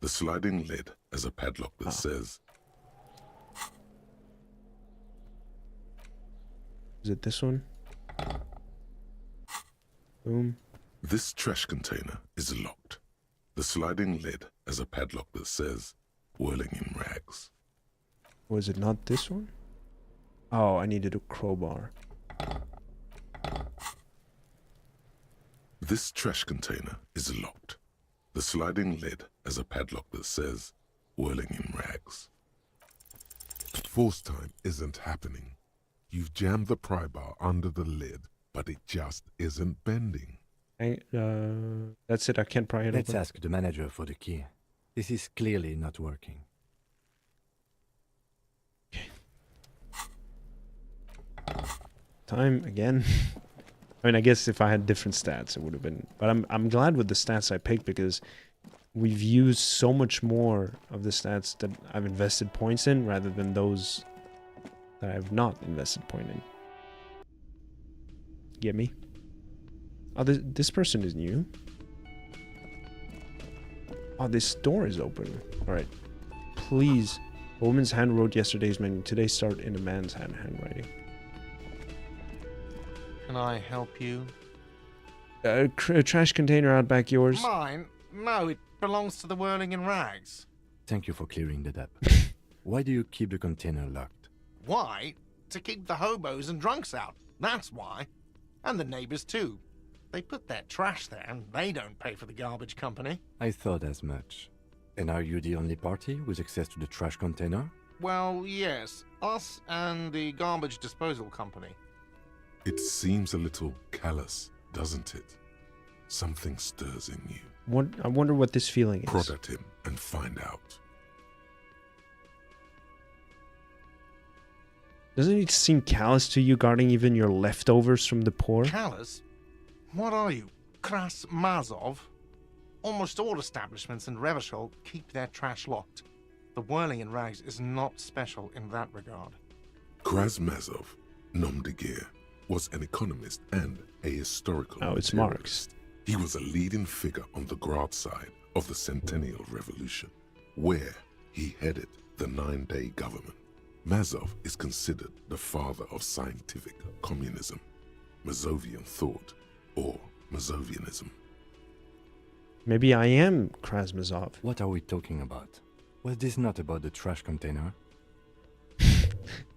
The sliding lid has a padlock that says... Is it this one? Boom. This trash container is locked. The sliding lid has a padlock that says, whirling in rags. Was it not this one? Oh, I needed a crowbar. This trash container is locked. The sliding lid has a padlock that says, whirling in rags. Force time isn't happening. You've jammed the pry bar under the lid, but it just isn't bending. That's it, I can't pry it Let's open. ask the manager for the key. This is clearly not working. Time again. I mean, I guess if I had different stats, it would have been... But I'm glad with the stats I picked because we've used so much more of the stats that I've invested points in rather than those that I have not invested point in. Get me? Oh, this person is new. Oh, this door is open. Alright. Please. A woman's hand wrote yesterday's menu. Today start in a man's handwriting. Can I help you? A trash container out back yours. Mine? No, it belongs to the Whirling in Rags. Thank you for clearing that up. Why do you keep the container locked? Why? To keep the hobos and drunks out. That's why. And the neighbors too. They put their trash there and they don't pay for the garbage company. I thought as much. And are you the only party with access to the trash container? Well, yes. Us and the garbage disposal company. It seems a little callous, doesn't it? Something stirs in you. What? I wonder what this feeling is. Prod at him and find out. Doesn't it seem callous to you guarding even your leftovers from the poor? Callous? What are you? Kras Mazov? Almost all establishments in Revachol keep their trash locked. The whirling in rags is not special in that regard. Krasmazov, nom de guerre, was an economist and a historical it's materialist. He was a leading figure on the Graz side of the Centennial Revolution, where he headed the 9-day government. Mazov is considered the father of scientific communism, Mazovian thought, or Mazovianism. Maybe I am Krasmazov. What are we talking about? Was this not about the trash container?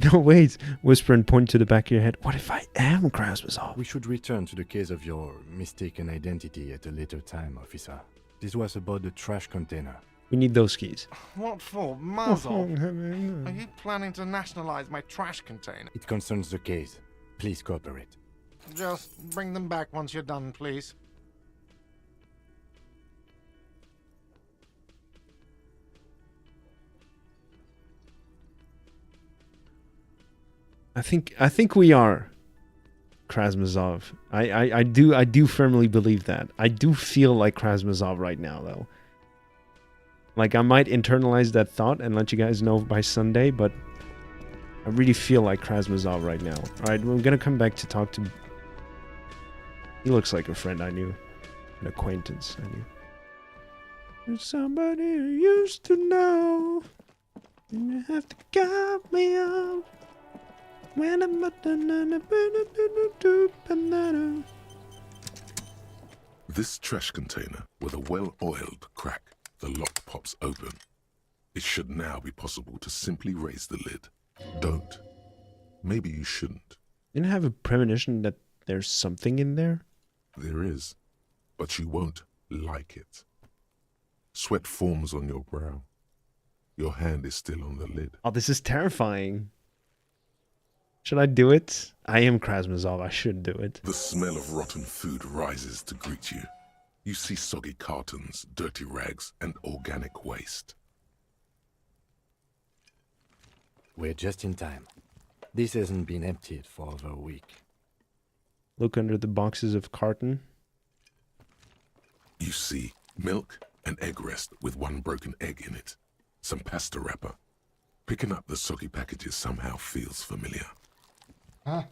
No, wait. Whisper and point to the back of your head. What if I am Krasmazov? We should return to the case of your mistaken identity at a later time, officer. This was about the trash container. We need those keys. What for? Mazov? Are you planning to nationalize my trash container? It concerns the case. Please cooperate. Just bring them back once you're done, please. I think we are Krasmazov. I do firmly believe that. I do feel like Krasmazov right now, though. Like, I might internalize that thought and let you guys know by Sunday, but I really feel like Krasmazov right now. Alright, we're gonna come back to talk to... He looks like a friend I knew. An acquaintance I knew. There's somebody you used to know. And you have to guide me out. When I'm This trash container, with a well-oiled crack, the lock pops open. It should now be possible to simply raise the lid. Don't. Maybe you shouldn't. Didn't I have a premonition that there's something in there? There is, but you won't like it. Sweat forms on your brow. Your hand is still on the lid. Oh, this is terrifying. Should I do it? I am Krasmazov. I should do it. The smell of rotten food rises to greet you. You see soggy cartons, dirty rags, and organic waste. We're just in time. This hasn't been emptied for over a week. Look under the boxes of carton. You see milk and egg rest with one broken egg in it. Some pasta wrapper. Picking up the soggy packages somehow feels familiar. Huh?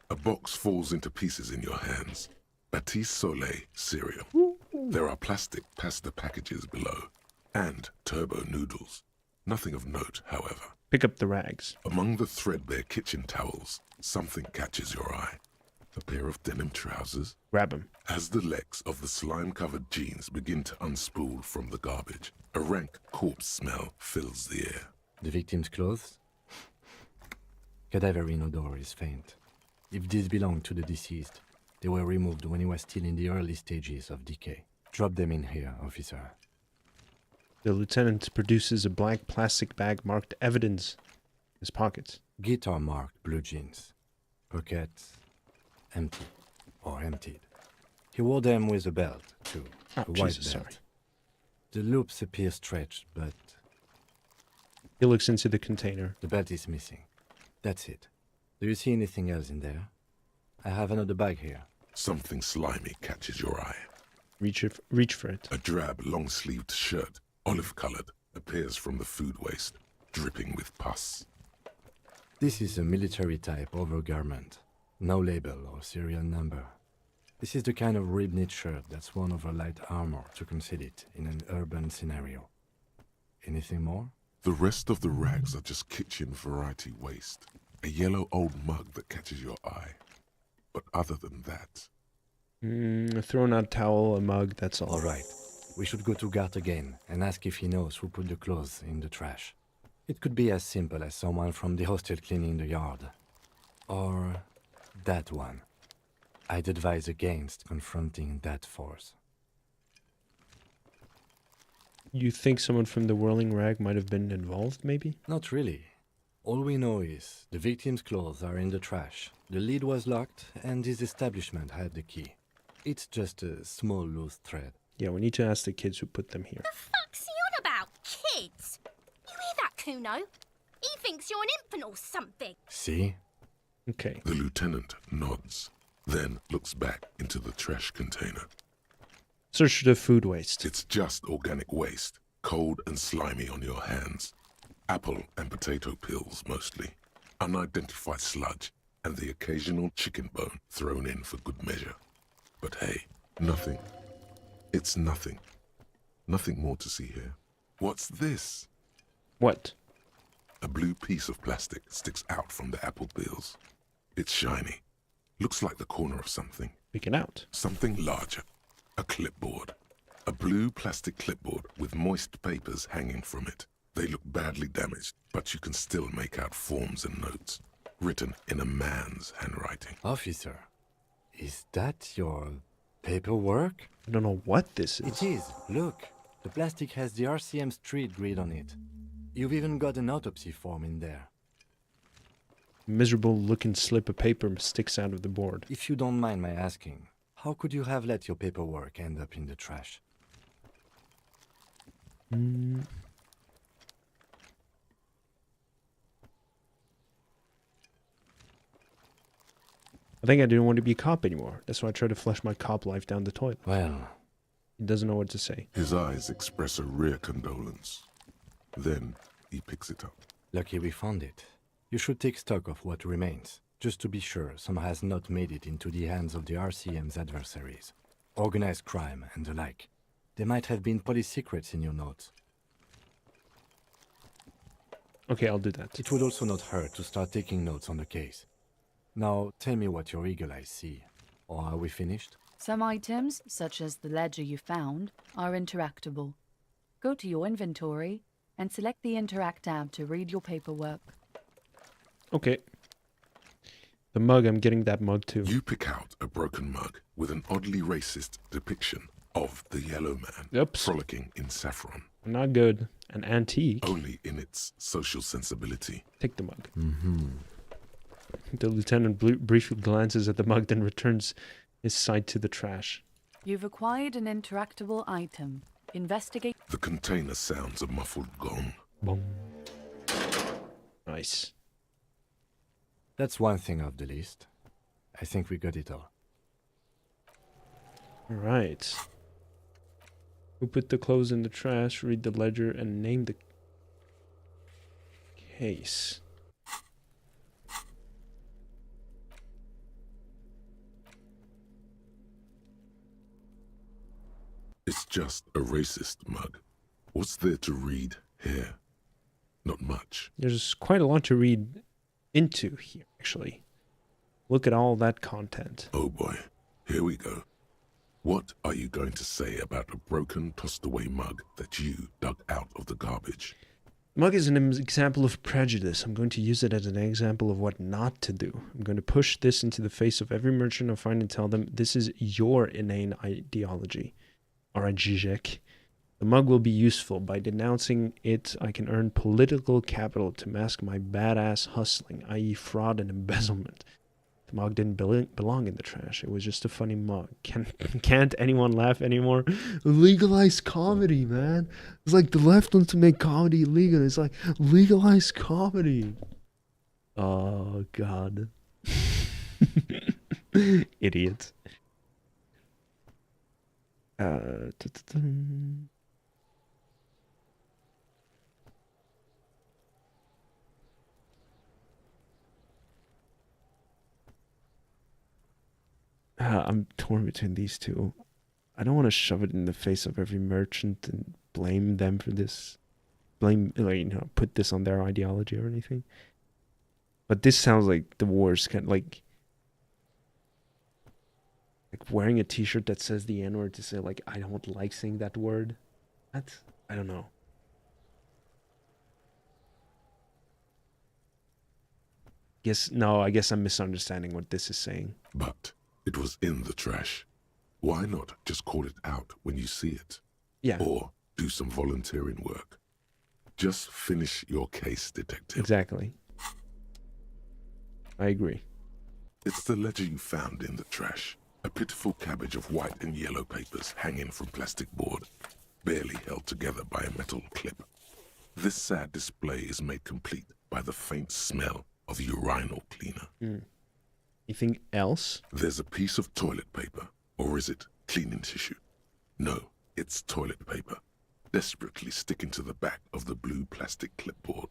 A box falls into pieces in your hands. Batiste Soleil cereal. There are plastic pasta packages below. And turbo noodles. Nothing of note, however. Pick up the rags. Among the threadbare kitchen towels, something catches your eye. A pair of denim trousers. Grab them. As the legs of the slime-covered jeans begin to unspool from the garbage, a rank corpse smell fills the air. The victim's clothes? Cadaverine odor is faint. If these belong to the deceased, they were removed when he was still in the early stages of decay. Drop them in here, officer. The lieutenant produces a black plastic bag marked evidence in his pockets. Guitar marked blue jeans. Pockets empty or emptied. He wore them with a belt, too. Oh, a white Jesus, belt. sorry. The loops appear stretched, but... He looks into the container. The belt is missing. That's it. Do you see anything else in there? I have another bag here. Something slimy catches your eye. Reach for it. A drab, long-sleeved shirt, olive-colored, appears from the food waste, dripping with pus. This is a military-type overgarment. No label or serial number. This is the kind of rib-knit shirt that's worn over light armor to conceal it in an urban scenario. Anything more? The rest of the rags are just kitchen variety waste. A yellow old mug that catches your eye. But other than that... A thrown-out towel, a mug, that's all. All right. We should go to Gart again and ask if he knows who put the clothes in the trash. It could be as simple as someone from the hostel cleaning the yard. Or that one. I'd advise against confronting that force. You think someone from the whirling rag might have been involved, maybe? Not really. All we know is the victim's clothes are in the trash. The lid was locked, and his establishment had the key. It's just a small loose thread. Yeah, we need to ask the kids who put them here. The fuck's he on about? Kids? You hear that, Kuno? He thinks you're an infant or something. See? Okay. The lieutenant nods, then looks back into the trash container. Search the food waste. It's just organic waste, cold and slimy on your hands. Apple and potato peels, mostly. Unidentified sludge, and the occasional chicken bone thrown in for good measure. But hey, nothing. It's nothing. Nothing more to see here. What's this? What? A blue piece of plastic sticks out from the apple peels. It's shiny. Looks like the corner of something. Pick it out. Something larger. A clipboard. A blue plastic clipboard with moist papers hanging from it. They look badly damaged, but you can still make out forms and notes, written in a man's handwriting. Officer, is that your paperwork? I don't know what this is. It is. Look, the plastic has the RCM street grid on it. You've even got an autopsy form in there. Miserable looking slip of paper sticks out of the board. If you don't mind my asking, how could you have let your paperwork end up in the trash? I think I didn't want to be a cop anymore. That's why I tried to flush my cop life down the toilet. Well... He doesn't know what to say. His eyes express a rare condolence. Then he picks it up. Lucky we found it. You should take stock of what remains, just to be sure some has not made it into the hands of the RCM's adversaries. Organized crime and the like. There might have been police secrets in your notes. Okay, I'll do that. It would also not hurt to start taking notes on the case. Now, tell me what your eagle eyes see. Or are we finished? Some items, such as the ledger you found, are interactable. Go to your inventory and select the Interact tab to read your paperwork. Okay. The mug, I'm getting that mug too. You pick out a broken mug with an oddly racist depiction of the yellow man frolicking in saffron. Not good. An antique. Only in its social sensibility. Take the mug. Mm-hmm. The lieutenant briefly glances at the mug, then returns his sight to the trash. You've acquired an interactable item. Investigate. The container sounds a muffled gong. Boom. Nice. That's one thing off the list. I think we got it all. Alright. Who put the clothes in the trash, read the ledger, and name the case. It's just a racist mug. What's there to read here? Not much. There's quite a lot to read into here, actually. Look at all that content. Oh boy, here we go. What are you going to say about a broken, tossed-away mug that you dug out of the garbage? Mug is an example of prejudice. I'm going to use it as an example of what not to do. I'm going to push this into the face of every merchant I find and tell them this is your inane ideology. Or a Zizek. The mug will be useful. By denouncing it, I can earn political capital to mask my badass hustling, i.e. fraud and embezzlement. The mug didn't belong in the trash. It was just a funny mug. Can't anyone laugh anymore? Legalize comedy, man. It's like the left wants to make comedy illegal. It's like, legalize comedy. Oh, God. Idiots. I'm torn between these two. I don't want to shove it in the face of every merchant and blame them for this. Put this on their ideology or anything. But this sounds like the worst kind, like wearing a t-shirt that says the N-word to say, like, I don't like saying that word. That's, I don't know. I guess I'm misunderstanding what this is saying. But it was in the trash. Why not just call it out when you see it? Yeah. Or do some volunteering work. Just finish your case, detective. Exactly. I agree. It's the ledger you found in the trash. A pitiful cabbage of white and yellow papers hanging from plastic board, barely held together by a metal clip. This sad display is made complete by the faint smell of urinal cleaner. Anything else? There's a piece of toilet paper, or is it cleaning tissue? No, it's toilet paper. desperately sticking to the back of the blue plastic clipboard.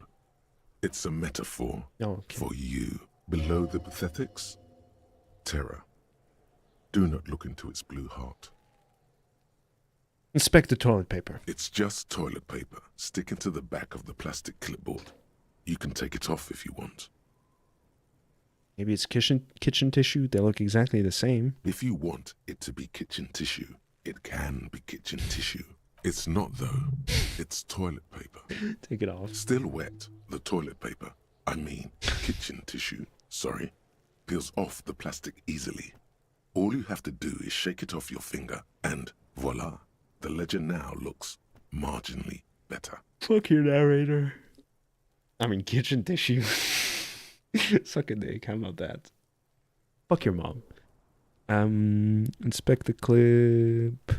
It's a metaphor for you. Below the pathetics, terror. Do not look into its blue heart. Inspect the toilet paper. It's just toilet paper sticking to the back of the plastic clipboard. You can take it off if you want. Maybe it's kitchen tissue. They look exactly the same. If you want it to be kitchen tissue, it can be kitchen tissue. It's not, though. It's toilet paper. Take it off. Still wet, the toilet paper, I mean kitchen tissue, sorry, peels off the plastic easily. All you have to do is shake it off your finger, and voila, the ledger now looks marginally better. Fuck your narrator. I mean, kitchen tissue. Suck a dick, how about that? Fuck your mom. Inspect the clip.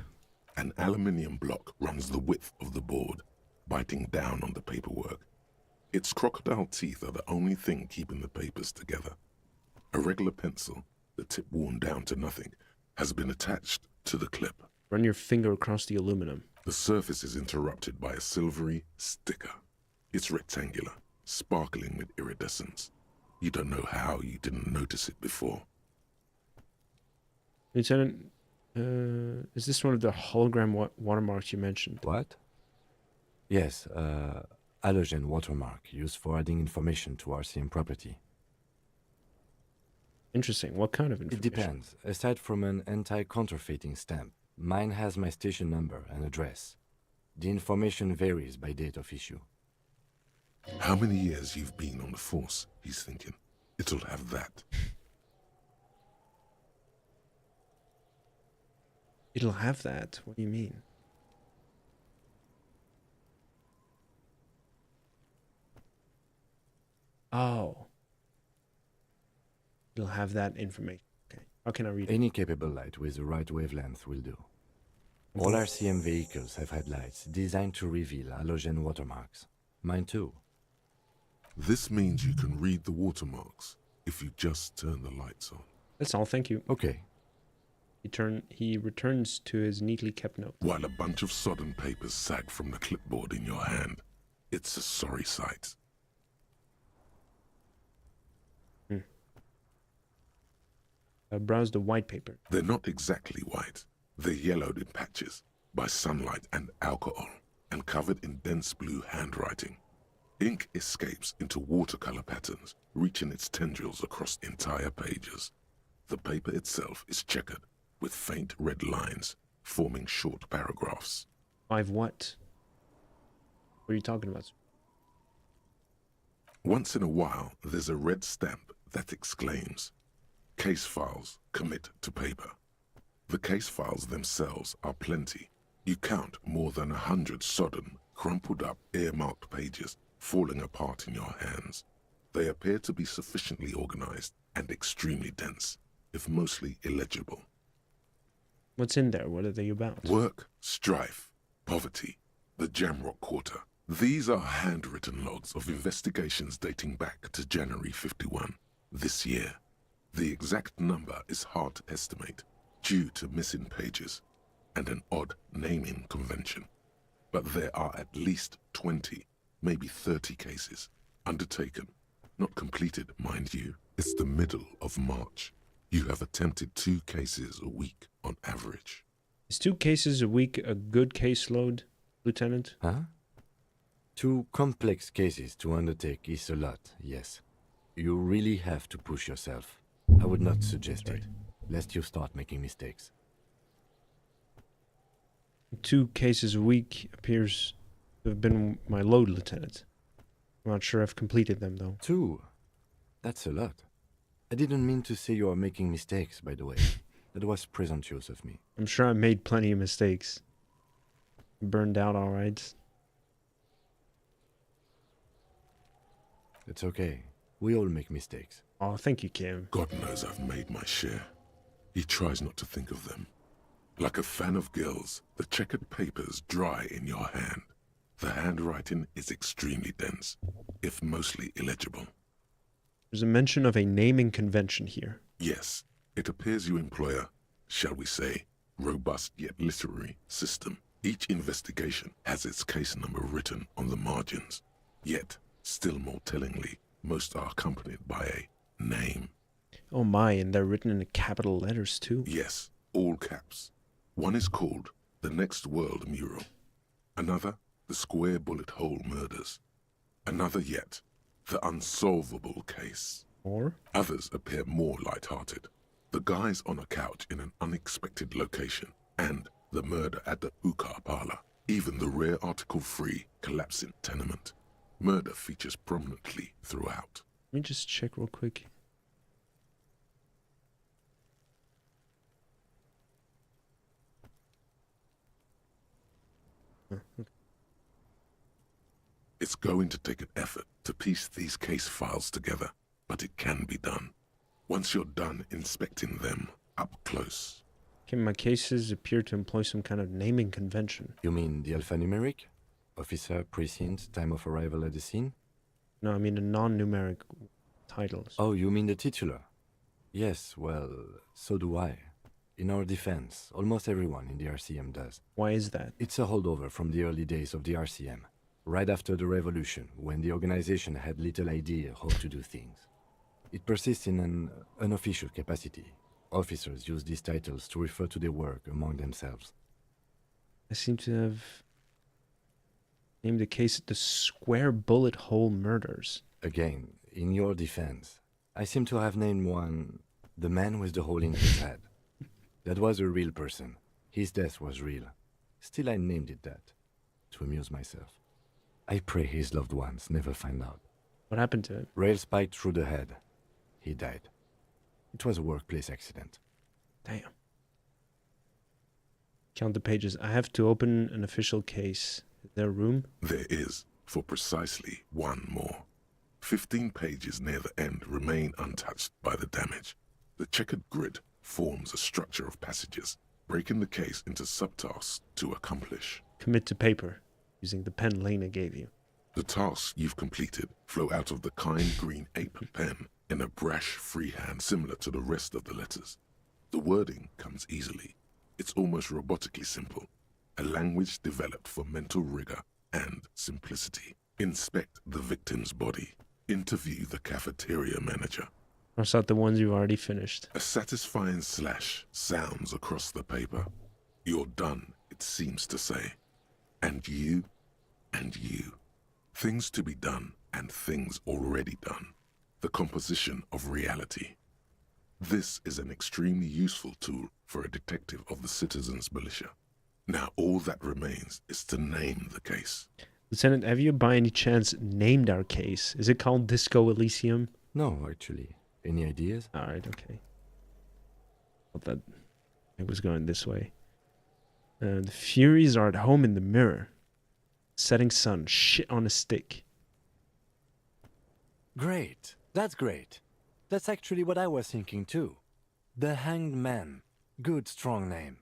An aluminium block runs the width of the board, biting down on the paperwork. Its crocodile teeth are the only thing keeping the papers together. A regular pencil, the tip worn down to nothing, has been attached to the clip. Run your finger across the aluminum. The surface is interrupted by a silvery sticker. It's rectangular, sparkling with iridescence. You don't know how you didn't notice it before. Lieutenant, is this one of the hologram watermarks you mentioned? What? Yes, halogen watermark used for adding information to RCM property. Interesting. What kind of information? It depends. Aside from an anti-counterfeiting stamp, mine has my station number and address. The information varies by date of issue. How many years you've been on the force, he's thinking. It'll have that. It'll have that? What do you mean? Oh. It'll have that information. Okay. How can I read it? Any capable light with the right wavelength will do. All RCM vehicles have had lights designed to reveal halogen watermarks. Mine too. This means you can read the watermarks if you just turn the lights on. That's all, thank you. Okay. He returns to his neatly kept note. While a bunch of sodden papers sag from the clipboard in your hand, it's a sorry sight. Browse the white paper. They're not exactly white. They're yellowed in patches by sunlight and alcohol, and covered in dense blue handwriting. Ink escapes into watercolor patterns, reaching its tendrils across entire pages. The paper itself is checkered, with faint red lines, forming short paragraphs. 5 what? What are you talking about? Once in a while, there's a red stamp that exclaims, "Case files commit to paper." The case files themselves are plenty. You count more than 100 sodden, crumpled up, earmarked pages falling apart in your hands. They appear to be sufficiently organized and extremely dense, if mostly illegible. What's in there? What are they about? Work, strife, poverty, the Jamrock Quarter. These are handwritten logs of investigations dating back to January 51, this year. The exact number is hard to estimate, due to missing pages and an odd naming convention. But there are at least 20, maybe 30 cases, undertaken, not completed, mind you. It's the middle of March. You have attempted 2 cases a week on average. Is 2 cases a week a good caseload, Lieutenant? Huh? 2 complex cases to undertake is a lot, yes. You really have to push yourself. I would not suggest it, lest you start making mistakes. 2 cases a week appears to have been my load, Lieutenant. I'm not sure I've completed them, though. 2? That's a lot. I didn't mean to say you are making mistakes, by the way. That was presumptuous of me. I'm sure I made plenty of mistakes. Burned out, all right. It's okay. We all make mistakes. Oh, thank you, Kim. God knows I've made my share. He tries not to think of them. Like a fan of gills, the checkered papers dry in your hand. The handwriting is extremely dense, if mostly illegible. There's a mention of a naming convention here. Yes, it appears you employ a, shall we say, robust yet literary system. Each investigation has its case number written on the margins. Yet, still more tellingly, most are accompanied by a name. Oh my, and they're written in capital letters too. Yes, all caps. One is called The Next World Mural. Another, The Square Bullet Hole Murders. Another yet, The Unsolvable Case. Or? Others appear more light-hearted. The guys on a couch in an unexpected location, and the murder at the hookah parlor. Even the rare article-free collapsing tenement. Murder features prominently throughout. Let me just check real quick. It's going to take an effort to piece these case files together, but it can be done. Once you're done inspecting them up close. Okay, my cases appear to employ some kind of naming convention. You mean the alphanumeric? Officer, precinct, time of arrival at the scene? No, I mean the non-numeric titles. Oh, you mean the titular? Yes, well, so do I. In our defense, almost everyone in the RCM does. Why is that? It's a holdover from the early days of the RCM, right after the revolution, when the organization had little idea how to do things. It persists in an unofficial capacity. Officers use these titles to refer to their work among themselves. I seem to have named the case the Square Bullet Hole Murders. Again, in your defense, I seem to have named one the man with the hole in his head. That was a real person. His death was real. Still, I named it that, to amuse myself. I pray his loved ones never find out. What happened to him? Rail spiked through the head. He died. It was a workplace accident. Damn. Count the pages. I have to open an official case. Is there room? There is, for precisely one more. 15 pages near the end remain untouched by the damage. The checkered grid forms a structure of passages, breaking the case into subtasks to accomplish. Commit to paper, using the pen Lena gave you. The tasks you've completed flow out of the kind green ape pen in a brash freehand similar to the rest of the letters. The wording comes easily. It's almost robotically simple, a language developed for mental rigor and simplicity. Inspect the victim's body. Interview the cafeteria manager. Cross out the ones you've already finished. A satisfying slash sounds across the paper. You're done, it seems to say. And you, and you. Things to be done and things already done. The composition of reality. This is an extremely useful tool for a detective of the citizens' militia. Now all that remains is to name the case. Lieutenant, have you by any chance named our case? Is it called Disco Elysium? No, actually. Any ideas? Alright, okay. Thought that it was going this way. The Furies are at home in the mirror. Setting sun, shit on a stick. Great. That's great. That's actually what I was thinking too. The Hanged Man. Good, strong name.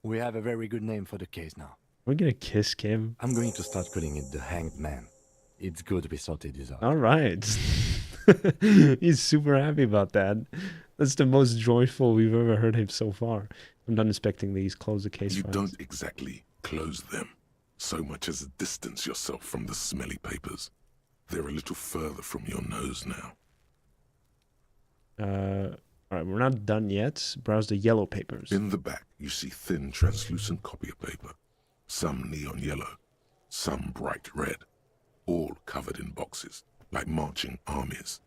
We have a very good name for the case now. We're gonna kiss Kim. I'm going to start calling it the Hanged Man. It's good we sorted this out. Alright. He's super happy about that. That's the most joyful we've ever heard him so far. I'm done inspecting these. Close the case You files. don't exactly close them, so much as distance yourself from the smelly papers. They're a little further from your nose now. Alright, we're not done yet. Browse the yellow papers. In the back, you see thin, translucent copy paper. Some neon yellow, some bright red, all covered in boxes, like marching armies.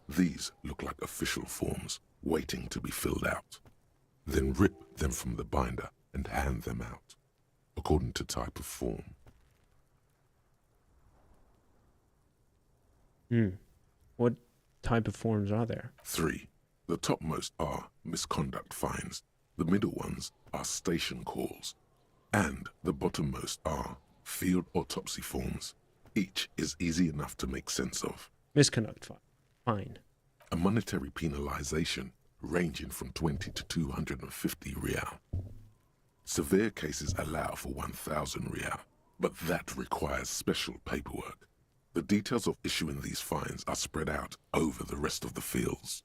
These look like official forms, waiting to be filled out. Then rip them from the binder and hand them out, according to type of form. What type of forms are there? 3. The topmost are misconduct fines. The middle ones are station calls. And the bottommost are field autopsy forms. Each is easy enough to make sense of. Misconduct fine. A monetary penalization ranging from 20 to 250 real. Severe cases allow for 1,000 real, but that requires special paperwork. The details of issuing these fines are spread out over the rest of the fields.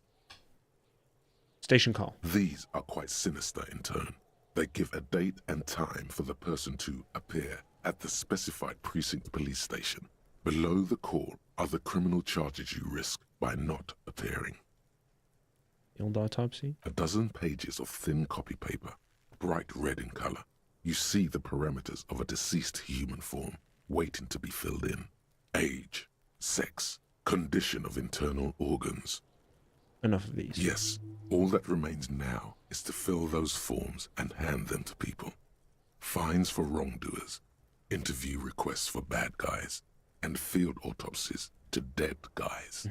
Station call. These are quite sinister in tone. They give a date and time for the person to appear at the specified precinct police station. Below the call are the criminal charges you risk by not appearing. The old autopsy? A dozen pages of thin copy paper, bright red in color. You see the parameters of a deceased human form waiting to be filled in. Age, sex, condition of internal organs. Enough of these. Yes, all that remains now is to fill those forms and hand them to people. Fines for wrongdoers, interview requests for bad guys, and field autopsies to dead guys.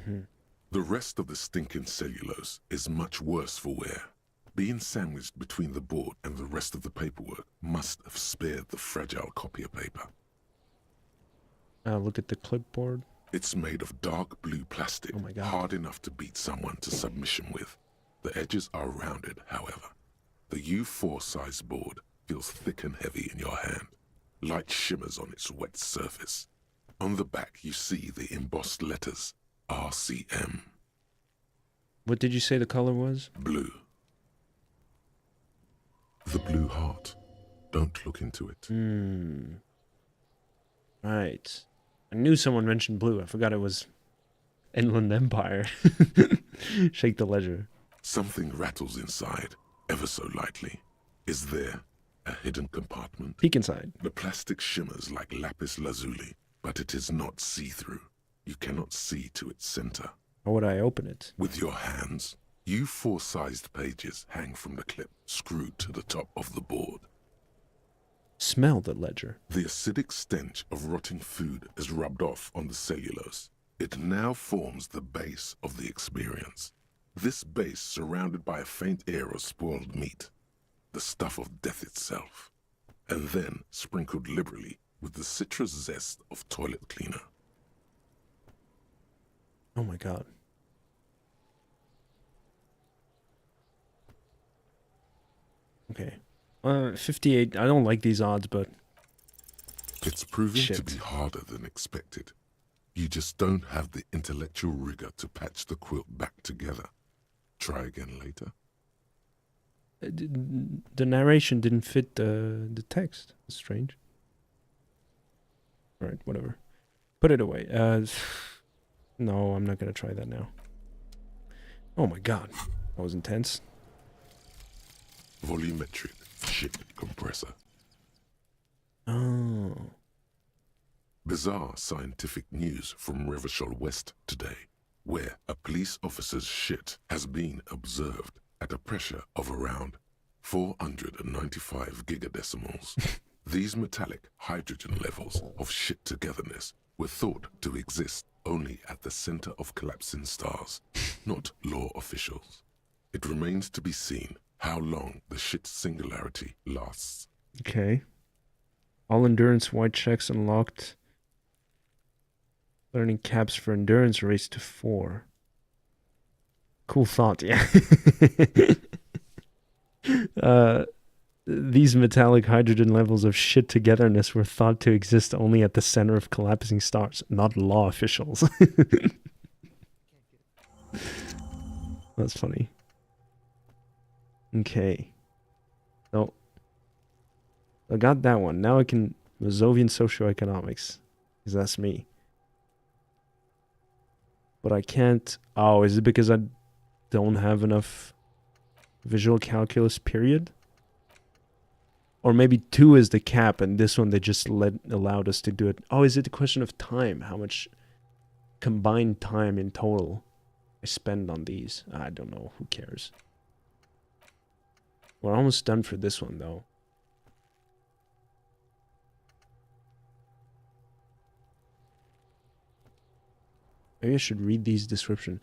The rest of the stinking cellulose is much worse for wear. Being sandwiched between the board and the rest of the paperwork must have spared the fragile copier paper. Look at the clipboard. It's made of dark blue plastic, hard enough to beat someone to submission with. The edges are rounded, however. The U4 size board feels thick and heavy in your hand. Light shimmers on its wet surface. On the back you see the embossed letters, RCM. What did you say the color was? Blue. The blue heart. Don't look into it. Right. I knew someone mentioned blue. I forgot it was Inland Empire. Shake the ledger. Something rattles inside, ever so lightly. Is there a hidden compartment? Peek inside. The plastic shimmers like lapis lazuli, but it is not see-through. You cannot see to its center. How would I open it? With your hands. U4-sized pages hang from the clip, screwed to the top of the board. Smell the ledger. The acidic stench of rotting food is rubbed off on the cellulose. It now forms the base of the experience. This base surrounded by a faint air of spoiled meat, the stuff of death itself, and then sprinkled liberally with the citrus zest of toilet cleaner. Oh my god. Okay. 58. I don't like these odds, but... It's proving to be harder than expected. You just don't have the intellectual rigor to patch the quilt back together. Try again later. The narration didn't fit the text. That's strange. Alright, whatever. Put it away. No, I'm not gonna try that now. Oh my god. That was intense. Volumetric ship compressor. Oh. Bizarre scientific news from Revachol West today, where a police officer's shit has been observed at a pressure of around 495 gigadecimals. These metallic hydrogen levels of shit togetherness were thought to exist only at the center of collapsing stars, not law officials. It remains to be seen how long the shit singularity lasts. Okay. All endurance white checks unlocked. Learning caps for endurance raised to 4. Cool thought, yeah. These metallic hydrogen levels of shit togetherness were thought to exist only at the center of collapsing stars, not law officials. That's funny. Okay. So, I got that one. Now I can... Mazovian socioeconomics. Because that's me. But I can't... Oh, is it because I don't have enough visual calculus, period? Or maybe 2 is the cap, and this one they just allowed us to do it. Oh, is it a question of time? How much combined time in total I spend on these? I don't know. Who cares? We're almost done for this one, though. Maybe I should read these description.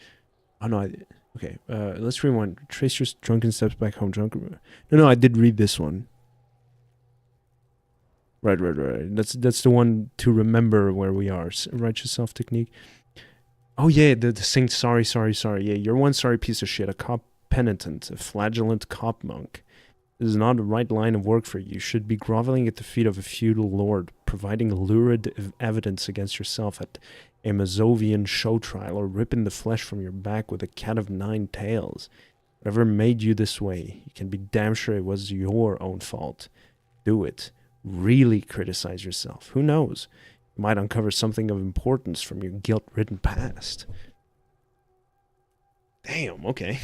Oh, no. Okay, let's rewind. Trace your drunken steps back home. No, I did read this one. Right. That's the one to remember where we are. Righteous self technique. Oh, yeah, the saint. Sorry. Yeah, you're one sorry piece of shit. A cop penitent. A flagellant cop monk. This is not the right line of work for you. You should be groveling at the feet of a feudal lord, providing lurid evidence against yourself at a Mazovian show trial, or ripping the flesh from your back with a cat of 9 tails. Whatever made you this way, you can be damn sure it was your own fault. Do it. Really criticize yourself. Who knows? You might uncover something of importance from your guilt-ridden past. Damn, okay.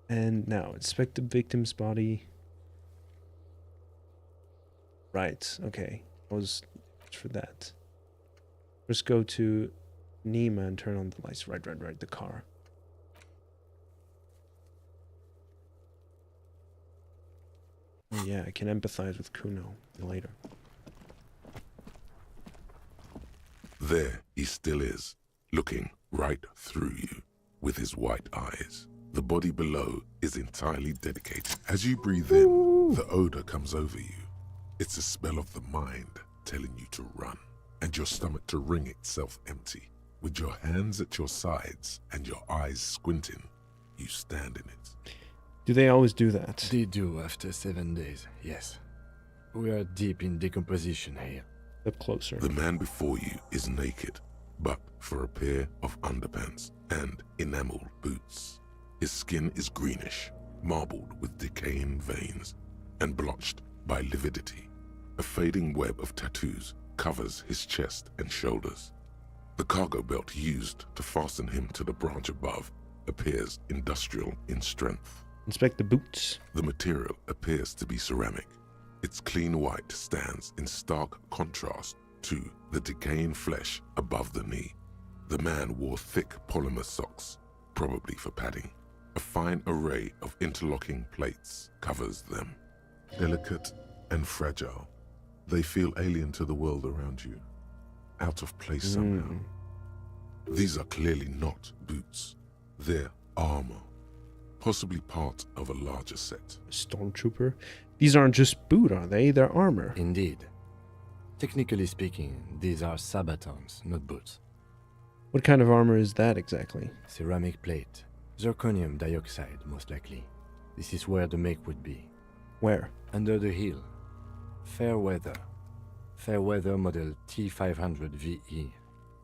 And now, inspect the victim's body. Right, okay. I was for that. Let's go to Nima and turn on the lights. Right, the car. Oh yeah, I can empathize with Kuno later. There he still is, looking right through you with his white eyes. The body below is entirely dedicated. As you breathe in, the odor comes over you. It's a smell of the mind telling you to run, and your stomach to wring itself empty. With your hands at your sides and your eyes squinting, you stand in it. Do they always do that? They do after 7 days, yes. We are deep in decomposition here. Up closer. The man before you is naked, but for a pair of underpants and enameled boots. His skin is greenish, marbled with decaying veins, and blotched by lividity. A fading web of tattoos covers his chest and shoulders. The cargo belt used to fasten him to the branch above appears industrial in strength. Inspect the boots. The material appears to be ceramic. Its clean white stands in stark contrast to the decaying flesh above the knee. The man wore thick polymer socks, probably for padding. A fine array of interlocking plates covers them. Delicate and fragile, they feel alien to the world around you, out of place somehow. These are clearly not boots. They're armor, possibly part of a larger set. Stormtrooper? These aren't just boot, are they? They're armor. Indeed. Technically speaking, these are sabatons, not boots. What kind of armor is that exactly? Ceramic plate. Zirconium dioxide, most likely. This is where the make would be. Where? Under the hill. Fair weather. Fair weather model T500 VE.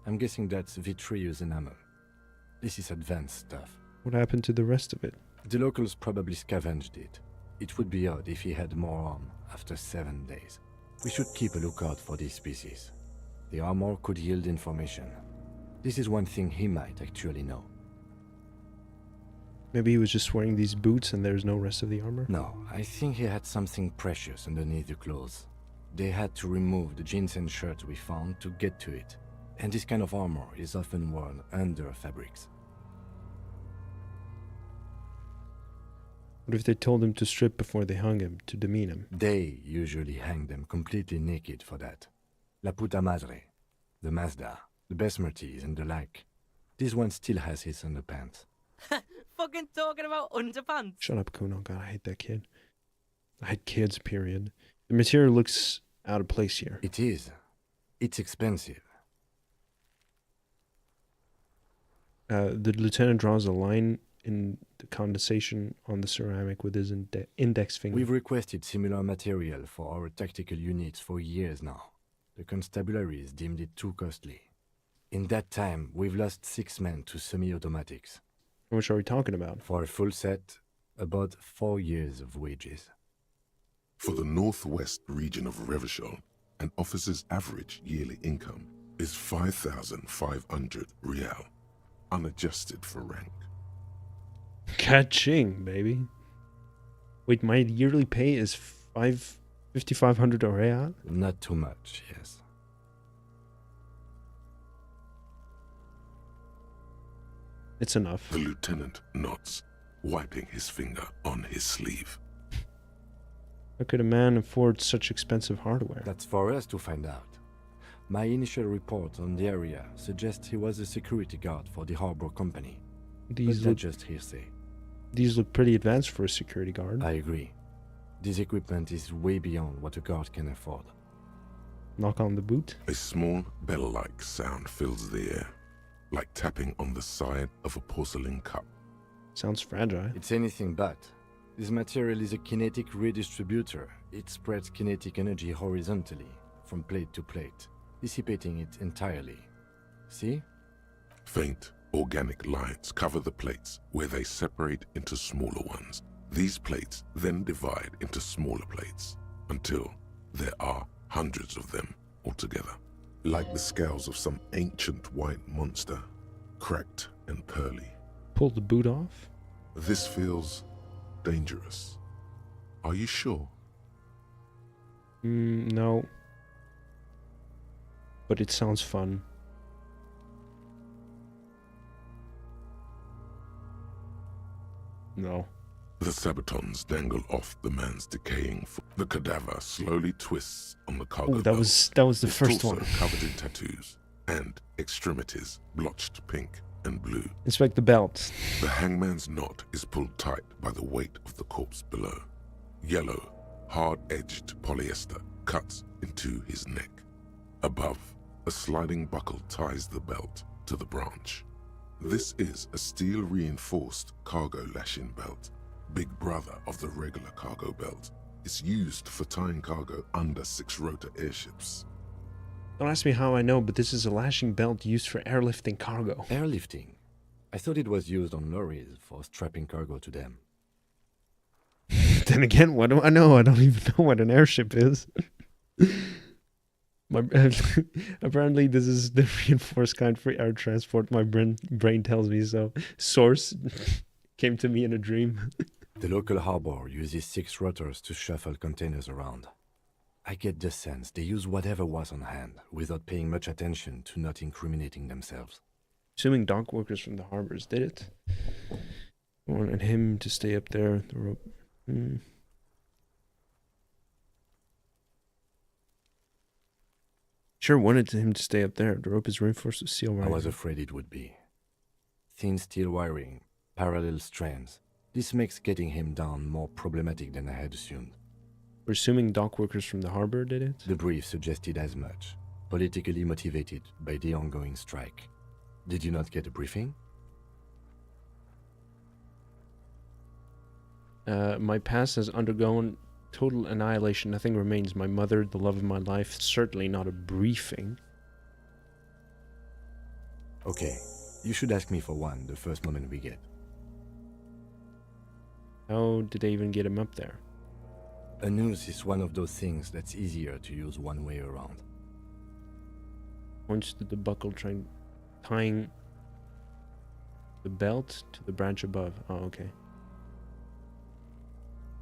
I'm guessing that's vitreous enamel. This is advanced stuff. What happened to the rest of it? The locals probably scavenged it. It would be odd if he had more arm after 7 days. We should keep a lookout for these species. The armor could yield information. This is one thing he might actually know. Maybe he was just wearing these boots and there's no rest of the armor? No, I think he had something precious underneath the clothes. They had to remove the jeans and shirts we found to get to it. And this kind of armor is often worn under fabrics. What if they told him to strip before they hung him, to demean him? They usually hang them completely naked for that. La puta madre, the Mazda, the Besmerties and the like. This one still has his underpants. Fucking talking about underpants. Shut up, Kuno. God, I hate that kid. I hate kids, period. The material looks out of place here. It is. It's expensive. The lieutenant draws a line in the condensation on the ceramic with his index finger. We've requested similar material for our tactical units for years now. The constabularies deemed it too costly. In that time, we've lost 6 men to semi-automatics. How much are we talking about? For a full set, about 4 years of wages. For the northwest region of Revachol, an officer's average yearly income is 5,500 real, unadjusted for rank. Ka-ching, baby. Wait, my yearly pay is 5,500 real? Not too much, yes. It's enough. The lieutenant nods, wiping his finger on his sleeve. How could a man afford such expensive hardware? That's for us to find out. My initial report on the area suggests he was a security guard for the harbor company. These but look that's just hearsay. These look pretty advanced for a security guard. I agree. This equipment is way beyond what a guard can afford. Knock on the boot. A small bell-like sound fills the air, like tapping on the side of a porcelain cup. Sounds fragile. It's anything but. This material is a kinetic redistributor. It spreads kinetic energy horizontally, from plate to plate, dissipating it entirely. See? Faint Organic lines cover the plates where they separate into smaller ones. These plates then divide into smaller plates until there are hundreds of them altogether. Like the scales of some ancient white monster, cracked and pearly. Pull the boot off? This feels dangerous. Are you sure? No. But it sounds fun. No. The sabatons dangle off the man's decaying foot. The cadaver slowly twists on the cargo Oh, that belt. was the His first torso one. covered in tattoos and extremities blotched pink and blue. Inspect the belt. The hangman's knot is pulled tight by the weight of the corpse below. Yellow, hard-edged polyester cuts into his neck. Above, a sliding buckle ties the belt to the branch. This is a steel-reinforced cargo lashing belt, big brother of the regular cargo belt. It's used for tying cargo under 6-rotor airships. Don't ask me how I know, but this is a lashing belt used for airlifting cargo. Airlifting? I thought it was used on lorries for strapping cargo to them. Then again, what do I know? I don't even know what an airship is. Apparently, this is the reinforced kind for air transport. My brain tells me so. Source came to me in a dream. The local harbor uses 6 rotors to shuffle containers around. I get the sense they use whatever was on hand, without paying much attention to not incriminating themselves. Assuming dock workers from the harbors did it. I wanted him to stay up there. The rope. Sure wanted him to stay up there. The rope is reinforced with steel wiring. I was afraid it would be. Thin steel wiring, parallel strands. This makes getting him down more problematic than I had assumed. We're assuming dock workers from the harbor did it? The brief suggested as much, politically motivated by the ongoing strike. Did you not get a briefing? My past has undergone total annihilation. Nothing remains. My mother, the love of my life, certainly not a briefing. Okay, you should ask me for one the first moment we get. How did they even get him up there? A noose is one of those things that's easier to use one way around. Points to the buckle, tying the belt to the branch above. Oh, okay.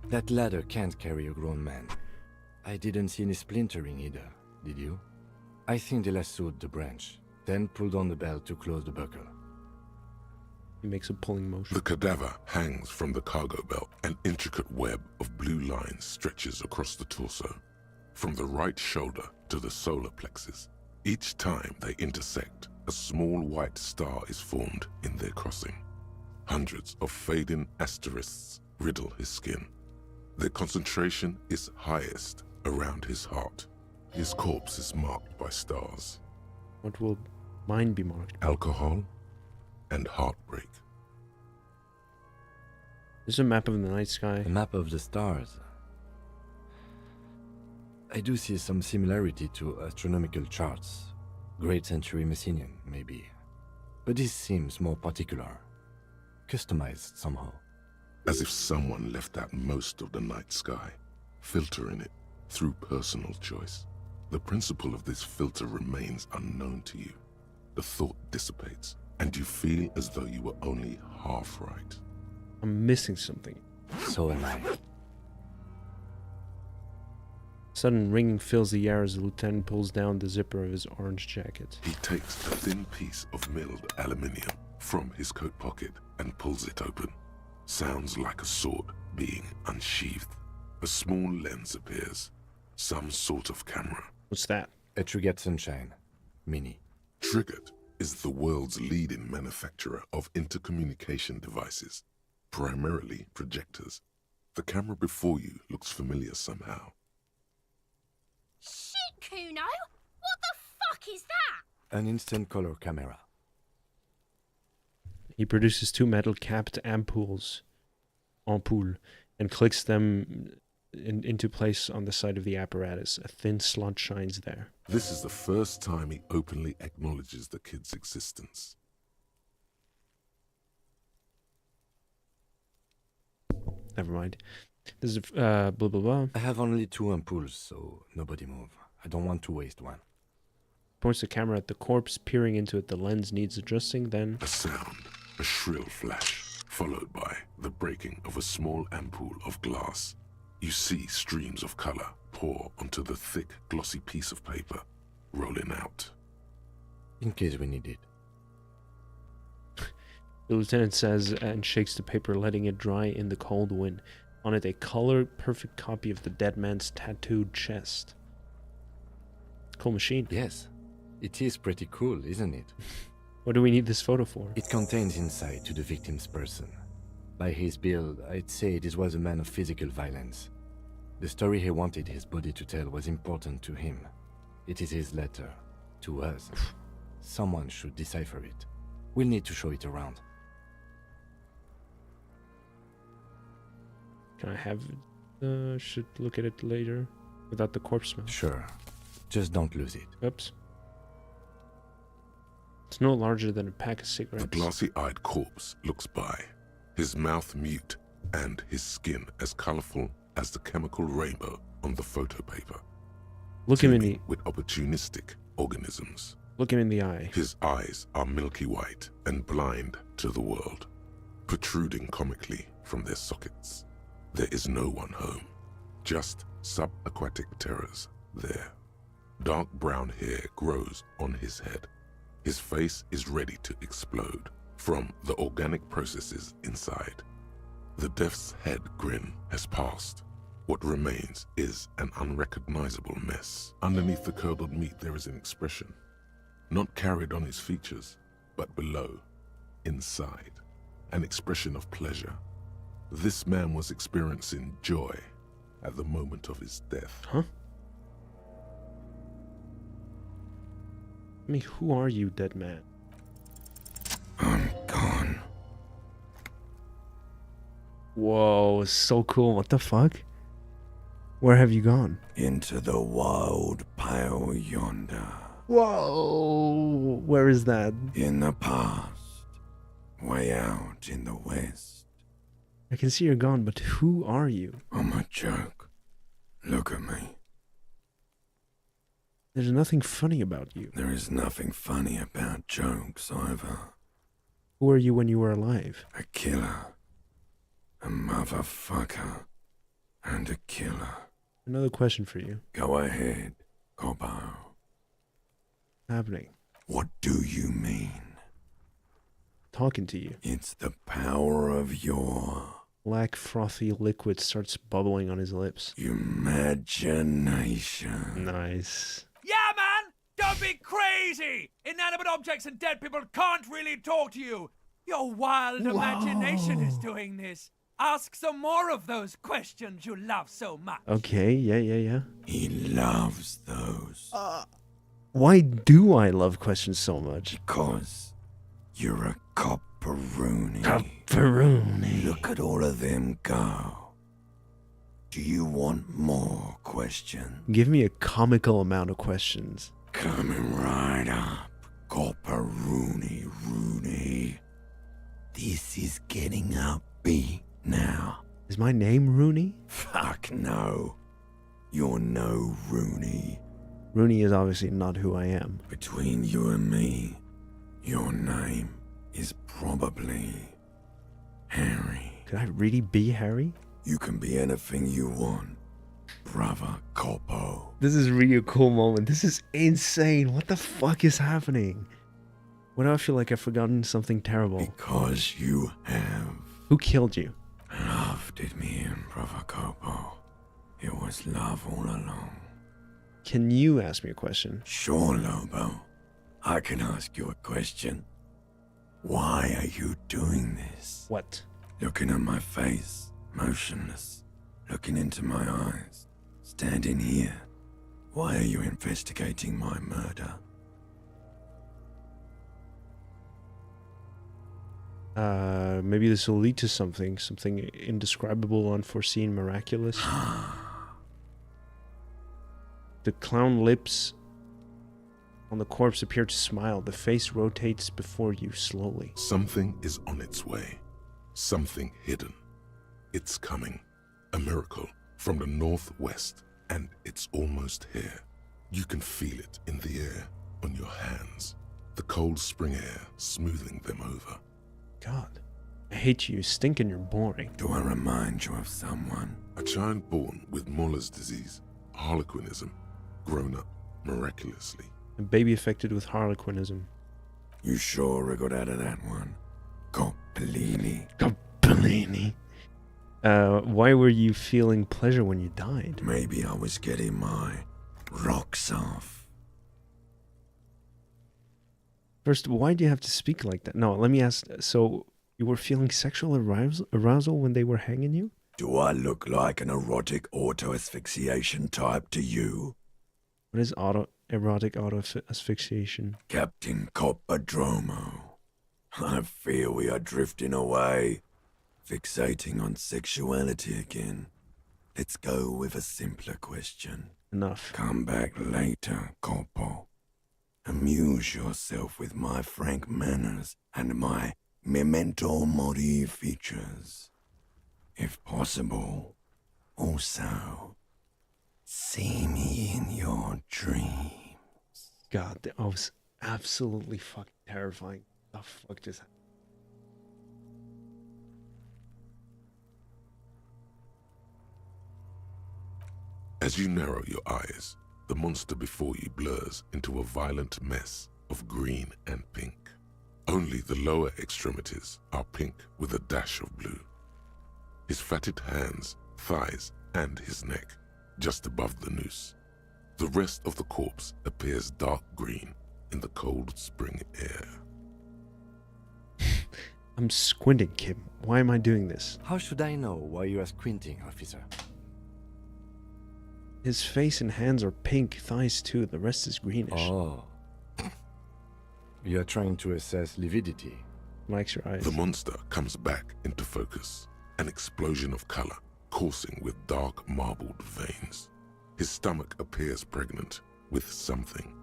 That ladder can't carry a grown man. I didn't see any splintering either, did you? I think they lassoed the branch, then pulled on the belt to close the buckle. He makes a pulling motion. The cadaver hangs from the cargo belt. An intricate web of blue lines stretches across the torso, from the right shoulder to the solar plexus. Each time they intersect, a small white star is formed in their crossing. Hundreds of fading asterisks riddle his skin. Their concentration is highest around his heart. His corpse is marked by stars. What will mine be marked by? Alcohol and heartbreak. This is a map of the night sky. A map of the stars. I do see some similarity to astronomical charts. Great Century Messinian, maybe. But this seems more particular. Customized somehow. As if someone left out most of the night sky, filtering it through personal choice. The principle of this filter remains unknown to you. The thought dissipates, and you feel as though you were only half right. I'm missing something. So am I. Sudden ringing fills the air as the lieutenant pulls down the zipper of his orange jacket. He takes a thin piece of milled aluminium from his coat pocket and pulls it open. Sounds like a sword being unsheathed. A small lens appears. Some sort of camera. What's that? A Trigger Sunshine. Mini. Triggered is the world's leading manufacturer of intercommunication devices, primarily projectors. The camera before you looks familiar somehow. Shit, Kuno! What the fuck is that? An instant color camera. He produces 2 metal capped ampoules, and clicks them into place on the side of the apparatus. A thin slot shines there. This is the first time he openly acknowledges the kid's existence. Never mind. This is blah blah blah. I have only 2 ampoules, so nobody move. I don't want to waste one. Points the camera at the corpse, peering into it. The lens needs adjusting. Then a sound, a shrill flash, followed by the breaking of a small ampoule of glass. You see streams of color pour onto the thick, glossy piece of paper, rolling out. In case we need it. The lieutenant says and shakes the paper, letting it dry in the cold wind. On it, a color-perfect copy of the dead man's tattooed chest. Cool machine. Yes. It is pretty cool, isn't it? What do we need this photo for? It contains insight to the victim's person. By his build, I'd say this was a man of physical violence. The story he wanted his body to tell was important to him. It is his letter. To us. Someone should decipher it. We'll need to show it around. Can I have it? Should look at it later without the corpse smell. Sure. Just don't lose it. Oops. It's no larger than a pack of cigarettes. The glassy-eyed corpse looks by, his mouth mute and his skin as colorful as the chemical rainbow on the photo paper. Look him in the... with opportunistic organisms. Look him in the eye. His eyes are milky white and blind to the world, protruding comically from their sockets. There is no one home, just subaquatic terrors there. Dark brown hair grows on his head. His face is ready to explode from the organic processes inside. The death's head grin has passed. What remains is an unrecognizable mess. Underneath the curdled meat there is an expression, not carried on his features, but below, inside, an expression of pleasure. This man was experiencing joy at the moment of his death. Huh? I mean, who are you, dead man? I'm gone. Whoa, so cool. What the fuck? Where have you gone? Into the wild pale yonder. Whoa! Where is that? In the past. Way out in the west. I can see you're gone, but who are you? I'm a joke. Look at me. There's nothing funny about you. There is nothing funny about jokes either. Who were you when you were alive? A killer. A motherfucker. And a killer. Another question for you. Go ahead, Cobbo. Happening. What do you mean? Talking to you. It's the power of your... Black frothy liquid starts bubbling on his lips. Imagination. Nice. Yeah, man! Don't be crazy! Inanimate objects and dead people can't really talk to you. Your wild imagination is doing this. Ask some more of those questions you love so much. Okay, yeah. He loves those. Why do I love questions so much? Because you're a copperoonie. Copperoonie. Look at all of them go. Do you want more questions? Give me a comical amount of questions. Coming right up, copperoonie Rooney. This is getting upbeat now. Is my name Rooney? Fuck no. You're no Rooney. Rooney is obviously not who I am. Between you and me, your name is probably Harry. Could I really be Harry? You can be anything you want, brother Coppo. This is really a cool moment. This is insane. What the fuck is happening? Why do I feel like I've forgotten something terrible? Because you have. Who killed you? Love did me in, brother Coppo. It was love all along. Can you ask me a question? Sure, Lobo. I can ask you a question. Why are you doing this? What? Looking at my face, motionless, looking into my eyes, standing here. Why are you investigating my murder? Maybe this will lead to something indescribable, unforeseen, miraculous. The clown lips on the corpse appear to smile. The face rotates before you slowly. Something is on its way. Something hidden. It's coming. A miracle from the northwest, and it's almost here. You can feel it in the air, on your hands. The cold spring air smoothing them over. God, I hate you. You stink and you're boring. Do I remind you of someone? A child born with Muller's disease, harlequinism, grown up miraculously. A baby affected with harlequinism. You sure we got out of that one? Coppellini. Coppellini. Why were you feeling pleasure when you died? Maybe I was getting my rocks off. First, why do you have to speak like that? No, let me ask. So, you were feeling sexual arousal when they were hanging you? Do I look like an erotic auto-asphyxiation type to you? What is erotic auto-asphyxiation? Captain Coppodromo. I fear we are drifting away, fixating on sexuality again. Let's go with a simpler question. Enough. Come back later, Coppo. Amuse yourself with my frank manners and my memento mori features. If possible, also, see me in your dreams. God, that was absolutely fucking terrifying. The fuck just happened? As you narrow your eyes, the monster before you blurs into a violent mess of green and pink. Only the lower extremities are pink with a dash of blue. His fatted hands, thighs, and his neck, just above the noose. The rest of the corpse appears dark green in the cold spring air. I'm squinting, Kim. Why am I doing this? How should I know why you are squinting, officer? His face and hands are pink, thighs too. The rest is greenish. Oh. You are trying to assess lividity. Likes your eyes. The monster comes back into focus, an explosion of color, coursing with dark marbled veins. His stomach appears pregnant with something.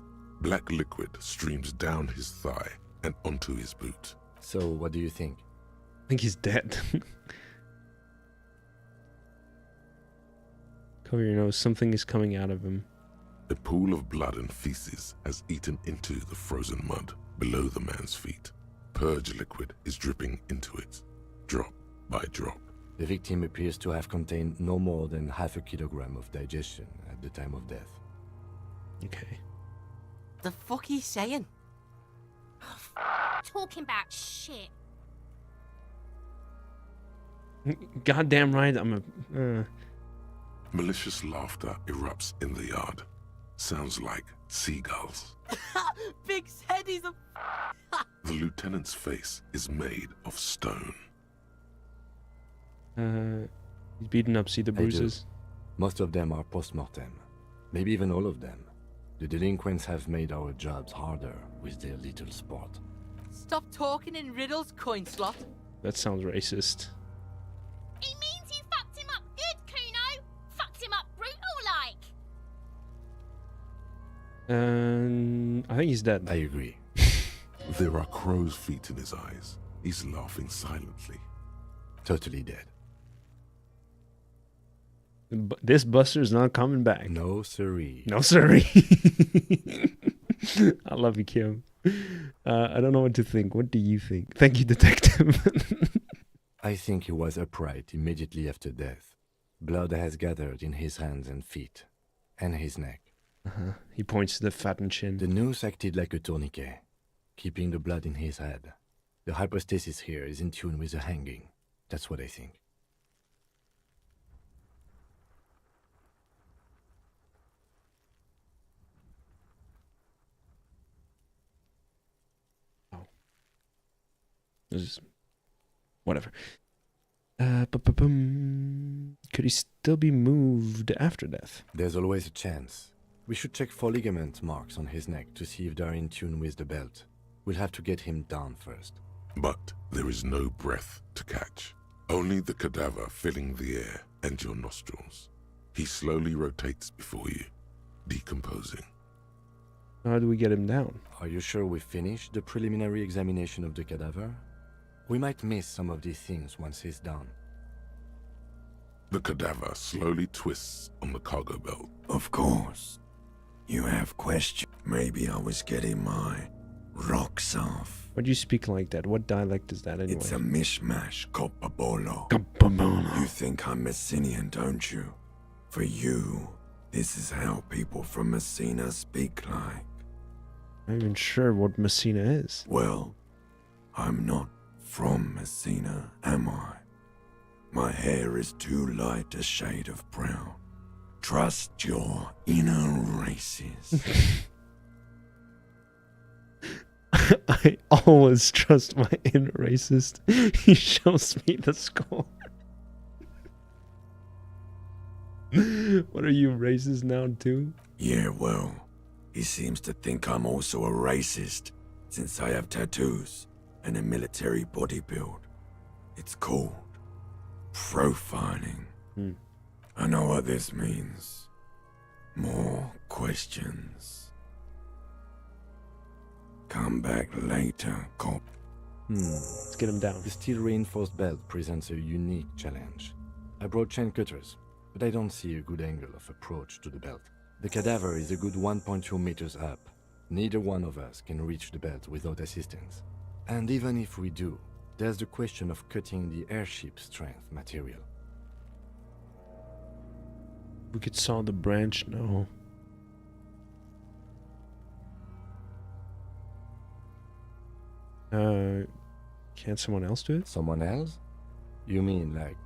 Black liquid streams down his thigh and onto his boot. So, what do you think? I think he's dead. Cover your nose. Something is coming out of him. A pool of blood and feces has eaten into the frozen mud below the man's feet. Purge liquid is dripping into it, drop by drop. The victim appears to have contained no more than half a kilogram of digestion at the time of death. Okay. The fuck he's saying? Talking about shit. Goddamn right, I'm a... Malicious laughter erupts in the yard. Sounds like seagulls. Big's head is a... The lieutenant's face is made of stone. He's beaten up. See the bruises? Most of them are post-mortem. Maybe even all of them. The delinquents have made our jobs harder with their little sport. Stop talking in riddles, coin slot. That sounds racist. It means you fucked him up good, Kuno. Fucked him up brutal like. I think he's dead. I agree. There are crow's feet in his eyes. He's laughing silently. Totally dead. This Buster's not coming back. No siree. No siree. I love you, Kim. I don't know what to think. What do you think? Thank you, detective. I think he was upright immediately after death. Blood has gathered in his hands and feet, and his neck. He points to the fattened chin. The noose acted like a tourniquet, keeping the blood in his head. The hypostasis here is in tune with the hanging. That's what I think. Whatever. Could he still be moved after death? There's always a chance. We should check for ligament marks on his neck to see if they're in tune with the belt. We'll have to get him down first. But there is no breath to catch. Only the cadaver filling the air and your nostrils. He slowly rotates before you, decomposing. How do we get him down? Are you sure we finished the preliminary examination of the cadaver? We might miss some of these things once he's done. The cadaver slowly twists on the cargo belt. Of course. You have questions. Maybe I was getting my rocks off. Why do you speak like that? What dialect is that anyway? It's a mishmash, Copabolo. Copabolo. You think I'm Messinian, don't you? For you, this is how people from Messina speak like. I'm not even sure what Messina is. Well, I'm not from Messina, am I? My hair is too light a shade of brown. Trust your inner races. I always trust my inner racist. He shows me the score. What are you, racist now too? Yeah, well, he seems to think I'm also a racist, since I have tattoos and a military body build. It's called profiling. I know what this means. More questions. Come back later, cop. Let's get him down. The steel reinforced belt presents a unique challenge. I brought chain cutters, but I don't see a good angle of approach to the belt. The cadaver is a good 1.2 meters up. Neither one of us can reach the belt without assistance. And even if we do, there's the question of cutting the airship strength material. We could saw the branch, no. Can't someone else do it? Someone else? You mean like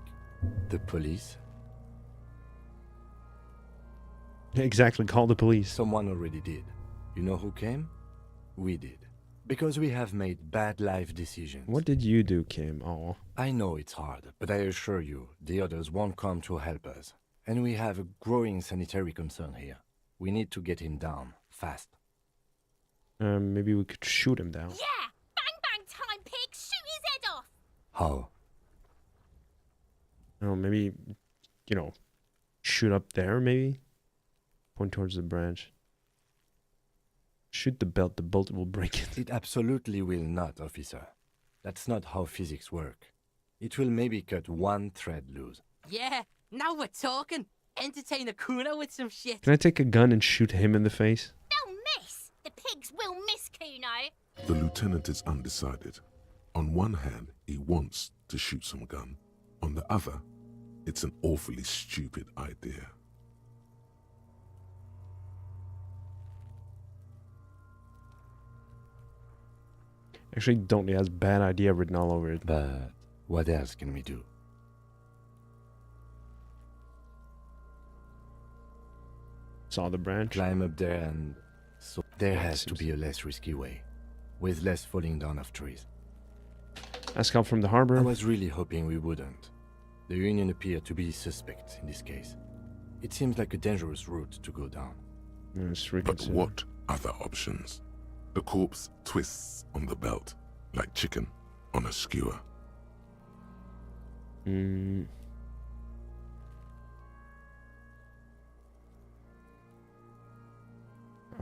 the police? Exactly, call the police. Someone already did. You know who came? We did. Because we have made bad life decisions. What did you do, Kim? Oh. I know it's hard, but I assure you, the others won't come to help us. And we have a growing sanitary concern here. We need to get him down, fast. Maybe we could shoot him down. Yeah! Bang bang time, pig! Shoot his head off! How? Oh, maybe, you know, shoot up there, maybe? Point towards the branch. Shoot the belt, the bolt will break it. It absolutely will not, officer. That's not how physics work. It will maybe cut one thread loose. Yeah, now we're talking. Entertain a Kuno with some shit. Can I take a gun and shoot him in the face? They'll miss! The pigs will miss Kuno! The lieutenant is undecided. On one hand, he wants to shoot some gun. On the other, it's an awfully stupid idea. Actually, don't. It has bad idea written all over it. But what else can we do? Saw the branch. Climb up there and... So there has to be a less risky way. With less falling down of trees. Ask help from the harbor. I was really hoping we wouldn't. The Union appeared to be suspect in this case. It seems like a dangerous route to go down. But what other options? The corpse twists on the belt, like chicken on a skewer. I'll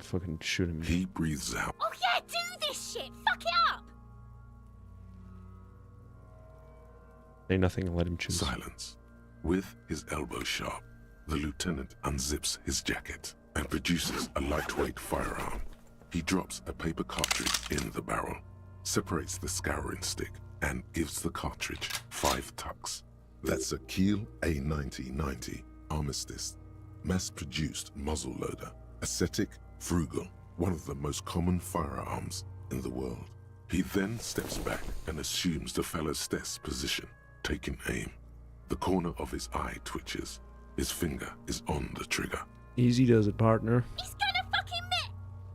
fucking shoot him. He breathes out. Oh yeah, do this shit! Fuck it up! Say nothing and let him choose. Silence. With his elbow sharp, the lieutenant unzips his jacket and produces a lightweight firearm. He drops a paper cartridge in the barrel, separates the scouring stick, and gives the cartridge 5 tucks. That's a Kiel A9090 Armistice, mass-produced muzzleloader, ascetic, frugal, one of the most common firearms in the world. He then steps back and assumes the fellow's desk position, taking aim. The corner of his eye twitches. His finger is on the trigger. Easy does it, partner. He's gonna fucking miss!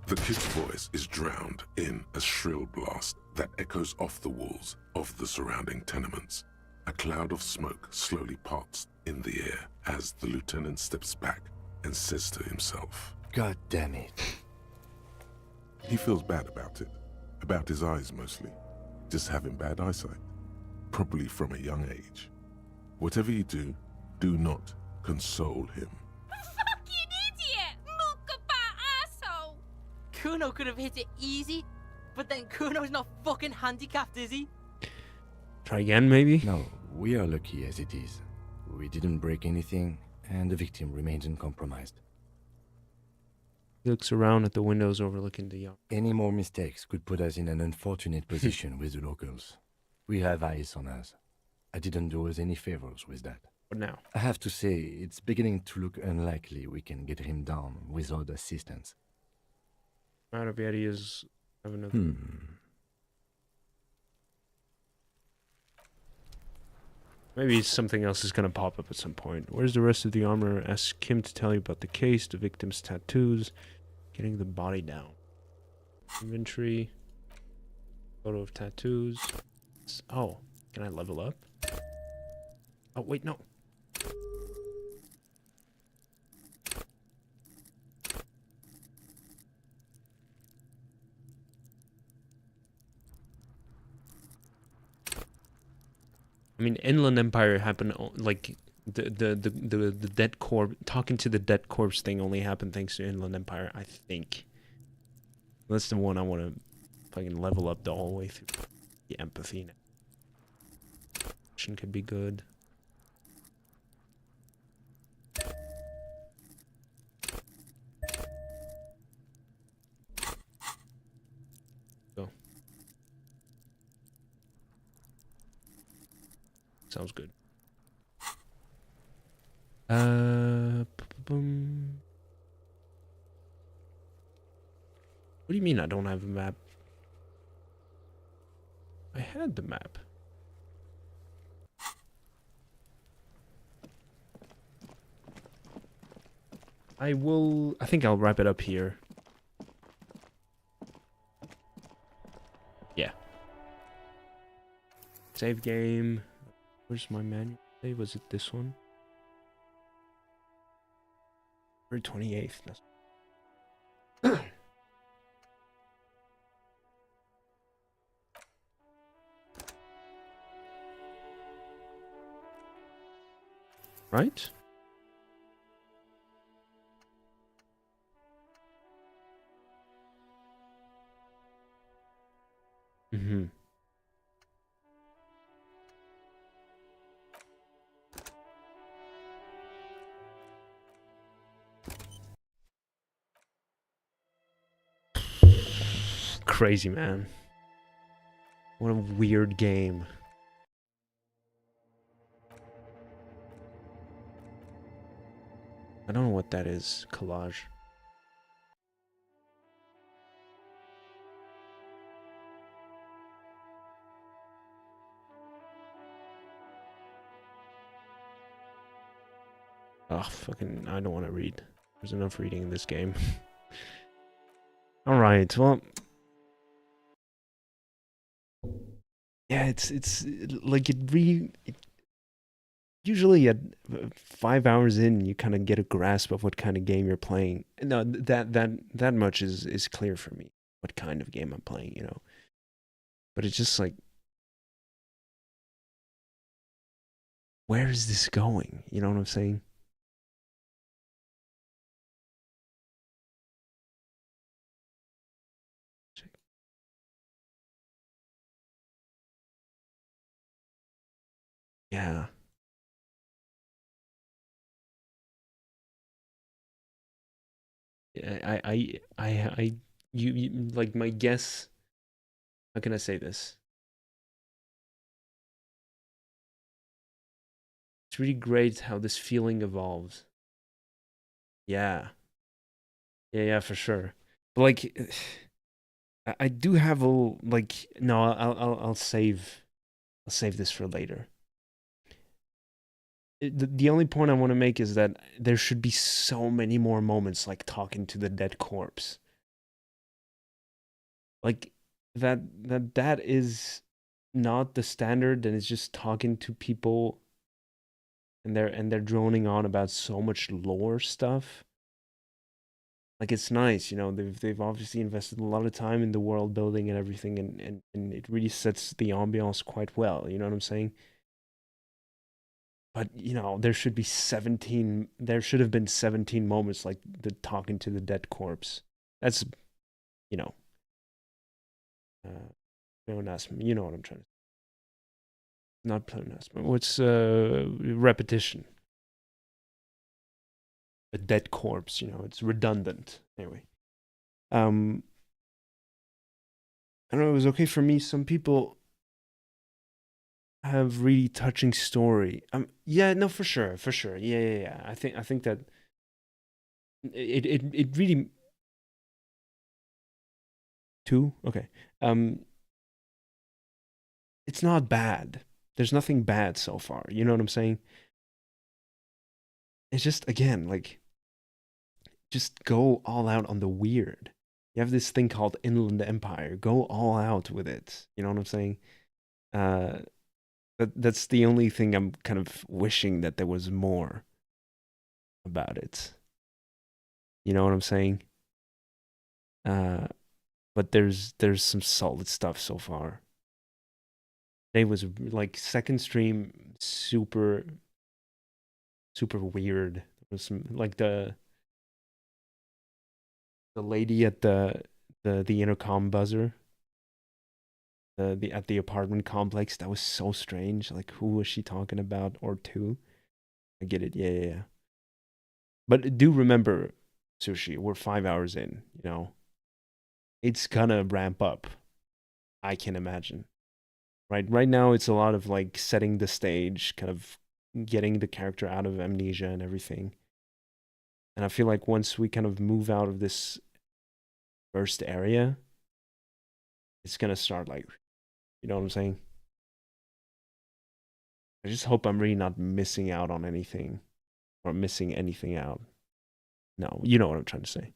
The kid's voice is drowned in a shrill blast that echoes off the walls of the surrounding tenements. A cloud of smoke slowly parts in the air as the lieutenant steps back and says to himself, God damn it. He feels bad about it. About his eyes mostly. Just having bad eyesight. Probably from a young age. Whatever you do, do not console him. Fucking idiot! Mookabat asshole! Kuno could have hit it easy, but then Kuno's not fucking handicapped, is he? Try again, maybe? No, we are lucky as it is. We didn't break anything, and the victim remains uncompromised. He looks around at the windows overlooking the yard. Any more mistakes could put us in an unfortunate position with the locals. We have eyes on us. I didn't do us any favors with that. What now? I have to say, it's beginning to look unlikely we can get him down without assistance. Out of ideas. Have another. Maybe something else is going to pop up at some point. Where's the rest of the armor? Ask Kim to tell you about the case, the victim's tattoos, getting the body down. Inventory. Photo of tattoos. Oh, can I level up? Oh, wait, no. I mean, Inland Empire happened like the dead corpse, talking to the dead corpse thing only happened thanks to Inland Empire, I think. That's the one I want to fucking level up the whole way through. The empathy now. Could be good. Go. Sounds good. Boom. What do you mean I don't have a map? I had the map. I think I'll wrap it up here. Yeah. Save game. Where's my manual save? Was it this one? February 28th. Right? Mm-hmm. Crazy, man. What a weird game. I don't know what that is. Collage. Oh, fucking, I don't want to read. There's enough reading in this game. Alright, well... Yeah, it's like usually at 5 hours in, you kind of get a grasp of what kind of game you're playing. No, that much is clear for me. What kind of game I'm playing, you know. But it's just like, where is this going? You know what I'm saying? Yeah. You like my guess. How can I say this? It's really great how this feeling evolves. Yeah. Yeah, for sure. But like, I do have a like. No, I'll save this for later. The only point I want to make is that there should be so many more moments like talking to the dead corpse. Like that is not the standard, and it's just talking to people and they're droning on about so much lore stuff. Like, it's nice, you know, they've obviously invested a lot of time in the world building and everything, and it really sets the ambiance quite well, you know what I'm saying? But, you know, there should have been 17 moments like the talking to the dead corpse. That's, you know, you know what I'm trying to say. not pleonasm. What's repetition? A dead corpse, you know, it's redundant. Anyway. I don't know, it was okay for me. Some people have really touching story. Yeah, no, for sure. Yeah. I think that it really two? Okay. It's not bad. There's nothing bad so far. You know what I'm saying? It's just, again, like, just go all out on the weird. You have this thing called Inland Empire. Go all out with it. You know what I'm saying? That's the only thing I'm kind of wishing that there was more about it. You know what I'm saying? But there's some solid stuff so far. Today was like second stream, super weird. There was some like the lady at the intercom buzzer. At the apartment complex, that was so strange. Like, who was she talking about? Or two? I get it. Yeah. But do remember, Sushi, we're 5 hours in. You know, it's gonna ramp up. I can imagine. Right now, it's a lot of like setting the stage, kind of getting the character out of amnesia and everything. And I feel like once we kind of move out of this first area, it's gonna start like, you know what I'm saying? I just hope I'm really not missing out on anything or missing anything out. No, you know what I'm trying to say.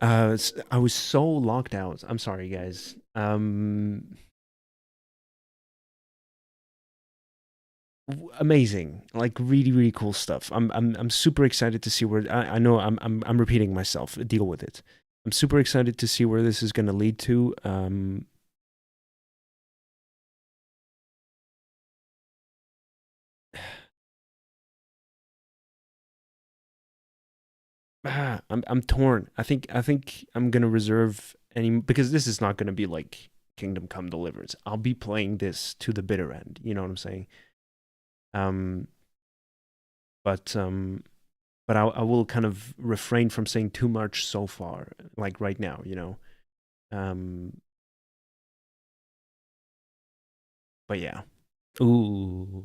I was so locked out. I'm sorry, guys. Amazing, like really cool stuff. I'm super excited to see where. I know I'm repeating myself. Deal with it. I'm super excited to see where this is going to lead to. I'm torn. I think I'm gonna reserve any, because this is not gonna be like Kingdom Come Deliverance. I'll be playing this to the bitter end. You know what I'm saying? But I will kind of refrain from saying too much so far, like right now. You know. But yeah. Ooh,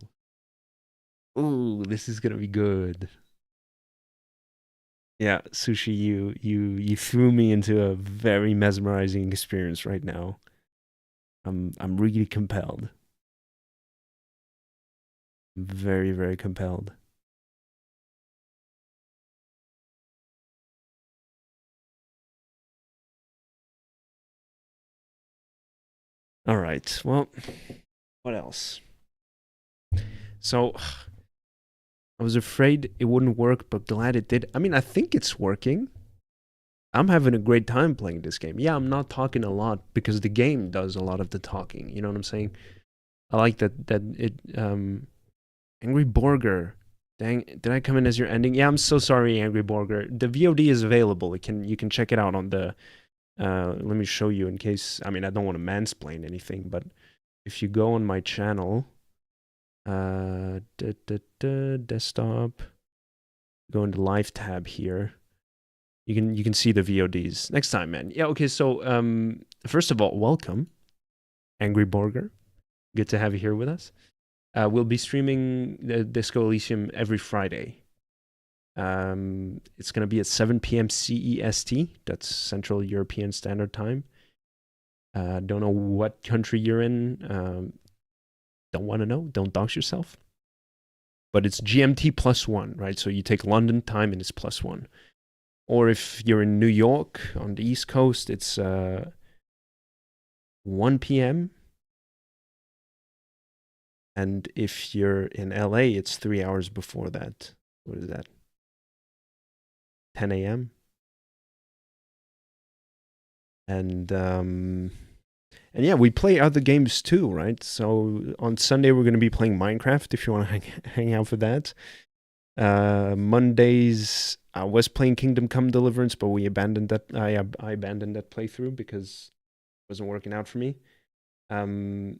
this is gonna be good. Yeah, Sushi, you threw me into a very mesmerizing experience right now. I'm really compelled. Very compelled. All right. Well, what else? So I was afraid it wouldn't work, but glad it did. I mean, I think it's working. I'm having a great time playing this game. Yeah, I'm not talking a lot because the game does a lot of the talking. You know what I'm saying? I like that it Angry Borger. Dang, did I come in as your ending? Yeah, I'm so sorry, Angry Borger. The VOD is available. You can check it out on the let me show you in case, I mean, I don't want to mansplain anything, but if you go on my channel, desktop, go into live tab here, you can see the VODs next time, man. Yeah, okay, so first of all, welcome, Angry Borger. Good to have you here with us. We'll be streaming the Disco Elysium every Friday. It's going to be at 7 p.m. CEST. That's Central European Standard Time. Don't know what country you're in. Don't want to know. Don't dox yourself. But it's GMT +1, right? So you take London time and it's +1. Or if you're in New York on the East Coast, it's 1 p.m. And if you're in LA, it's 3 hours before that. What is that? 10 a.m. And yeah, we play other games too, right? So on Sunday we're going to be playing Minecraft if you want to hang out for that. Mondays I was playing Kingdom Come Deliverance, but we abandoned that. I abandoned that playthrough because it wasn't working out for me. So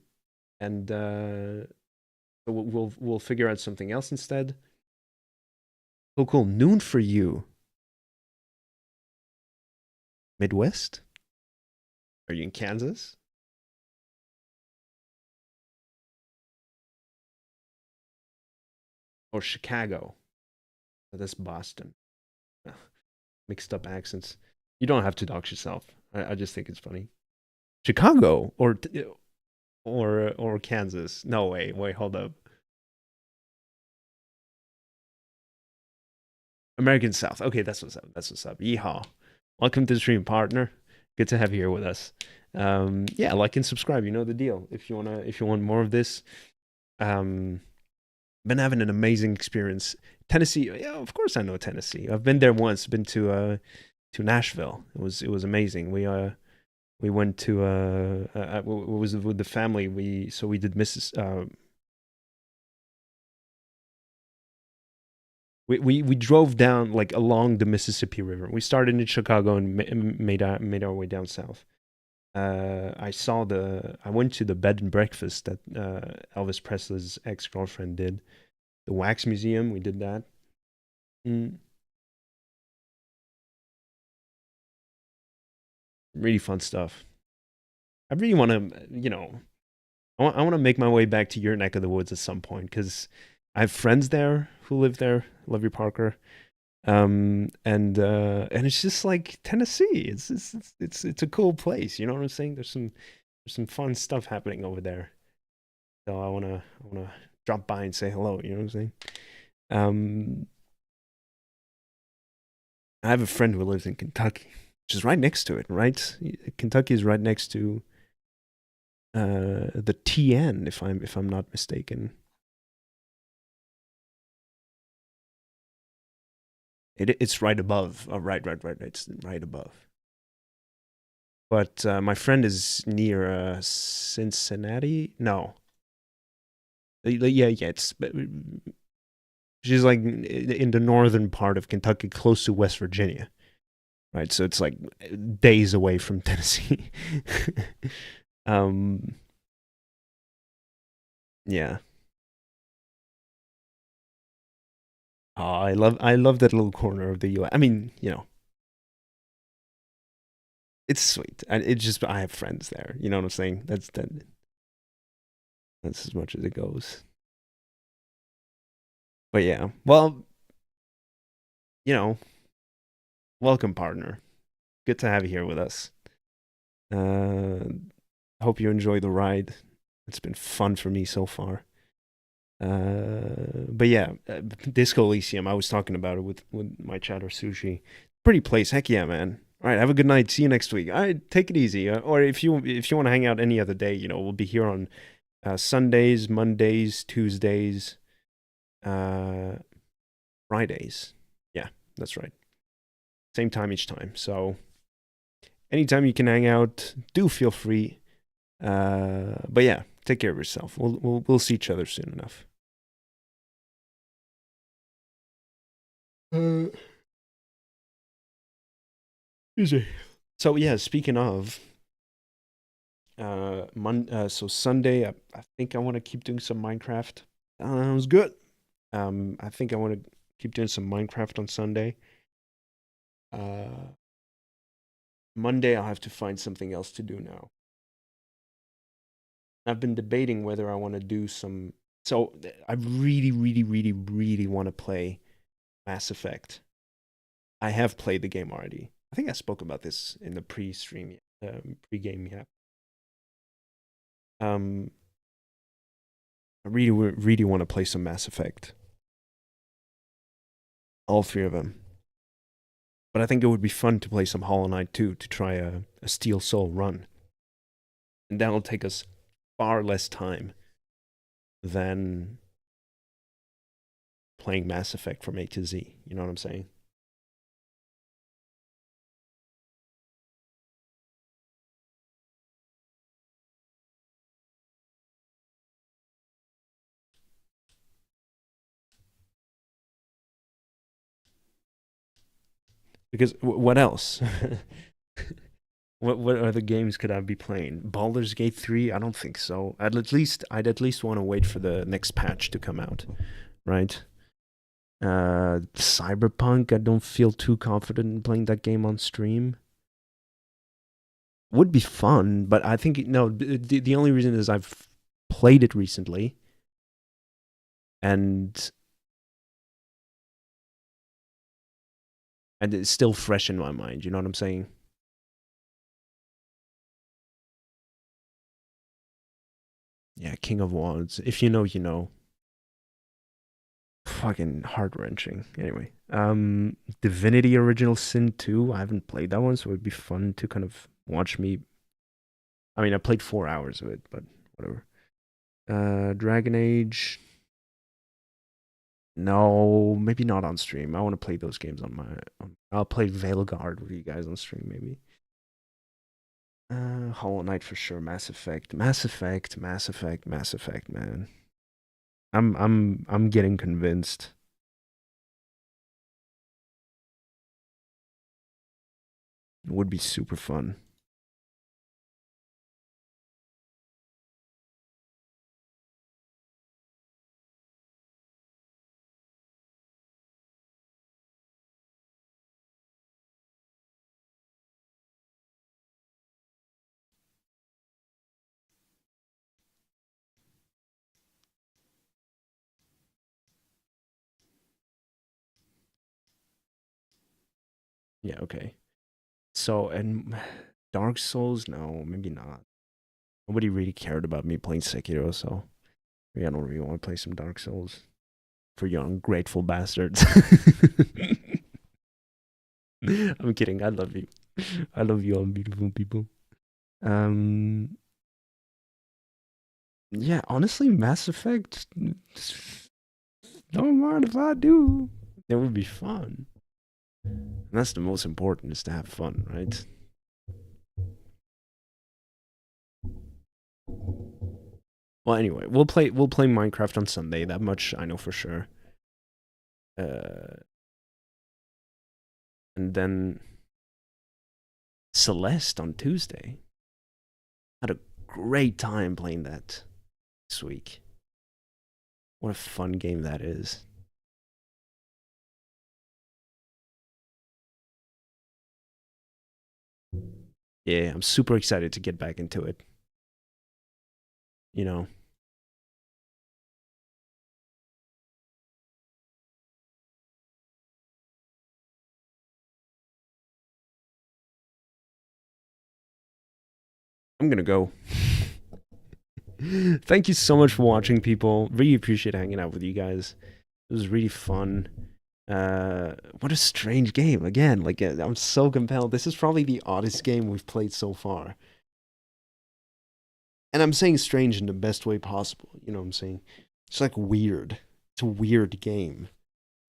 we'll figure out something else instead. Cool. Noon for you. Midwest? Are you in Kansas? Or Chicago? Oh, that's Boston. Ugh, mixed up accents. You don't have to dox yourself. I just think it's funny. Chicago or Kansas? No, wait, hold up. American South. Okay, that's what's up. Yeehaw. Welcome to the stream, partner. Good to have you here with us. Yeah, like and subscribe. You know the deal. If you want more of this, been having an amazing experience. Tennessee, yeah, of course I know Tennessee. I've been there once. Been to Nashville. It was amazing. We went to was with the family. We did We drove down like along the Mississippi River. We started in Chicago and made our way down south. I went to the bed and breakfast that Elvis Presley's ex-girlfriend did. The Wax Museum, we did that. Really fun stuff. I really want to, I want to make my way back to your neck of the woods at some point because I have friends there who live there. Love you, Parker. And it's just like Tennessee. It's a cool place. You know what I'm saying? There's some fun stuff happening over there. So I wanna drop by and say hello. You know what I'm saying? I have a friend who lives in Kentucky, which is right next to it. Right, Kentucky is right next to the TN, if I'm not mistaken. It's right above. Oh, right. It's right above. But my friend is near Cincinnati. No. Yeah. She's like in the northern part of Kentucky, close to West Virginia. Right, so it's like days away from Tennessee. Yeah. Oh, I love that little corner of the U.S. I mean, it's sweet. It's just I have friends there. You know what I'm saying? That's as much as it goes. But yeah, well, welcome, partner. Good to have you here with us. Hope you enjoy the ride. It's been fun for me so far. But yeah, Disco Elysium. I was talking about it with my chatter Sushi. Pretty place. Heck yeah, man. All right, have a good night. See you next week. All right, take it easy. Or if you want to hang out any other day, we'll be here on Sundays, Mondays, Tuesdays, Fridays. Yeah, that's right. Same time each time. So anytime you can hang out, do feel free. But yeah, take care of yourself. We'll see each other soon enough. Easy. So yeah, speaking of, so Sunday, I think I want to keep doing some Minecraft. Sounds good. I think I want to keep doing some Minecraft on Sunday. Monday, I'll have to find something else to do now. I've been debating whether I want to do some. So I really want to play Mass Effect. I have played the game already. I think I spoke about this in the pre-game. Yeah. I really want to play some Mass Effect. All three of them. But I think it would be fun to play some Hollow Knight too, to try a Steel Soul run. And that'll take us far less time than playing Mass Effect from A to Z. You know what I'm saying? Because what else? What other games could I be playing? Baldur's Gate 3? I don't think so. I'd at least want to wait for the next patch to come out, right? Cyberpunk, I don't feel too confident in playing that game on stream. Would be fun, but I think no. The only reason is I've played it recently, and it's still fresh in my mind. You know what I'm saying? Yeah, King of Wands. If you know, you know. Fucking heart-wrenching. Anyway, Divinity Original Sin 2. I haven't played that one, so it'd be fun to kind of watch me. I mean, I played 4 hours of it, but whatever. Dragon Age. No, maybe not on stream. I want to play those games on my. I'll play Veilguard with you guys on stream, maybe. Hollow Knight for sure. Mass Effect, Mass Effect, Mass Effect, Mass Effect. Man, I'm getting convinced. It would be super fun. Yeah, okay. So, and Dark Souls, no, maybe not. Nobody really cared about me playing Sekiro, so maybe I don't really want to play some Dark Souls for you ungrateful bastards. I'm kidding. I love you. I love you all, beautiful people. Yeah, honestly, Mass Effect. Don't mind if I do. It would be fun. And that's the most important, is to have fun, right? Well, anyway, we'll play Minecraft on Sunday. That much I know for sure. And then Celeste on Tuesday. Had a great time playing that this week. What a fun game that is. Yeah, I'm super excited to get back into it. You know. I'm gonna go. Thank you so much for watching, people. Really appreciate hanging out with you guys. It was really fun. What a strange game. Again, like, I'm so compelled. This is probably the oddest game we've played so far. And I'm saying strange in the best way possible. You know what I'm saying? It's like weird. It's a weird game.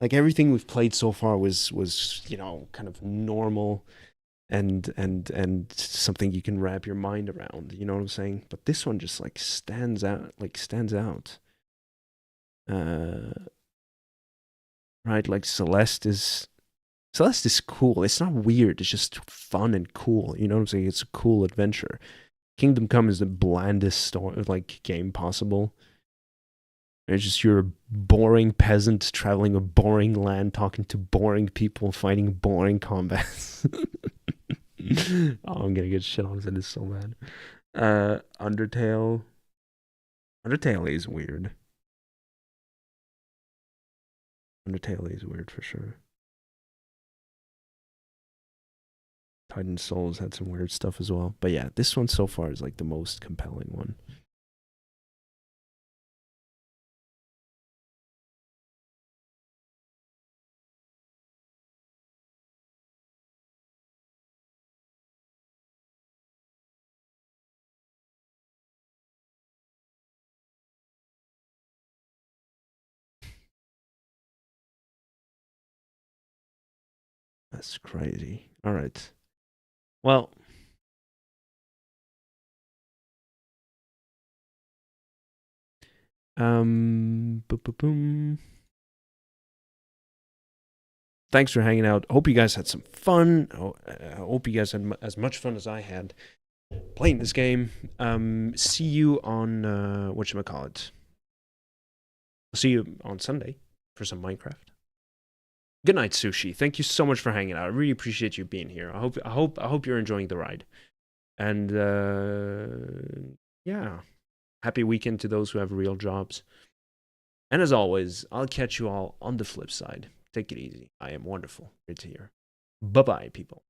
Like, everything we've played so far was you know, kind of normal and something you can wrap your mind around. You know what I'm saying? But this one just like stands out. Right, like Celeste is cool. It's not weird. It's just fun and cool. You know what I'm saying? It's a cool adventure. Kingdom Come is the blandest story, like, game possible. It's just you're a boring peasant traveling a boring land, talking to boring people, fighting boring combats. Oh, I'm gonna get shit on. It is so bad. Undertale is weird. Undertale is weird for sure. Titan Souls had some weird stuff as well. But yeah, this one so far is like the most compelling one. That's crazy. All right. Well, boom, boom, boom. Thanks for hanging out. Hope you guys had some fun. I hope you guys had as much fun as I had playing this game. See you on whatchamacallit. See you on Sunday for some Minecraft. Good night, Sushi. Thank you so much for hanging out. I really appreciate you being here. I hope you're enjoying the ride. And yeah, happy weekend to those who have real jobs. And as always, I'll catch you all on the flip side. Take it easy. I am wonderful. Great to hear. Bye-bye, people.